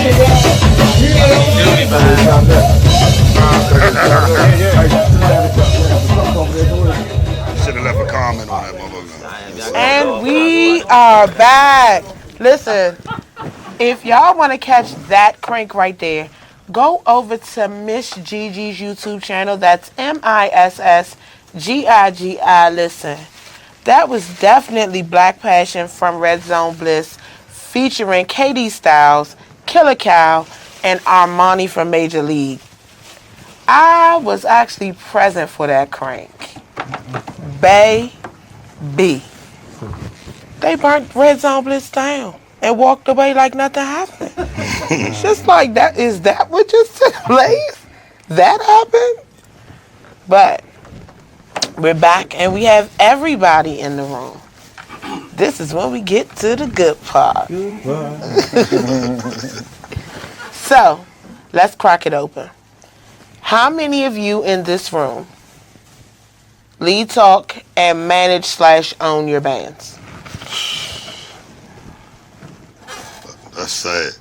Should have left a comment on that motherfucker. And we are back. Listen, if y'all want to catch that crank right there, go over to Miss Gigi's YouTube channel. That's MISSGIGI. Listen, that was definitely Black Passion from Red Zone Bliss, featuring KD Styles, Killer Cow, and Armani from Major League. I was actually present for that crank. Baby. They burnt Red Zone Bliss down and walked away like nothing happened. It's just like that. Is that what just took place? That happened? But we're back and we have everybody in the room. This is when we get to the good part. So, let's crack it open. How many of you in this room lead talk and manage/own your bands? That's sad.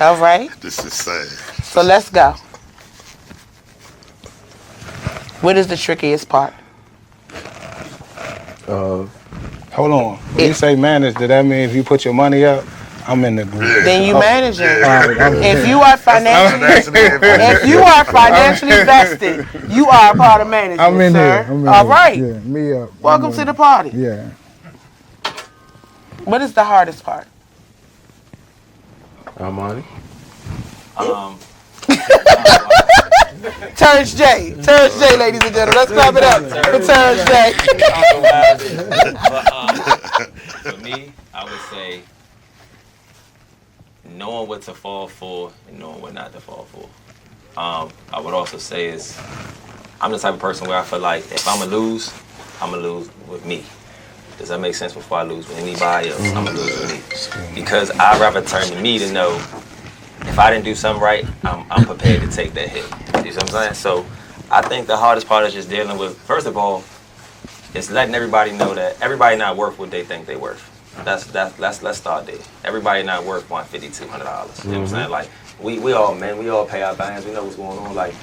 All right. This is sad. So let's go. What is the trickiest part? Hold on. When you say manage, does that mean if you put your money up, I'm in the group? Then you manage it. I'm If you are financially vested, you are a part of management, I'm in sir. here. I'm in All here. right. Yeah, me up. Welcome to the party. Yeah. What is the hardest part? Armani. Terrence J. Terrence J, ladies and gentlemen. Let's clap it up for Terrence J. For me, I would say knowing what to fall for and knowing what not to fall for. I would also say is I'm the type of person where I feel like if I'm going to lose, I'm going to lose with me. Does that make sense? Before I lose with anybody else, I'm going to lose with me. Because I'd rather turn to me to know if I didn't do something right, I'm prepared to take that hit. You see what I'm saying? So I think the hardest part is just dealing with, first of all, it's letting everybody know that everybody not worth what they think they worth. Let's start there. Everybody not worth $150, $200. You know what I'm saying? Like we all men, we all pay our bands, we know what's going on. Like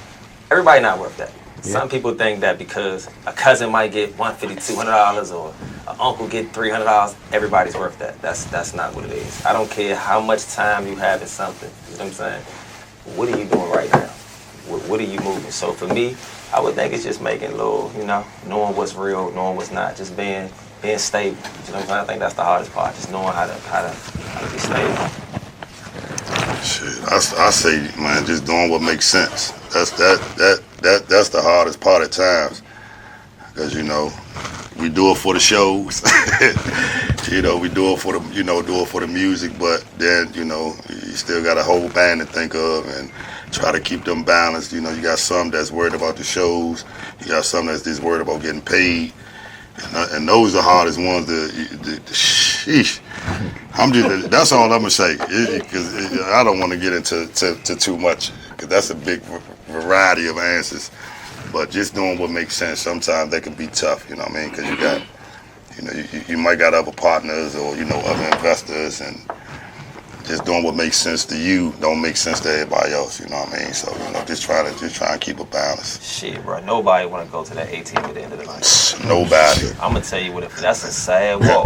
everybody not worth that. Yeah. Some people think that because a cousin might get $150, $200 or an uncle get $300, everybody's worth that. That's not what it is. I don't care how much time you have in something. You know what I'm saying? What are you doing right now? What are you moving? So for me, I would think it's just making little, knowing what's real, knowing what's not, just being stable. You know what I'm saying? I think that's the hardest part, just knowing how to be stable. Shit, I say, man, just doing what makes sense. That's the hardest part at times, because we do it for the shows. We do it for the music, but then you still got a whole band to think of and try to keep them balanced. You got some that's worried about the shows, you got some that's just worried about getting paid, and those are the hardest ones. Sheesh. That's all I'm gonna say, because I don't want to get into too much, because that's a big variety of answers. But just doing what makes sense, sometimes that can be tough. You know what I mean? Because you got, you might got other partners or other investors, and just doing what makes sense to you don't make sense to everybody else. You know what I mean? So just try and keep a balance. Shit, bro. Nobody want to go to that ATM at the end of the night. Nobody. I'm gonna tell you what. That's a sad walk.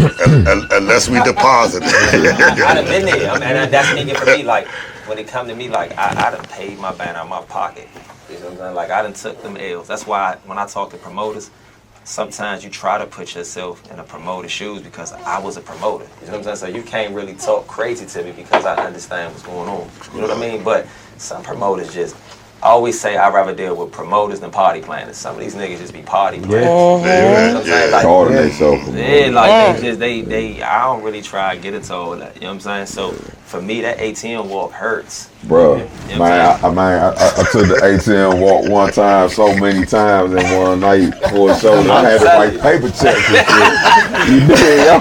Unless we deposit. I'd have been there. And that's thinking for me. Like when it come to me, like I done paid my band out of my pocket. You know what I'm saying? Like I done took them L's. That's why when I talk to promoters, sometimes you try to put yourself in a promoter's shoes, because I was a promoter. You know what I'm saying? So you can't really talk crazy to me because I understand what's going on. You know what I mean? But some promoters just, I always say I'd rather deal with promoters than party planners. Some of these niggas just be party planners. I don't really try to get into all that. You know what I'm saying? So for me, that ATM walk hurts. Bro, man, I took the ATM walk one time so many times in one night for a show. I had to write paper checks and shit. You did, yo.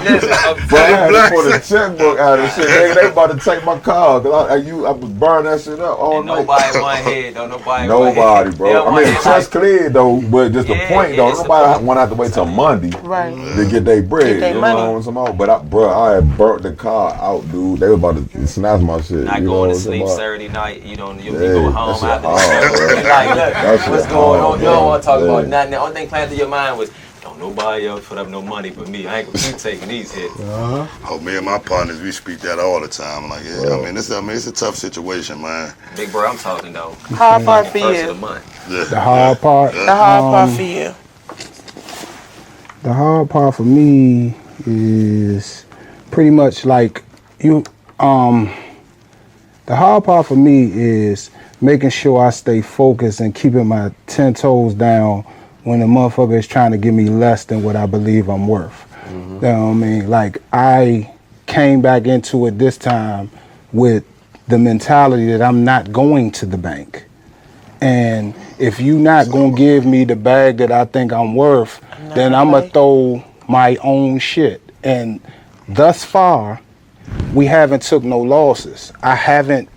Bro, I had to pull the checkbook out and shit. They about to take my car. Cause I was burning that shit up all night. Nobody went ahead, though. Nobody, bro. I mean, the chest cleared though, but just the point though. Nobody want to have to wait till Monday to get their bread. Get You their know what I'm saying? But I had burnt the car out, dude. They was about to snatch my shit. Not you going know to sleep what I'm Saturday night, you know, you'll be Yeah, going home that after shit the hard, like, look, That shit what's going hard, on? You don't want to talk yeah. about nothing. The only thing playing through your mind was, don't nobody else put up no money but me. I ain't gonna keep taking these hits. Oh, me and my partners, we speak that all the time. Like, yeah, I mean, it's a tough situation, man. Big bro, I'm talking though. Hard part for First you. of the month. Yeah. The hard part. The hard part for you. The hard part for me is pretty much like you. The hard part for me is making sure I stay focused and keeping my 10 toes down when the motherfucker is trying to give me less than what I believe I'm worth. You know what I mean? Like, I came back into it this time with the mentality that I'm not going to the bank. And if you not gonna give me the bag that I think I'm worth, then I'm gonna throw my own shit. And thus far, we haven't took no losses. I haven't,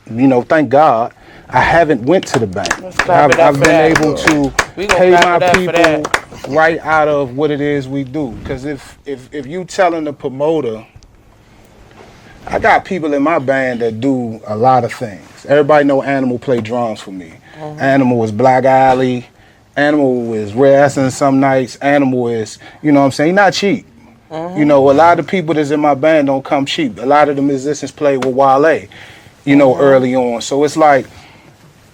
thank God, I haven't went to the bank. I've been able to pay my people right out of what it is we do. Because if you telling the promoter, I got people in my band that do a lot of things. Everybody know Animal play drums for me. Animal is Black Alley. Animal is Rare Essence some nights. Animal is, you know what I'm saying, not cheap. A lot of the people that's in my band don't come cheap. A lot of the musicians play with Wale, early on. So it's like,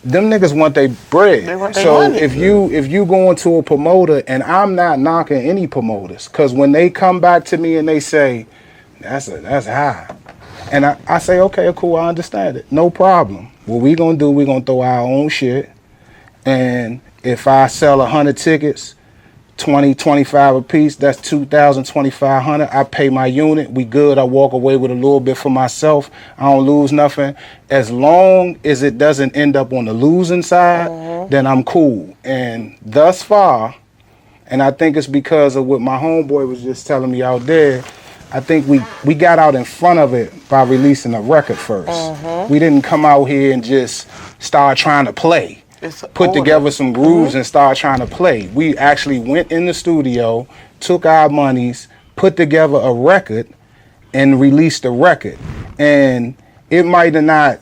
them niggas want their bread. So if you go into a promoter, and I'm not knocking any promoters, because when they come back to me and they say, that's high. And I say, okay, cool, I understand it. No problem. What we gonna do, we gonna throw our own shit. And if I sell 100 tickets, 20, 25 a piece, that's 2,000, 2,500. I pay my unit, we good. I walk away with a little bit for myself. I don't lose nothing. As long as it doesn't end up on the losing side, then I'm cool. And thus far, and I think it's because of what my homeboy was just telling me out there, I think we got out in front of it by releasing a record first. We didn't come out here and just start trying to play. Put together some grooves and start trying to play. We actually went in the studio, took our monies, put together a record, and released the record. And it might have not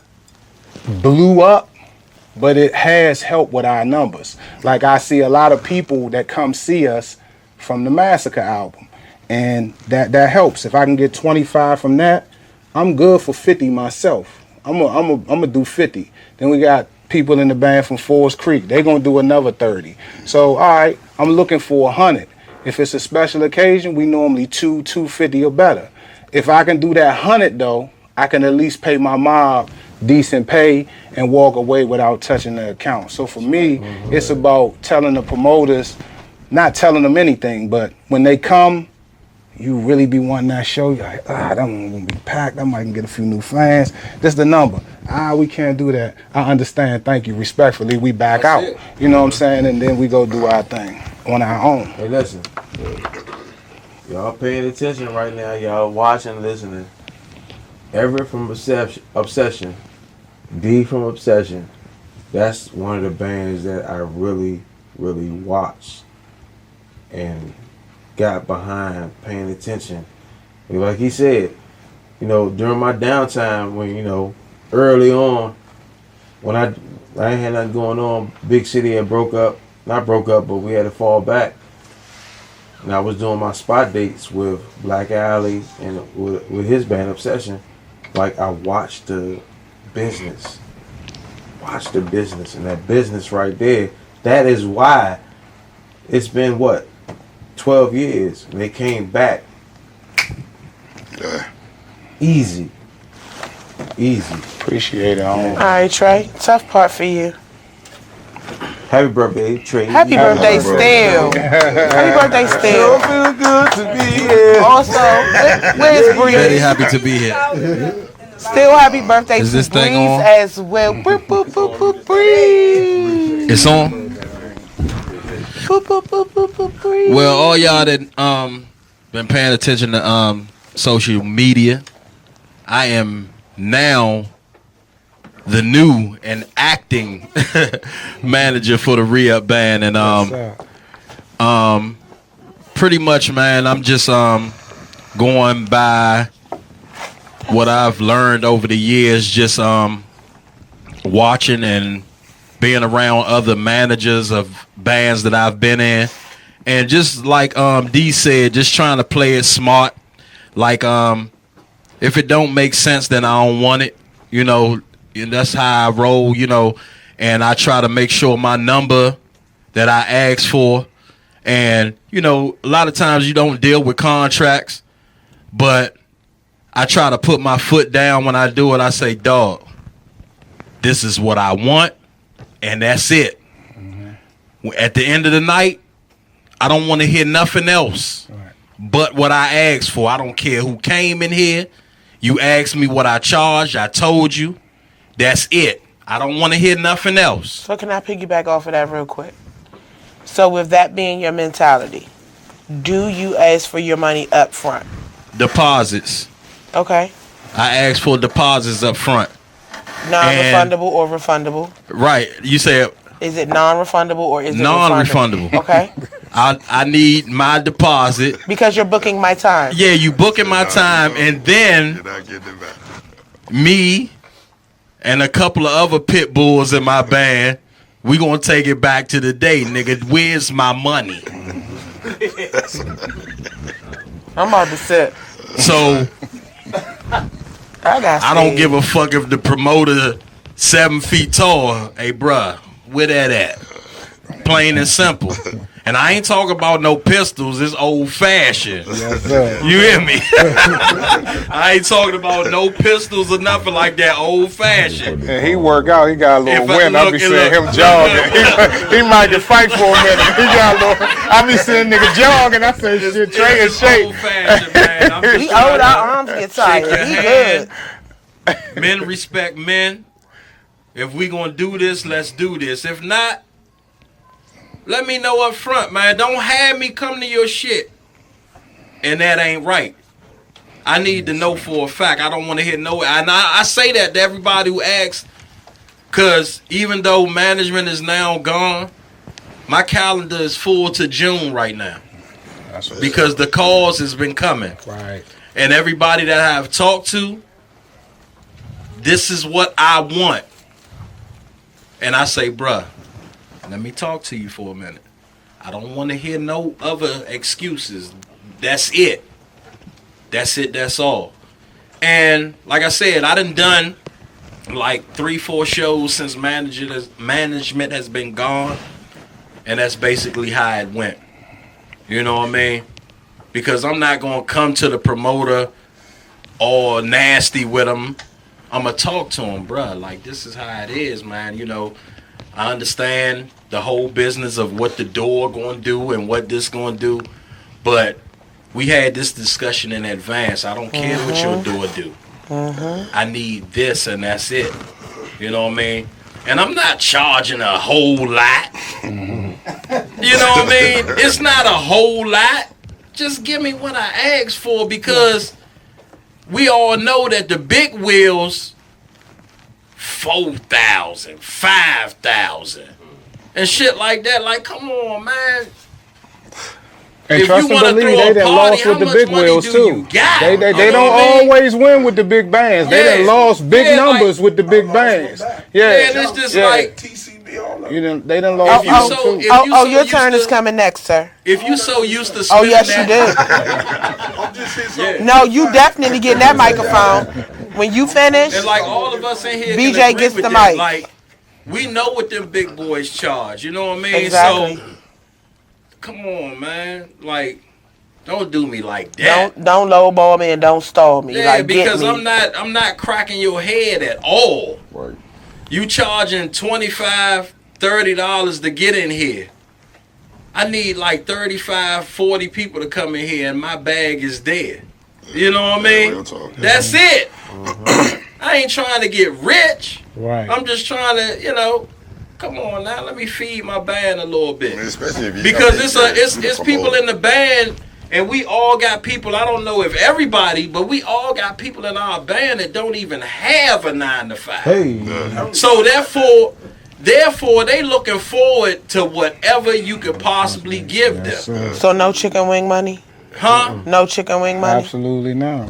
blew up, but it has helped with our numbers. Like, I see a lot of people that come see us from the Massacre album, and that helps. If I can get 25 from that, I'm good for 50 myself. I'm gonna do 50. Then we got people in the band from Forest Creek. They're gonna do another 30. So, all right, I'm looking for 100. If it's a special occasion, we normally 250 or better. If I can do that 100 though, I can at least pay my mob decent pay and walk away without touching the account. So for me, it's about telling the promoters, not telling them anything, but when they come, you really be wanting that show. You're like, that one gonna be packed. I might can get a few new fans. This the number. We can't do that. I understand. Thank you. Respectfully, we back out. You know what I'm saying? And then we go do our thing on our own. Hey, listen. Y'all paying attention right now. Y'all watching, listening. Everett from Obsession. D from Obsession. That's one of the bands that I really, really watched and got behind, paying attention. And like he said, during my downtime, when, early on, when I ain't had nothing going on, Big City had not broke up, but we had to fall back. And I was doing my spot dates with Black Alley and with his band Obsession. Like, I watched the business. And that business right there, that is why it's been, 12 years, and they came back. Easy. Appreciate it. All right, Trey. Tough part for you. Happy birthday, Trey. Happy birthday, still. Happy birthday, still. Feel good to be here. Also, where's Bree? Very happy to be here. Still happy birthday Is to this thing Breeze on? as well. Boop, boop, boop, boop, Breeze. It's on. Boop, boop, boop, boop, boop, Breeze. Well, all y'all that been paying attention to social media, I am now the new and acting manager for the Re-Up Band, and pretty much, man, I'm just going by what I've learned over the years, just watching and being around other managers of bands that I've been in, and just like D said, just trying to play it smart. Like if it don't make sense, then I don't want it. You know, and that's how I roll. You know, and I try to make sure my number that I ask for, and you know, a lot of times you don't deal with contracts, but I try to put my foot down when I do it. I say, dog, this is what I want, and that's it. Mm-hmm. At the end of the night, I don't want to hear nothing else but what I asked for. I don't care who came in here. You asked me what I charged. I told you. That's it. I don't want to hear nothing else. So can I piggyback off of that real quick? So with that being your mentality, do you ask for your money up front? Deposits. Okay. I ask for deposits up front. Non-refundable or refundable? Right. You said. Is it non-refundable or is it non-refundable? Okay. I need my deposit. Because you're booking my time. Yeah, you booking my time, and then me and a couple of other pit bulls in my band, we gonna take it back to the day, nigga. Where's my money? I'm about to sit. So I don't give a fuck if the promoter 7 feet tall. Hey, bruh, where that at? Plain and simple. And I ain't talking about no pistols. It's old fashioned. Yes, sir. You hear me? I ain't talking about no pistols or nothing like that. Old fashioned. And he work out. He got a little wind. I be seeing him look. jogging. He might get fight for a minute. He got a little. I be seeing nigga jogging. I say shit, Trey and shake. Old fashioned, man. I'm just He old, our arms get tired. He good. Men respect men. If we gonna do this, let's do this. If not, let me know up front, man. Don't have me come to your shit, and that ain't right. I need to know for a fact. I don't want to hear no. And I say that to everybody who asks, because even though management is now gone, my calendar is full to June right now. Because the calls has been coming. Right. And everybody that I've talked to, this is what I want. And I say, bruh, let me talk to you for a minute. I don't want to hear no other excuses. That's it. That's it. That's all. And like I said, I done like 3-4 shows since management has been gone. And that's basically how it went. You know what I mean? Because I'm not going to come to the promoter all nasty with him. I'm going to talk to him, bruh. Like, this is how it is, man. You know, I understand the whole business of what the door going to do and what this going to do. But we had this discussion in advance. I don't care what your door do. I need this and that's it. You know what I mean? And I'm not charging a whole lot. You know what I mean? It's not a whole lot. Just give me what I asked for, because we all know that the big wheels, 4,000, 5,000, and shit like that. Like, come on, man. And if trust you and want to believe, throw they a done party, lost how with the much big money wheels do too. you got? They You know don't what I mean? always win with the big bands. They Yeah. done lost big Yeah, numbers with the big bands. Yeah, and it's just like they done lost. Your turn is coming next, sir. If you so used to Oh, spending yes, you that, do. No, you definitely getting that microphone. When you finish, and like all of us in here, BJ can agree gets with the that. mic. Like, we know what them big boys charge. You know what I mean? Exactly. So, come on, man. Like, don't do me like that. Don't lowball me and don't stall me. Yeah, like, because get me. I'm not cracking your head at all. Right. You charging $25, $30 to get in here. I need like 35, 40 people to come in here, and my bag is there. You know what I mean? That's it. I ain't trying to get rich. Right. I'm just trying to, you know, come on now, let me feed my band a little bit. I mean, especially if you Because it's people in the band, and we all got people. I don't know if everybody, but we all got people in our band that don't even have a 9 to 5. Hey. So therefore, they looking forward to whatever you could possibly give them. So no chicken wing money? Huh? No chicken wing money? Absolutely not.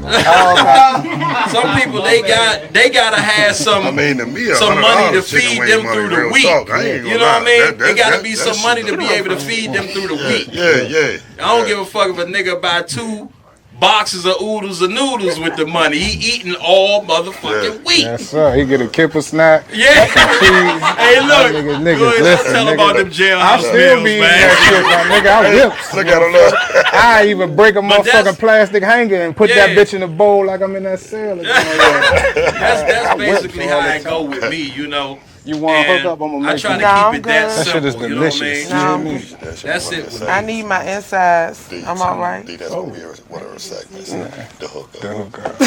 Some people they gotta have some to me, some money to $100 chicken feed wing them money, through the real week. talk. I ain't gonna You know what I lie. mean? They gotta be some money to be able to feed them through the week. Yeah. I don't give a fuck if a nigga buy 2 boxes of oodles and noodles with the money. He eating all motherfucking week. Yes, sir. He get a kipper snack. Yeah. Some cheese. Hey, look. Niggas, Go ahead, listen, tell nigga, about them jailhouse I still meals, be eating man. that shit, my nigga. I whips. I even break a motherfucking plastic hanger and put that bitch in a bowl like I'm in that cell. That's basically how it go with me, you know. You want to hook up? I'm gonna make I try to No, keep it that I'm simple. That shit is delicious. You know what I mean? That's it. I need my insides. I'm all right. That's what we one of our segments. The hookup.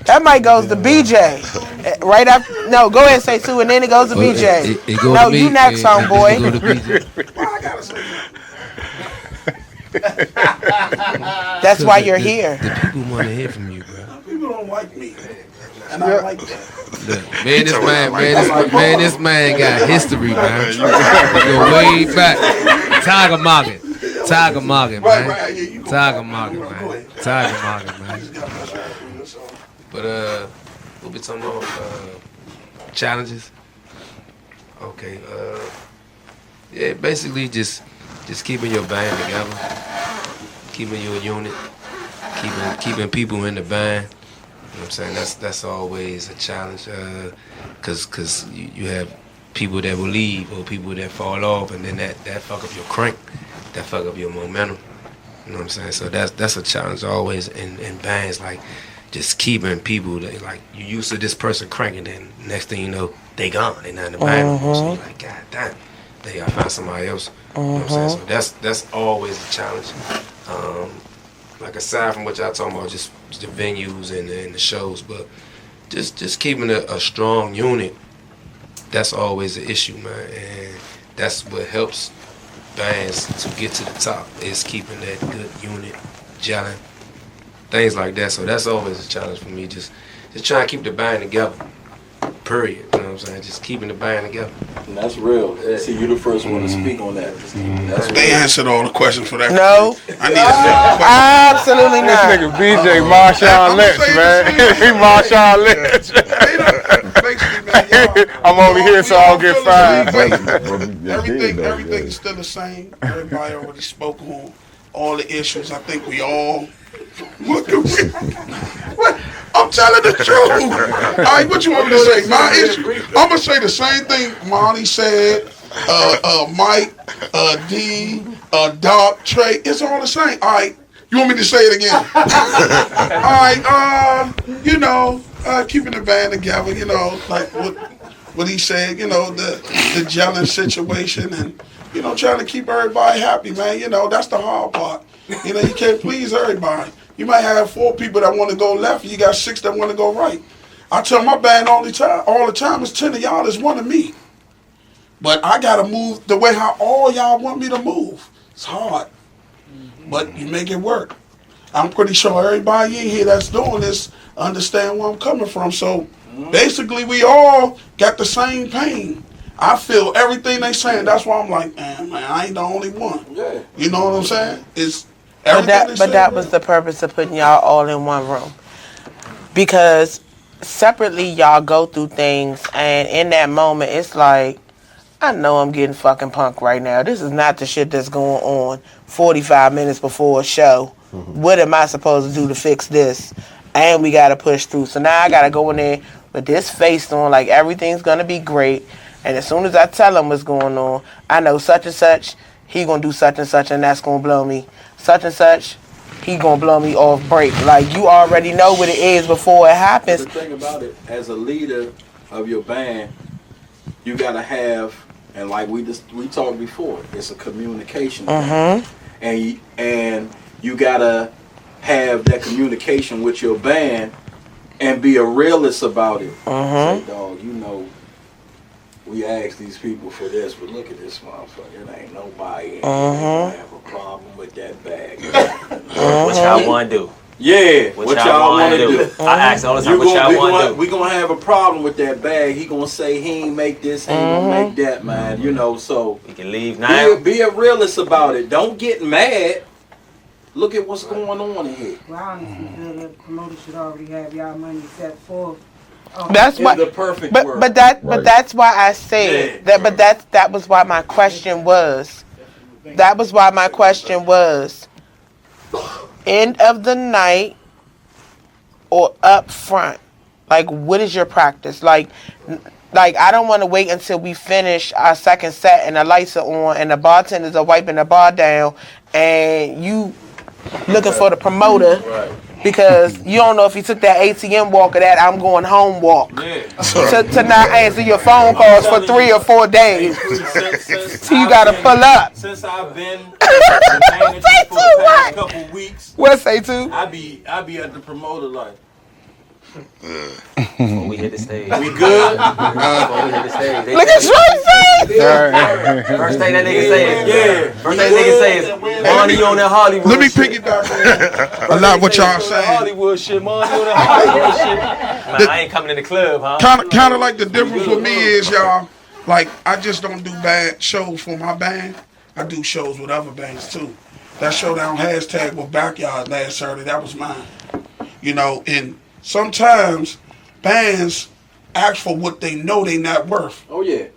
That might goes to BJ. Right up. No, go ahead and say 2, and then it goes to BJ. It go No, to me, you next, homeboy. It go to BJ. That's why you're here. The people want to hear from you, bro. People don't like me, and I like that. Look, this man got history, man. He go way back. Tiger Morgan, man. Tiger Morgan, man. But we'll be talking about challenges. Okay. Yeah, basically just keeping your band together, keeping your unit, keeping people in the band. You know what I'm saying? That's always a challenge, cause you have people that will leave or people that fall off, and then that fuck up your crank, that fuck up your momentum. You know what I'm saying? So that's a challenge always in bands, like just keeping people that, like, you used to this person cranking, then next thing you know they gone, they not in the band anymore. So you're like, God damn, they gotta find somebody else. You know what I'm saying? So that's always a challenge. Like, aside from what y'all talking about, just the venues and the shows, but just keeping a strong unit, that's always an issue, man. And that's what helps bands to get to the top, is keeping that good unit, gelling, things like that. So that's always a challenge for me, just trying to keep the band together, period. You know what I'm saying? Just keeping the band together. And that's real. See, you the first one to speak on that. That's they answered all the questions for that. No. I need a Absolutely This not. nigga BJ Marshawn Lynch, man. He Marshawn Lynch. I'm only here so I'll get fired. Everything is still the same. Everybody already spoke on all the issues. I think we all. I'm telling the truth. All right, what you want me to say? My issue. I'm gonna say the same thing Monty said. Mike, D, Doc, Trey. It's all the same. All right. You want me to say it again? All right. Keeping the band together. You know, like what he said. You know, the gelling situation, and trying to keep everybody happy, man. You know, that's the hard part. You can't please everybody. You might have 4 people that want to go left, and you got 6 that want to go right. I tell my band all the time, it's 10 of y'all that's one of me. But I gotta move the way how all y'all want me to move. It's hard, but you make it work. I'm pretty sure everybody in here that's doing this understand where I'm coming from. So basically, we all got the same pain. I feel everything they saying. That's why I'm like, man, I ain't the only one. Yeah. You know what I'm saying? It's everything. But that was the purpose of putting y'all all in one room, because separately y'all go through things, and in that moment, it's like, I know I'm getting fucking punked right now. This is not the shit that's going on 45 minutes before a show. What am I supposed to do to fix this? And we got to push through. So now I got to go in there with this face on, like everything's going to be great. And as soon as I tell him what's going on, I know such and such, he going to do such and such, and that's going to blow me. Such and such, he going to blow me off break. Like, you already know what it is before it happens. The thing about it, as a leader of your band, you got to have, and like we talked before, it's a communication thing. And you gotta have that communication with your band and be a realist about it. Say, dog, you know, we asked these people for this, but look at this motherfucker. It ain't nobody gonna have a problem with that bag. What y'all want to do? Yeah, what y'all want to do? I ask all the time, what y'all want to do? We gonna have a problem with that bag. He gonna say he ain't make this, he ain't gonna make that, man. You know, so we can leave now. Be a realist about it. Don't get mad. Look at what's going on in here. Well, I honestly feel that promoters should already have y'all money set for. That's why. The perfect but word. but that's why I said that. But that was why my question was. That was why my question was. End of the night or up front? Like, what is your practice? Like I don't want to wait until we finish our second set and the lights are on and the bartenders are wiping the bar down and you looking for the promoter because you don't know if you took that ATM walk or that I'm going home walk to not answer your phone calls for 3 or 4 days. So you gotta pull up. Since I've been managing for the past couple weeks, what say to? I be at the promoter like. When we hit the stage. We good? Before we hit the stage. Look at Shorty's face! First thing that nigga say is, First thing nigga say is, Money, you on that Hollywood Let me shit. piggyback a lot what y'all saying. Hollywood shit, Money, you on that Hollywood shit. Man, I ain't coming in the club, huh? Kind of like the difference with me is, y'all, like, I just don't do bad shows for my band. I do shows with other bands, too. That showdown hashtag with Backyard last Saturday, that was mine. You know, and sometimes bands ask for what they know they not worth. Oh yeah.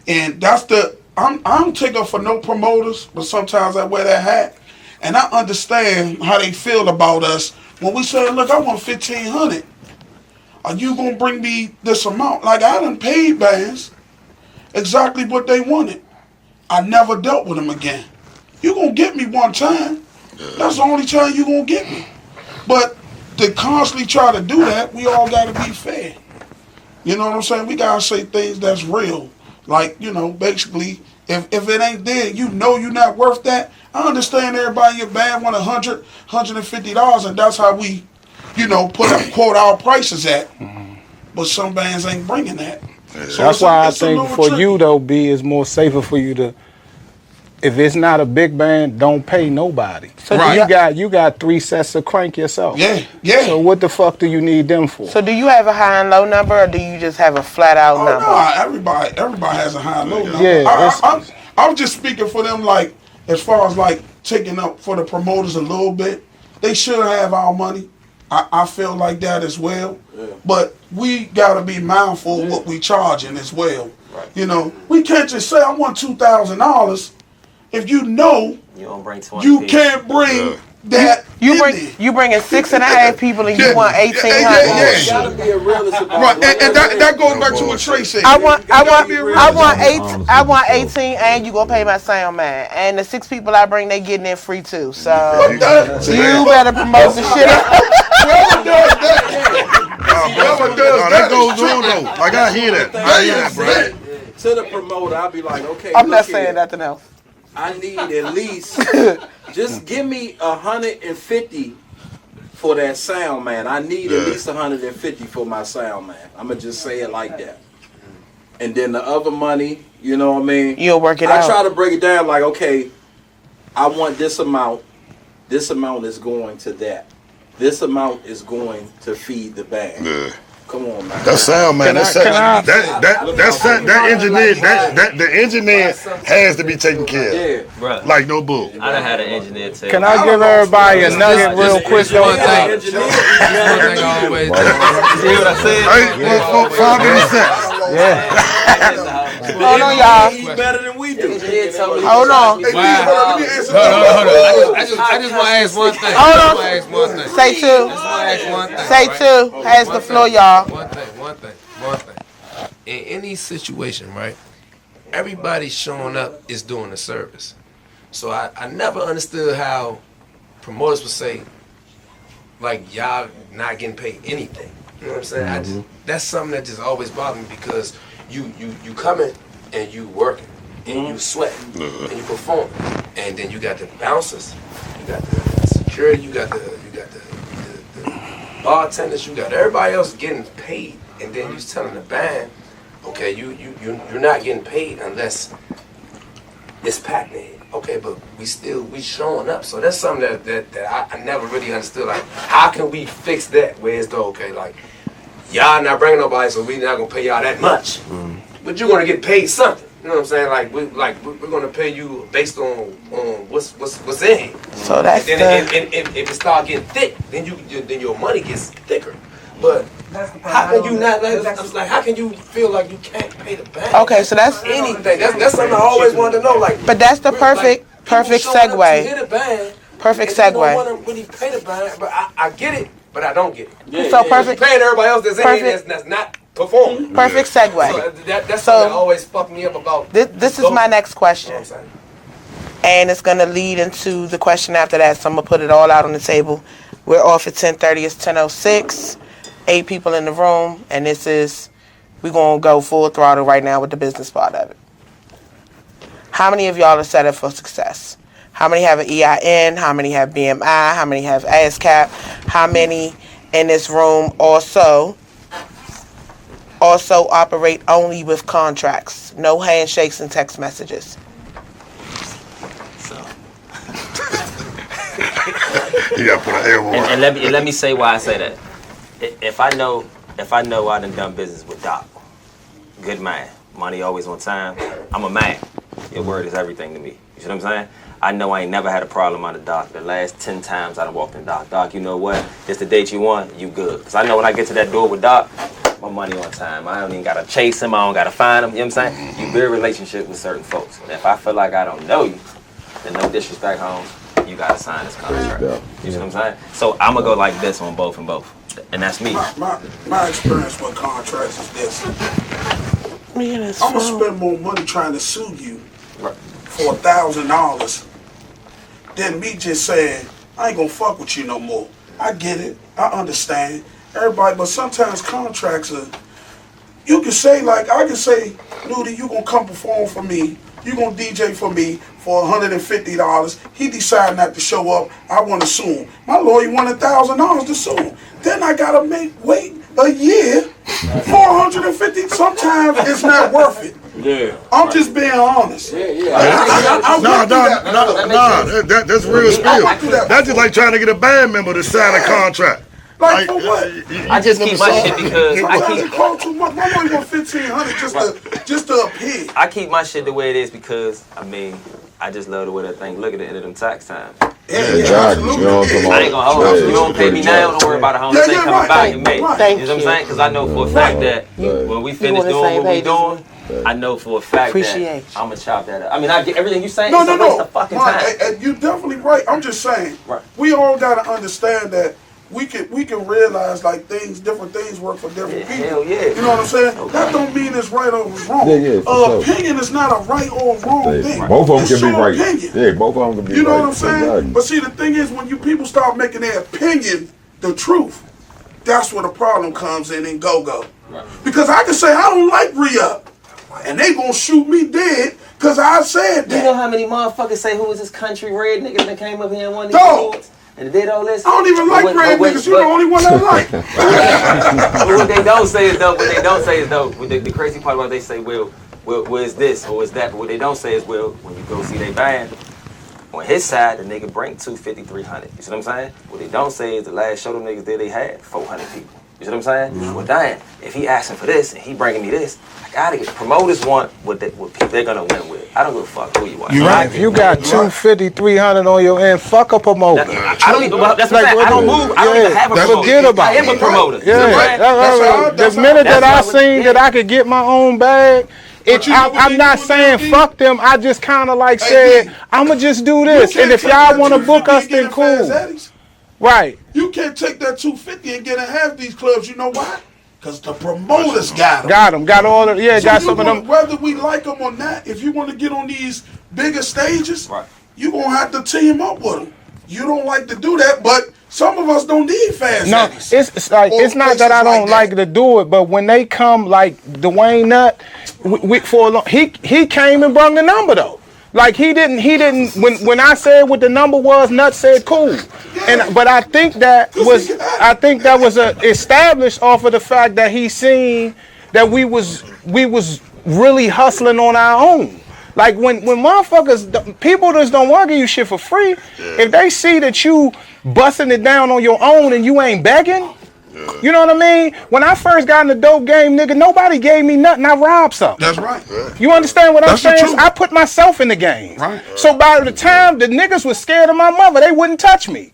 And that's I don't take up for no promoters, but sometimes I wear that hat. And I understand how they feel about us when we say, look, I want $1,500. Are you gonna bring me this amount? Like, I done paid bands exactly what they wanted. I never dealt with them again. You gonna get me one time. That's the only time you gonna get me. But to constantly try to do that, we all got to be fair. You know what I'm saying? We got to say things that's real. Like, you know, basically, if it ain't there, you know you're not worth that. I understand everybody in your band want $100, $150, and that's how we, you know, quote our prices at. But some bands ain't bringing that. So that's why I think for you, though, B, it's more safer for you to, if it's not a big band, don't pay nobody. So you got 3 sets to crank yourself. Yeah. So what the fuck do you need them for? So do you have a high and low number, or do you just have a flat out number? No, everybody has a high and low number. Yeah, I'm just speaking for them, like, as far as like taking up for the promoters a little bit. They should have our money. I feel like that as well. Yeah. But we gotta be mindful of what we charging as well. Right. You know, we can't just say I want $2,000 if you know you don't bring 20 you can't bring that. You bringing 6.5 people and you want 1,800. You gotta be a realist about right, and that goes back to what Trey said. I want 18, and you gonna pay my sound man, and the 6 people I bring, they getting in free too. So you better promote the shit. Whoever does that, that goes on though. Like I hear that, bro. To the promoter, I'll be like, okay. I'm not saying nothing else. I need at least just give me 150 for that sound man. I need at least 150 for my sound man. I'ma just say it like that. And then the other money, you know what I mean? You'll work it out. I try to break it down like, okay, I want this amount. This amount is going to that. This amount is going to feed the band. Yeah. Come on, man. That sound man, that engineer, the engineer has to be taken care of. Yeah, bro. Like no bull. I done had an engineer tell. Can I give everybody a nugget real quick though? One thing always. See what I said? 5 cents. Yeah. Hold on, y'all. He's better than we do. Hold on. Wow. Hold on. I just want to ask one thing. Hold on. Say two. Say two. Has the floor, y'all. One thing. In any situation, right? Everybody showing up is doing a service. So I never understood how promoters would say, like, y'all not getting paid anything. You know what I'm saying? That's something that just always bothered me because you coming and you working and you sweating and you performing, and then you got the bouncers, you got the security, you got the bartenders, you got everybody else getting paid, and then you telling the band, okay, you're not getting paid unless it's packed in. Okay, but we showing up. So that's something that I never really understood. Like, how can we fix that? Where it's okay, like, y'all not bringing nobody, so we not gonna pay y'all that much. But you're gonna get paid something. You know what I'm saying? Like we're gonna pay you based on what's in here. So that's and then if it start getting thick, then your money gets thicker. But how can you not? Like, how can you feel like you can't pay the band? Okay, so that's anything. That's something I always wanted to know. Like, but that's the perfect segue. Hit a band, Perfect and you don't segue. want to really pay the band, but I get it, but I don't get it. So perfect. You're paying everybody else that's in here that's not performing. Perfect segue. So that's something that always fucked me up about. This is my next question. And it's going to lead into the question after that, so I'm going to put it all out on the table. We're off at 10:30. It's 10:06. 8 people in the room, and we're going to go full throttle right now with the business part of it. How many of y'all are set up for success? How many have an EIN? How many have BMI? How many have ASCAP? How many in this room also operate only with contracts? No handshakes and text messages. You gotta put an elbow. And let me say why I say that. If I know I done business with Doc, good man, money always on time, I'm a man. Your word is everything to me. You see what I'm saying? I know I ain't never had a problem out of Doc. The last 10 times I done walked in Doc. Doc, you know what? It's the date you want, you good. Because I know when I get to that door with Doc, my money on time. I don't even got to chase him. I don't got to find him. You know what I'm saying? You build a relationship with certain folks. And if I feel like I don't know you, then no disrespect, Holmes, you got to sign this contract. You see what I'm saying? So I'm going to go like this on both and both. And that's me. My experience with contracts is this. I'm going to spend more money trying to sue you for $1,000 than me just saying, I ain't going to fuck with you no more. I get it. I understand. Everybody, but sometimes contracts are, you can say, like, I can say, Nudie, you going to come perform for me. You going to DJ for me for $150. He decide not to show up. I want to sue him. My lawyer wanted $1,000 to sue him. Then I got to wait a year for $150. Sometimes it's not worth it. Yeah. I'm just being honest. That's real spill. That's just like trying to get a band member to sign a contract. Like for what? I just keep my shit because it cost too much. My money was $1,500 just to appear. I keep my shit the way it is because I just love the way that thing look at the end of them tax times. Exactly. I ain't gonna hold on. You don't pay me now, don't worry about it. How much they coming back in May. You know what I'm saying? Because I know for a fact that when we finish doing what we doing, I know for a fact that I'm gonna chop that up. I get everything you saying. It's a waste of fucking time. And you're definitely right. I'm just saying, we all gotta understand that we can realize like different things work for different people. Hell yeah. You know what I'm saying? Okay. That don't mean it's right or it's wrong. Opinion is not a right or wrong thing. Both of them can be right. Opinion. Yeah, both of them can be right. You know what I'm saying? Exactly. But see, the thing is, when people start making their opinion the truth, that's where the problem comes in go. Right. Because I can say I don't like re-up, and they gonna shoot me dead because I said that. You know how many motherfuckers say who was this country red nigga that came up here and won these awards? And did all this? I don't even like red niggas. You're the only one I like. But what they don't say is though. The crazy part about it, they say, well, where's this or where's that? But what they don't say is, well, when you go see their band, on his side, the nigga bring 250, 300. You see what I'm saying? What they don't say is the last show them niggas did, they had 400 people. You see what I'm saying? Mm-hmm. Well, damn, if he asking for this and he bringing me this, I gotta get promoters want what they're gonna win with. I don't give a fuck who you want. You right? If you got 250, 300 on your end, fuck a promoter. I don't even. That's what I'm saying. I don't move. I don't even have a promoter. Forget about I am a promoter. Yeah. The minute that I seen that I could get my own bag. I'm not saying fuck them. I just kind of like said, I'ma just do this. And if y'all want to book us, then cool. Right. You can't take that 250 and get in half these clubs. You know why? Because the promoters got them. Got all of got some of them. Whether we like them or not, if you want to get on these bigger stages, you're going to have to team up with them. You don't like to do that, but some of us don't need fast. No, it's like it's not that I don't like to do it, but when they come like Dwayne Nutt, he came and brung the number though. Like he didn't when I said what the number was, Nutt said cool. But I think that was established off of the fact that he seen that we was really hustling on our own. Like when motherfuckers, people just don't want to give you shit for free. If they see that you busting it down on your own and you ain't begging, you know what I mean? When I first got in the dope game, nigga, nobody gave me nothing. I robbed something. That's right. You understand what I'm That's the saying? truth. I put myself in the game. Right. So by the time the niggas was scared of my mother, they wouldn't touch me.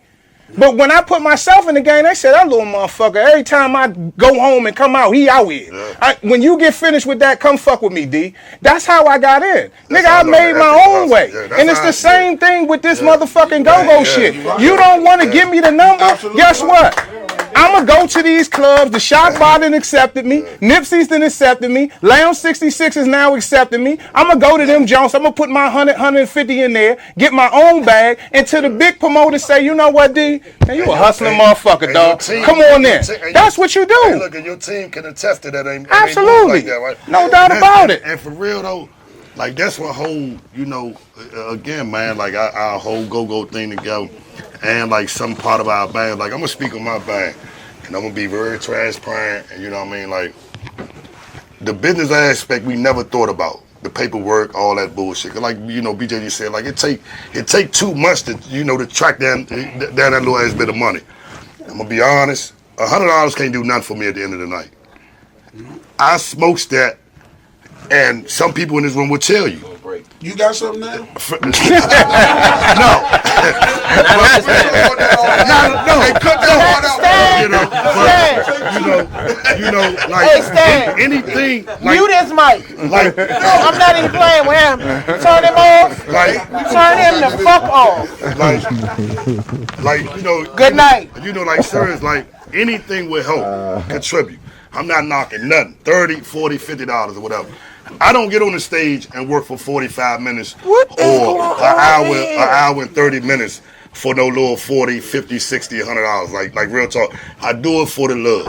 But when I put myself in the game, they said, that little motherfucker, every time I go home and come out, he out here. When you get finished with that, come fuck with me, D. That's how I got in. Nigga, I made my own way. And it's the same thing with this motherfucking go-go shit. You don't want to give me the number? Guess what? I'm going to go to these clubs. The Shock Bar done accepted me. Nipsey's done accepted me. Lounge 66 is now accepting me. I'm going to go to them Jones. I'm going to put my 100, 150 in there, get my own bag, and to the big promoters say, you know what, D? Man, you a hustling motherfucker, dog. Come on in. That's what you do. Hey, look, and your team can attest to that. Absolutely. Like that, right? No doubt about it. And for real, though, like, that's what whole, you know, again, man, like, our whole go-go thing together. And like some part of our band, like I'm gonna speak on my band, and I'm gonna be very transparent, and you know what I mean, like the business aspect we never thought about, the paperwork, all that bullshit. Like you know, BJ, you said like it take too much to to track down that little ass bit of money. I'm gonna be honest, $100 can't do nothing for me at the end of the night. I smokes that, and some people in this room will tell you. You got something now? No. Like anything. Mute his mic. Like I'm not even playing with him. Turn him off. Turn him the fuck off. Like Good night. Like serious, like anything will help contribute. I'm not knocking nothing. $30, $40, $50 or whatever. I don't get on the stage and work for 45 minutes or an hour and 30 minutes for no little 40, 50, 60, $100. Like real talk. I do it for the love.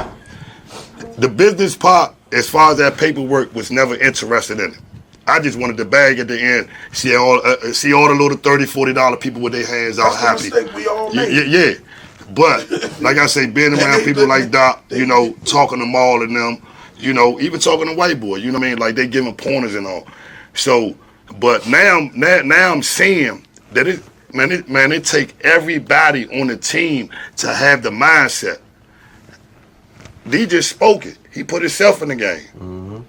The business part, as far as that paperwork, was never interested in it. I just wanted the bag at the end. See all the little $30, $40 people with their hands out happy. That's the mistake we all make. Yeah. But like I say, being around people like Doc, talking to Maul and them, even talking to White Boy, you know what I mean? Like they giving pointers and all. So, but now I'm seeing that it take everybody on the team to have the mindset. D just spoke it. He put himself in the game.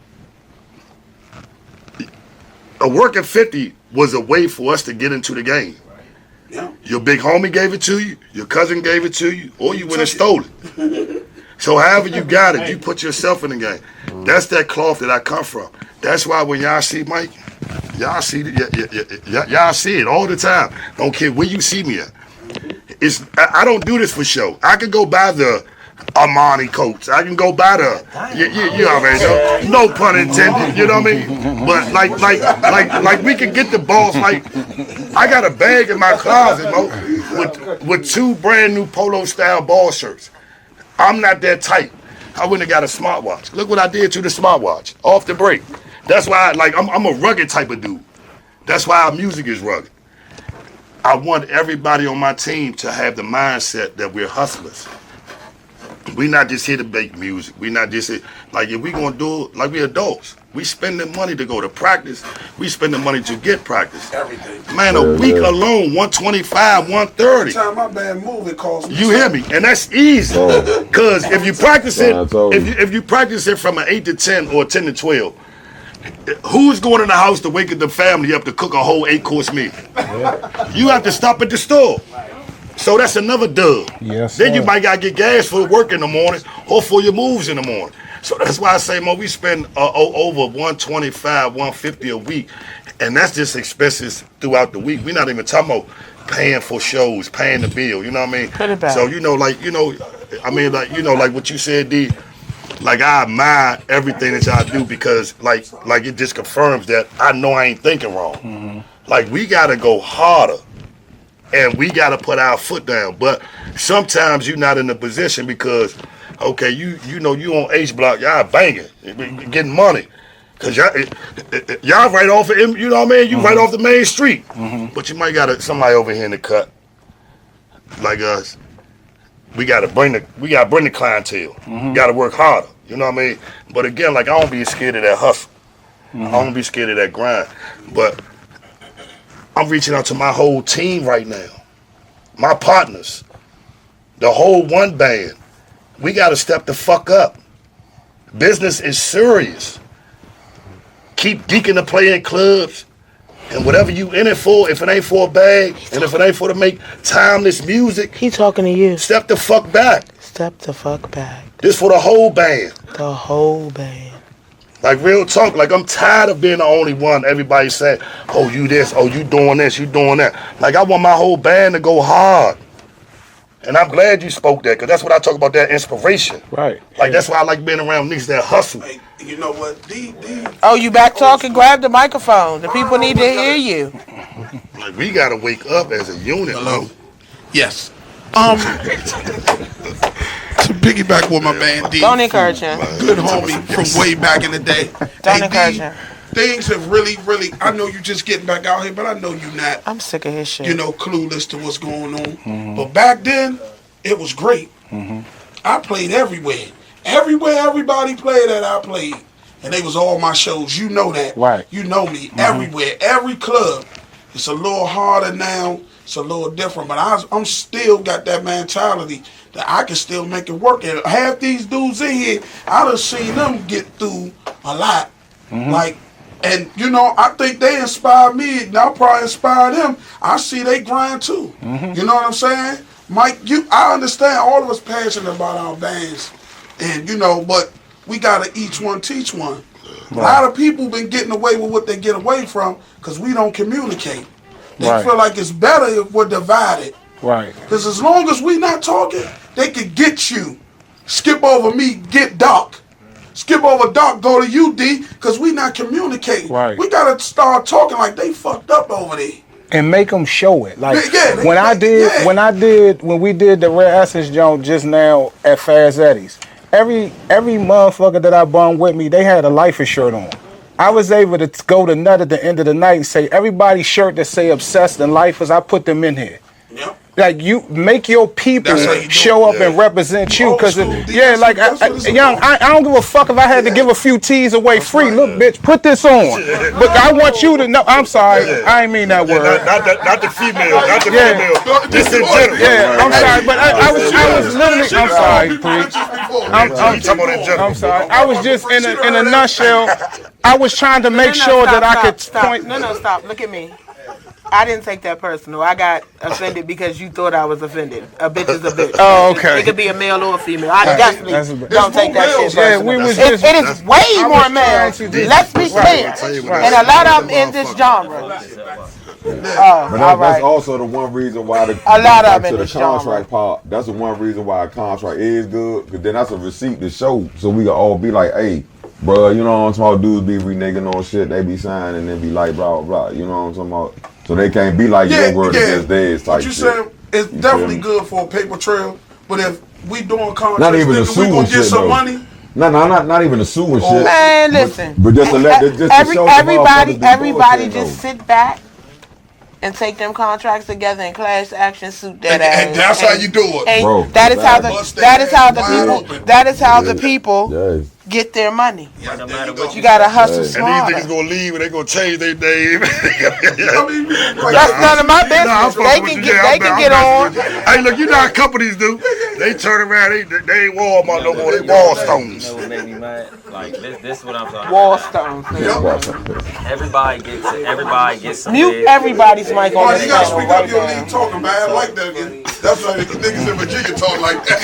A working 50 was a way for us to get into the game. Your big homie gave it to you, your cousin gave it to you, or you went and stole it. So however you got it, you put yourself in the game. That's that cloth that I come from. That's why when y'all see Mike, y'all see it all the time. Don't care where you see me at. I don't do this for show. I can go buy the Armani coats. I can go buy the you already know. No pun intended. You know what I mean? But like we can get the balls. Like I got a bag in my closet, with 2 brand new polo style ball shirts. I'm not that type. I wouldn't have got a smartwatch. Look what I did to the smartwatch off the break. That's why I'm a rugged type of dude. That's why our music is rugged. I want everybody on my team to have the mindset that we're hustlers. We not just here to make music. We not just here, like if we gonna do it like we adults. We spending money to go to practice. We spending money to get practice. Everything. Man, a week alone, 125, 130. Every time my band move, it costs me. You hear me? And that's easy. Cause if you practice it, if you practice it from an 8 to 10 or 10 to 12, who's going in the house to wake the family up to cook a whole 8-course meal? You have to stop at the store. So that's another dub. Yes, then you might gotta get gas for work in the morning or for your moves in the morning. So that's why I say, man, we spend over 125, 150 a week, and that's just expenses throughout the week. We're not even talking about paying for shows, paying the bill. You know what I mean? Put it back. So like what you said, D. Like I admire everything that y'all do because like it just confirms that I know I ain't thinking wrong. Like we gotta go harder. And we got to put our foot down. But sometimes you're not in a position because, okay, you on H Block, y'all banging, getting money. Because y'all right off of, you know what I mean? You right off the main street. But you might got somebody over here in the cut. like us, we gotta bring the clientele. Gotta work harder. You know what I mean? But again, like I don't be scared of that hustle. I don't be scared of that grind. But I'm reaching out to my whole team right now. My partners. The whole one band. We gotta step the fuck up. Business is serious. Keep geeking to play in clubs. And whatever you in it for, if it ain't for a bag, and if it ain't for to make timeless music. He talking to you. Step the fuck back. Step the fuck back. This for the whole band. The whole band. Like real talk, like I'm tired of being the only one. Everybody said, oh, you this, oh, you doing this, you doing that. Like I want my whole band to go hard. And I'm glad you spoke that, because that's what I talk about, that inspiration. Right. Like that's why I like being around niggas that hustle. Hey, you know what? Oh, you back talking? Grab the microphone. The people need to hear you. Like we gotta wake up as a unit. Hello. Yes. To piggyback with my man D. Don't encourage him. Good homie from way back in the day. Don't encourage him. Things have really, I know you just getting back out here, but I know you not. I'm sick of his shit. You know, clueless to what's going on. But back then, it was great. I played everywhere. Everywhere everybody played at, I played. And they was all my shows. You know that. Right. You know me. Everywhere. Every club. It's a little harder now. It's a little different. But I'm still got that mentality that I can still make it work. And half these dudes in here, I done seen them get through a lot. Like, and you know, I think they inspire me, and I'll probably inspire them. I see they grind too. You know what I'm saying? Mike, I understand all of us passionate about our bands. And you know, but we gotta each one teach one. A lot of people been getting away with what they get away from because we don't communicate. They feel like it's better if we're divided. Right. Because as long as we not talking, they can get you. Skip over me, get Doc. Skip over Doc, go to you, D, because we not communicating. Right. We got to start talking like they fucked up over there. And make them show it. Like Yeah, when we did the Rare Essence joint just now at Faz Eddie's, every motherfucker that I brought with me, they had a Lifer shirt on. I was able to go to Nut at the end of the night and say, everybody's shirt that say Obsessed and Lifers, I put them in here. Yep. Like you make your people show up and represent you, because I don't give a fuck if I had to give a few teas away free. Look, bitch, put this on. But I want you to know. I'm sorry, I ain't mean that word. Not the female, not the female. Just in general. Yeah, I'm sorry, but I was literally. I'm sorry, please. I'm sorry. I was just in a nutshell. I was trying to make sure that I could point. No, stop. Look at me. I didn't take that personal. I got offended because you thought I was offended. A bitch is a bitch. Oh, okay. It could be a male or a female. I definitely don't take that shit Yeah, personal. we was It is way more males. Let's be clear. And a lot of them in this genre. But that's also the one reason why the contract part. That's the one reason why a contract is good, because then that's a receipt to show, so we can all be like, hey, bro, you know what I'm talking about? Dudes be reneging on shit, they be signing and then be like, blah, blah, blah. You know what I'm talking about? So they can't be like your word against theirs type What you shit. saying is definitely good for a paper trail, but if we doing contracts, Not even a we suing gonna get shit, some though. money. No, not even a suing shit. Man, listen. But just to let, just to show everybody just sit back and take them contracts together and class action suit that ass. And that's how you do it. And Bro, that is how the people get their money. You gotta hustle smarter. And these niggas gonna leave and they gonna change their name. That's none of my business. They can get on. Hey, look, you know how companies do. They turn around, they ain't Walmart no more, they Wallstones. You know what made me mad? Like, this is what I'm talking about. Wallstones. Everybody gets some. Mute everybody's mic on this You gotta channel speak right up your now. league talking, man. I like that again. That's why the niggas in Virginia talk like that.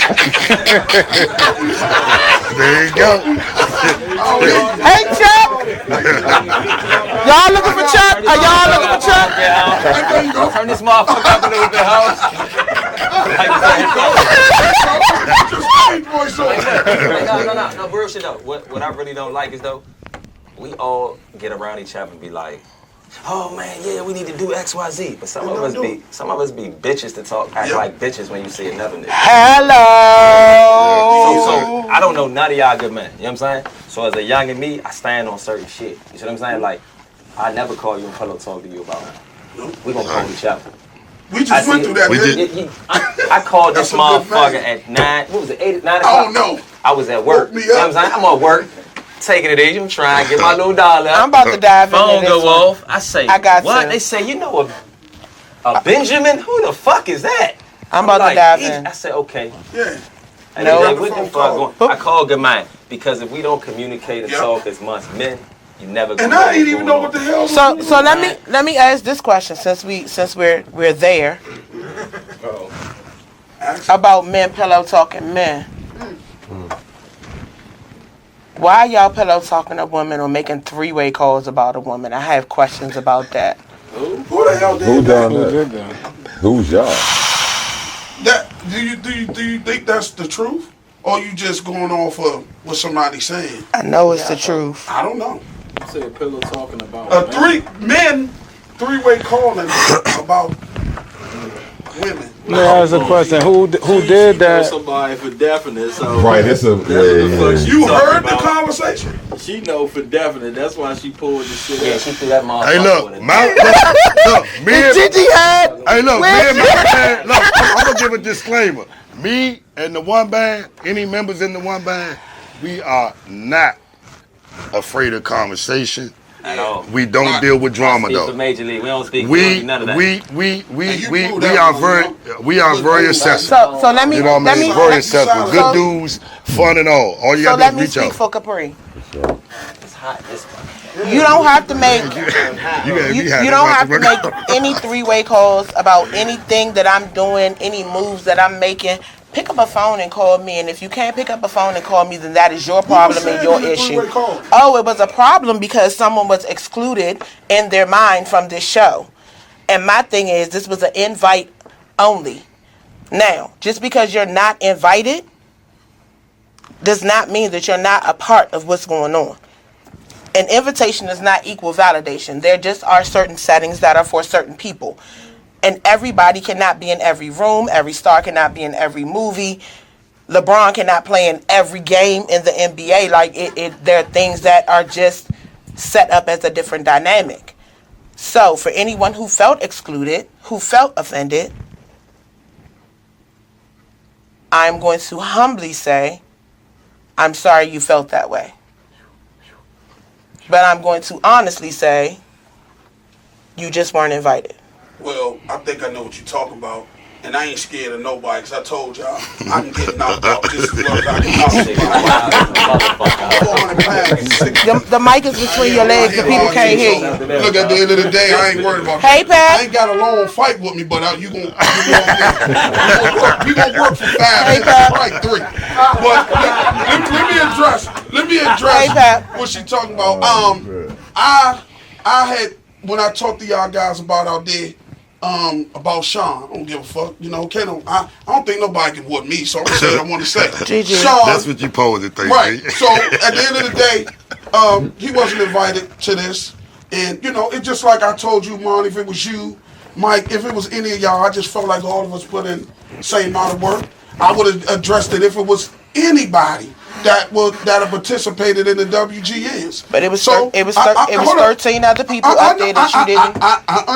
There you go. Hey, Chuck! Y'all looking for Chuck? Are y'all looking for Chuck? Turn this motherfucker up a little bit, No, real shit though. What I really don't like is though, we all get around each other and be like, oh man, yeah, we need to do X, Y, Z. But some of us be bitches to talk, act like bitches when you see another nigga. Hello. So I don't know none of y'all good men. You know what I'm saying? So as a young and me, I stand on certain shit. You see what I'm saying? Like, I never call you and pillow talk to you about it. We gonna call each other. We just went through that. I called this motherfucker at 9. What was it? 9 o'clock? Oh no. I was at work. Me You know what I'm saying? I'm at work, taking it easy. I'm trying to get my little dollar. I'm about to dive into Phone this go one. off. I say, I got what? to. They say, you know a Benjamin? Who the fuck is that? I'm about to dive in. I said, okay. Yeah. And no. Like, what the fuck going? I called good man because if we don't communicate and talk as much men, you never. And I didn't even know what the hell. So let me ask this question since we're there about men pillow talking men. Why y'all pillow talking a woman or making three-way calls about a woman? I have questions about that. Who the hell did Who that? done that? Who's y'all? That do you think that's the truth, or you just going off of what somebody's saying? I know it's the truth. I don't know. You said pillow talking about three-way calling about women. Let me ask a question. Who did that? Somebody for definite. So Right, it's a. You heard the conversation. She know for definite. That's why she pulled the shit. Yeah, she threw that motherfucker. Hey, look, me and Gigi had. Hey, look, me and my band. Look, I'm gonna give a disclaimer. Me and the one band, any members in the one band, we are not afraid of conversation. At all. We don't deal with drama though. Major League. We don't speak. We don't do none of that. We are very accessible. So let me You know what I mean? Very accessible. Good dudes, fun and all. All you So gotta let do me is reach speak out. for Capri. It's hot. You don't have to make You don't have to make any three-way calls about anything that I'm doing, any moves that I'm making. Pick up a phone and call me, and if you can't pick up a phone and call me, then that is your problem and your issue. Oh, it was a problem because someone was excluded in their mind from this show. And my thing is, this was an invite only. Now, just because you're not invited does not mean that you're not a part of what's going on. An invitation is not equal validation. There just are certain settings that are for certain people. And everybody cannot be in every room. Every star cannot be in every movie. LeBron cannot play in every game in the NBA. Like, there are things that are just set up as a different dynamic. So, for anyone who felt excluded, who felt offended, I'm going to humbly say, I'm sorry you felt that way. But I'm going to honestly say, you just weren't invited. Well, I think I know what you're talking about, and I ain't scared of nobody, because I told y'all, I can get knocked out just as well as I can The mic is between your legs, the people can't hear you. Look, at the end of the day, I ain't worried about Hey, Pat. I ain't got a long fight with me, but you gonna work for 5 minutes, right 3. But let me address what she talking about. I had, when I talked to y'all guys about out there, about Sean, I don't give a fuck. You know, I don't think nobody can whoop me, so I'm gonna say what I want to say. Sean, That's what you posed to think. right. So at the end of the day, he wasn't invited to this, and you know, it's just like I told you, Mon. If it was you, Mike, if it was any of y'all, I just felt like all of us put in the same amount of work. I would have addressed it if it was anybody that have participated in the WGNs. But it was 13 other people out there that you didn't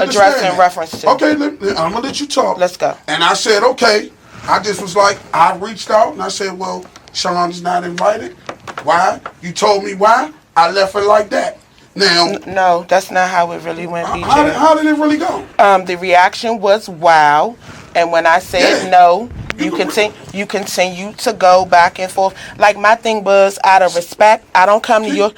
address in reference to. Okay, I'm gonna let you talk. Let's go. And I said, okay. I just was like, I reached out and I said, well, Sean's not invited. Why? You told me why. I left it like that. Now, no, that's not how it really went, BJ. How did it really go? The reaction was wow, and when I said no, you continue to go back and forth. Like, my thing was, out of respect, I don't come to your.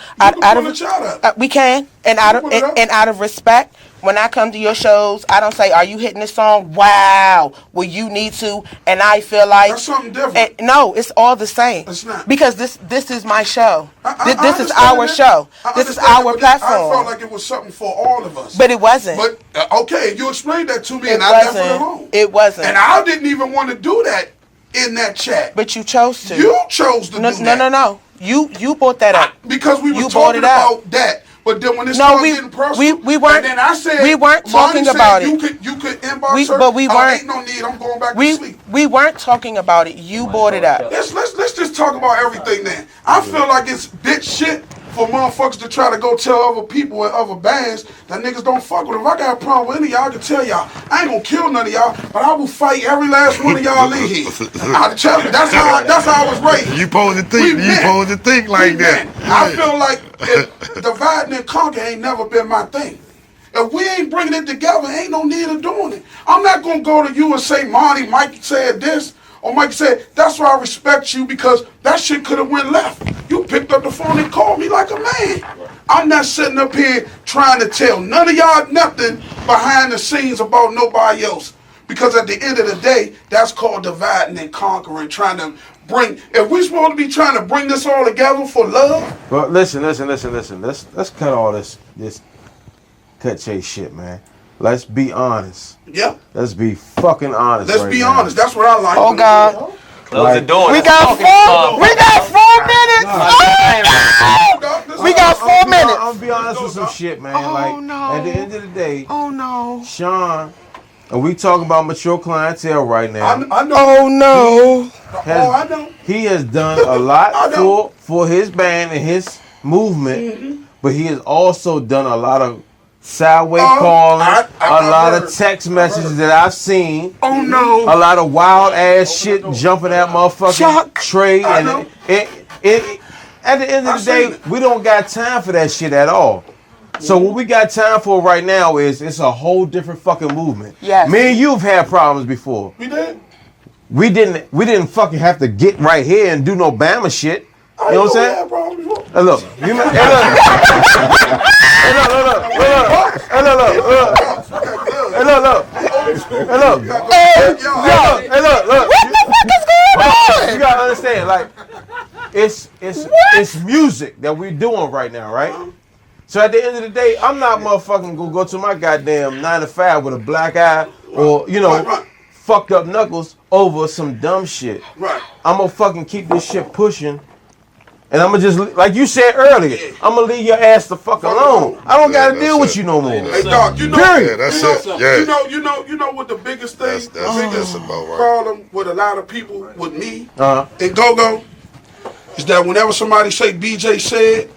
We can, and out of respect, when I come to your shows, I don't say, "Are you hitting this song?" Wow. Well, you need to, and I feel like that's something different. No, it's all the same. It's not, because this is my show. This is our our show. This is our platform. I felt like it was something for all of us. But it wasn't. But okay, you explained that to me, and I left it alone. It wasn't. And I didn't even want to do that in that chat. But you chose to. You chose to do that. No. You brought that up. Because we were talking about that. But then when it started getting personal, we weren't. And then I said, we weren't talking about it. You could inbox her. But we weren't. Ain't no need. I'm going back to sleep. We weren't talking about it. You brought it up. Let's just talk about everything then. I feel like it's bitch shit for motherfuckers to try to go tell other people and other bands that niggas don't fuck with them. If I got a problem with any of y'all, I can tell y'all. I ain't gonna kill none of y'all, but I will fight every last one of y'all in here. I tell you, that's how I was raised. You supposed to think like that. I feel like dividing and conquer ain't never been my thing. If we ain't bringing it together, ain't no need of doing it. I'm not gonna go to you and say, Monty, Mike said this, or Mike said, that's why I respect you because that shit could have went left. You picked up the phone and called me like a man. I'm not sitting up here trying to tell none of y'all nothing behind the scenes about nobody else. Because at the end of the day, that's called dividing and conquering, trying to bring, if we're supposed to be trying to bring this all together for love. But listen. Let's cut all this cut chase shit, man. Let's be honest. Yeah. Let's be fucking honest. Let's be honest. That's what I like. Oh God. Close the door. We got 4 minutes. We got 4 minutes. I'm gonna be honest with some shit, man. At the end of the day, Sean, and we talking about mature clientele right now. I know. Oh no. I know. He has done a lot for his band and his movement, but he has also done a lot of sideways calling, a lot of text messages that I've seen. Oh no! A lot of wild ass shit jumping at motherfucking Trey, and at the end of the day, we don't got time for that shit at all. So what we got time for right now is it's a whole different fucking movement. Yes. Me and you've had problems before. We did. We didn't fucking have to get right here and do no Bama shit. You know what I'm saying? Hey, look. Hey, look. What the fuck is going on? You gotta understand, like, it's music that we're doing right now, right? So at the end of the day, I'm not motherfucking gonna go to my goddamn 9 to 5 with a black eye or, fucked up knuckles over some dumb shit. Right. I'm gonna fucking keep this shit pushing. And I'm gonna just, like you said earlier, I'm gonna leave your ass the fuck alone. I don't gotta deal with you no more. Hey dog, you know, Period. You know what the biggest thing, the biggest problem with a lot of people, with me and Go-Go, is that whenever somebody say BJ said,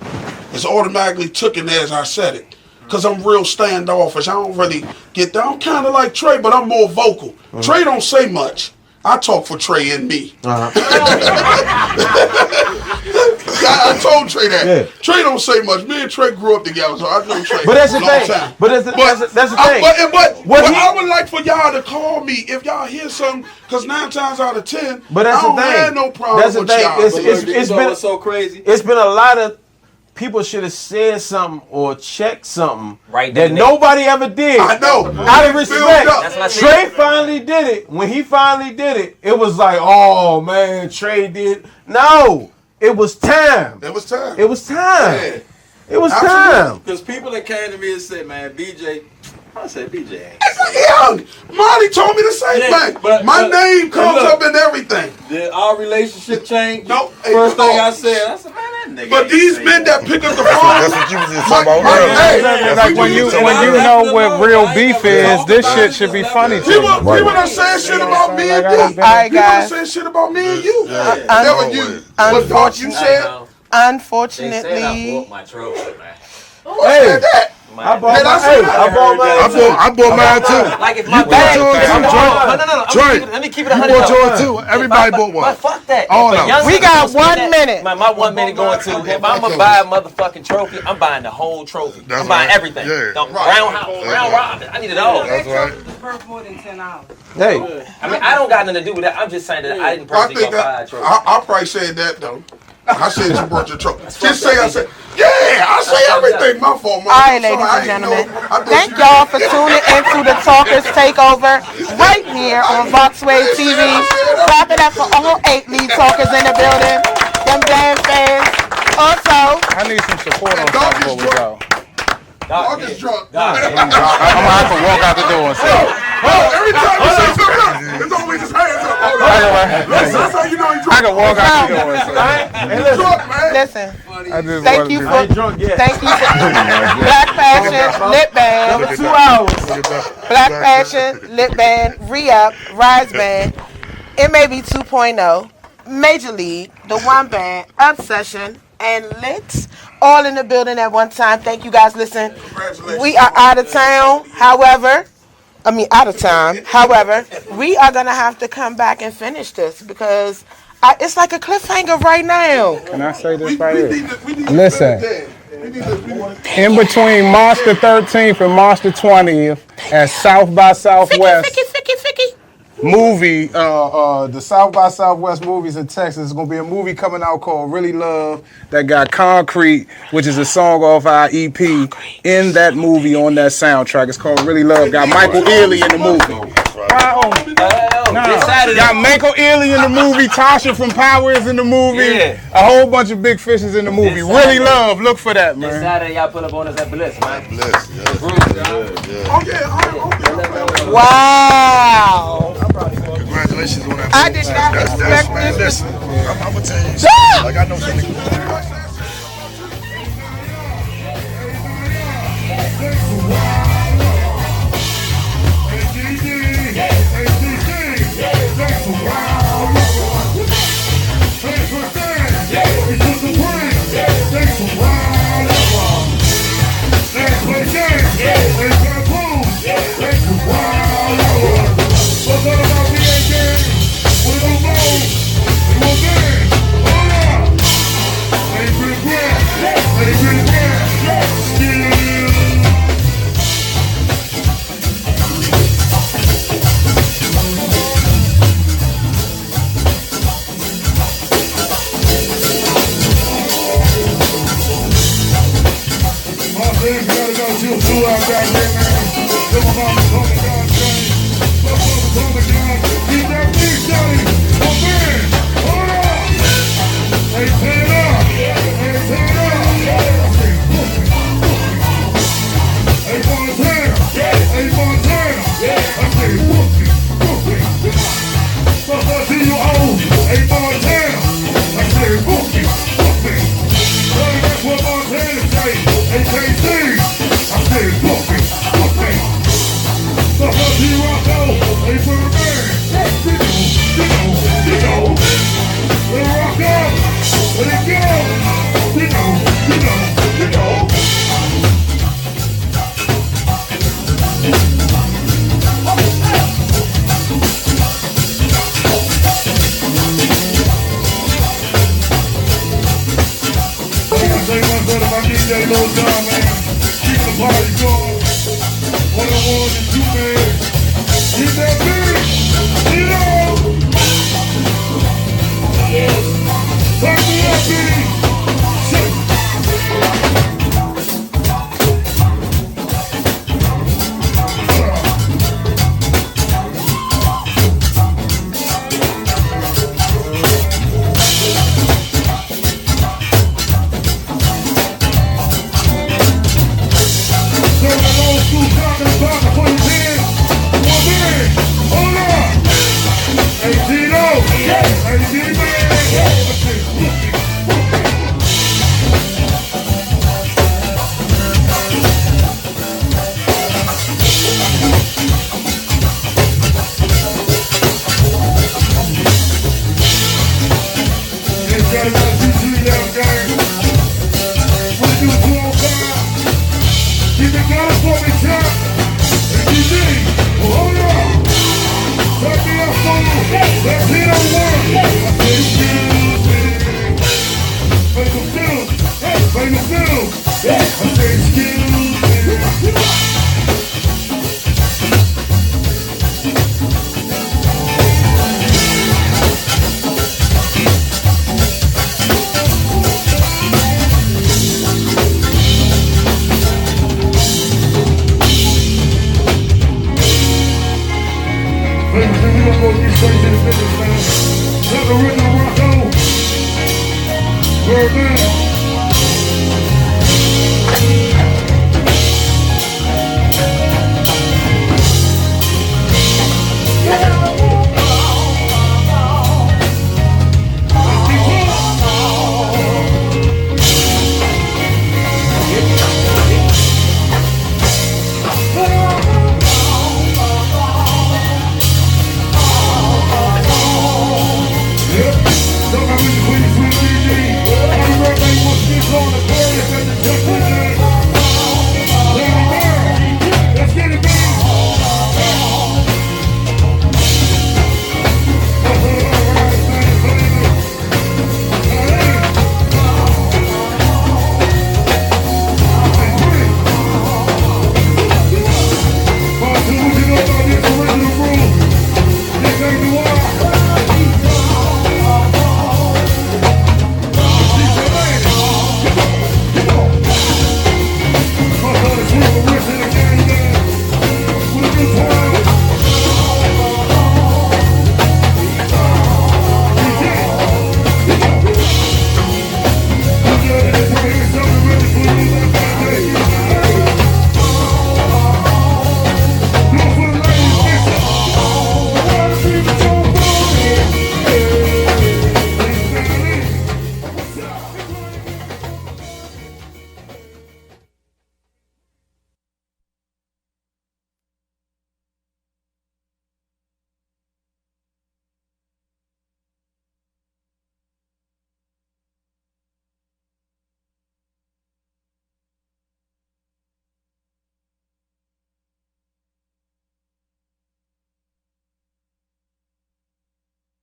it's automatically taken as I said it. Cause I'm real standoffish. I don't really get that. I'm kind of like Trey, but I'm more vocal. Trey don't say much. I talk for Trey and me. I told Trey that. Yeah. Trey don't say much. Me and Trey grew up together, so I know Trey. But that's the long thing. time. But that's the thing. But I would like for y'all to call me if y'all hear something, because 9 times out of 10, but that's I don't the thing. have no problem That's the with thing. y'all. It's been so crazy. It's been a lot of people should have said something or checked something right that nobody ever did. I know. Out of respect. Trey said. finally did it. When he finally did it, it was like, oh man, Trey did. No, it was time. It was time. It was time. Yeah. It was time. Because people that came to me and said, man, BJ, I said BJ ain't. Monty told me the same thing. But my name comes up in everything. Did our relationship change? No. First thing I said, man, that nigga. But these men that pick up the phone. That's what you was just talking about earlier. Like when you know what real beef is, this shit should be funny to you. People done said shit about me and you. Alright, guys. People done said shit about me and you. Never you. What thought you said? Unfortunately. They said I bought my trophy, man. Who said that? I bought mine too. Like if my bag, No. Let me keep it 100. You bought yours too. Everybody bought one. But fuck that. All of them. We got 1 minute. My 1 minute going to. If I'm gonna buy a motherfucking trophy, I'm buying the whole trophy. I'm buying everything. Round robin. I need it all. That's right. Worth more than $10. Hey, I mean, I don't got nothing to do with that. I'm just saying that I didn't personally go buy a trophy. I probably said that though. I said you brought your trophy. Just say I said. Yeah, I say everything. My fault. All right, ladies and gentlemen. Thank y'all for tuning into the Talkers Takeover right here on Voxwave TV. Clap it up for all 8 lead talkers in the building. Them damn fans. Also, I need some support on something before we go. Dog is drunk. I'm gonna have to walk out the door and say. Every time you say something, it's always his hands up. That's how you know he's drunk. I can walk out the door and say. He's drunk, man. listen. Thank you for Black Passion, Lit Band, 2 hours. Black Passion, Lit Band, Re-Up, Rise Band, MAB 2.0, Major League, The One Band, Obsession, and Lit all in the building at one time. Thank you guys. Listen, we are out of town. However, out of time. However, we are going to have to come back and finish this because it's like a cliffhanger right now. Can I say this right here? Listen, in between March the 13th and March the 20th at South by Southwest movie, the South by Southwest movies in Texas, there's going to be a movie coming out called Really Love that got Concrete, which is a song off our EP, in that movie on that soundtrack. It's called Really Love. Got Michael Ealy in the movie. Got Michael Ealy in the movie. Tasha from Power is in the movie. Yeah. A whole bunch of big fishes in the movie. Really Love. Look for that, man. This Saturday, y'all pull up on us at Bliss, man. Bliss, Wow. Congratulations on that. I did not expect this. Listen, I'm going to tell you Yeah. something. Like, I know something. Word man.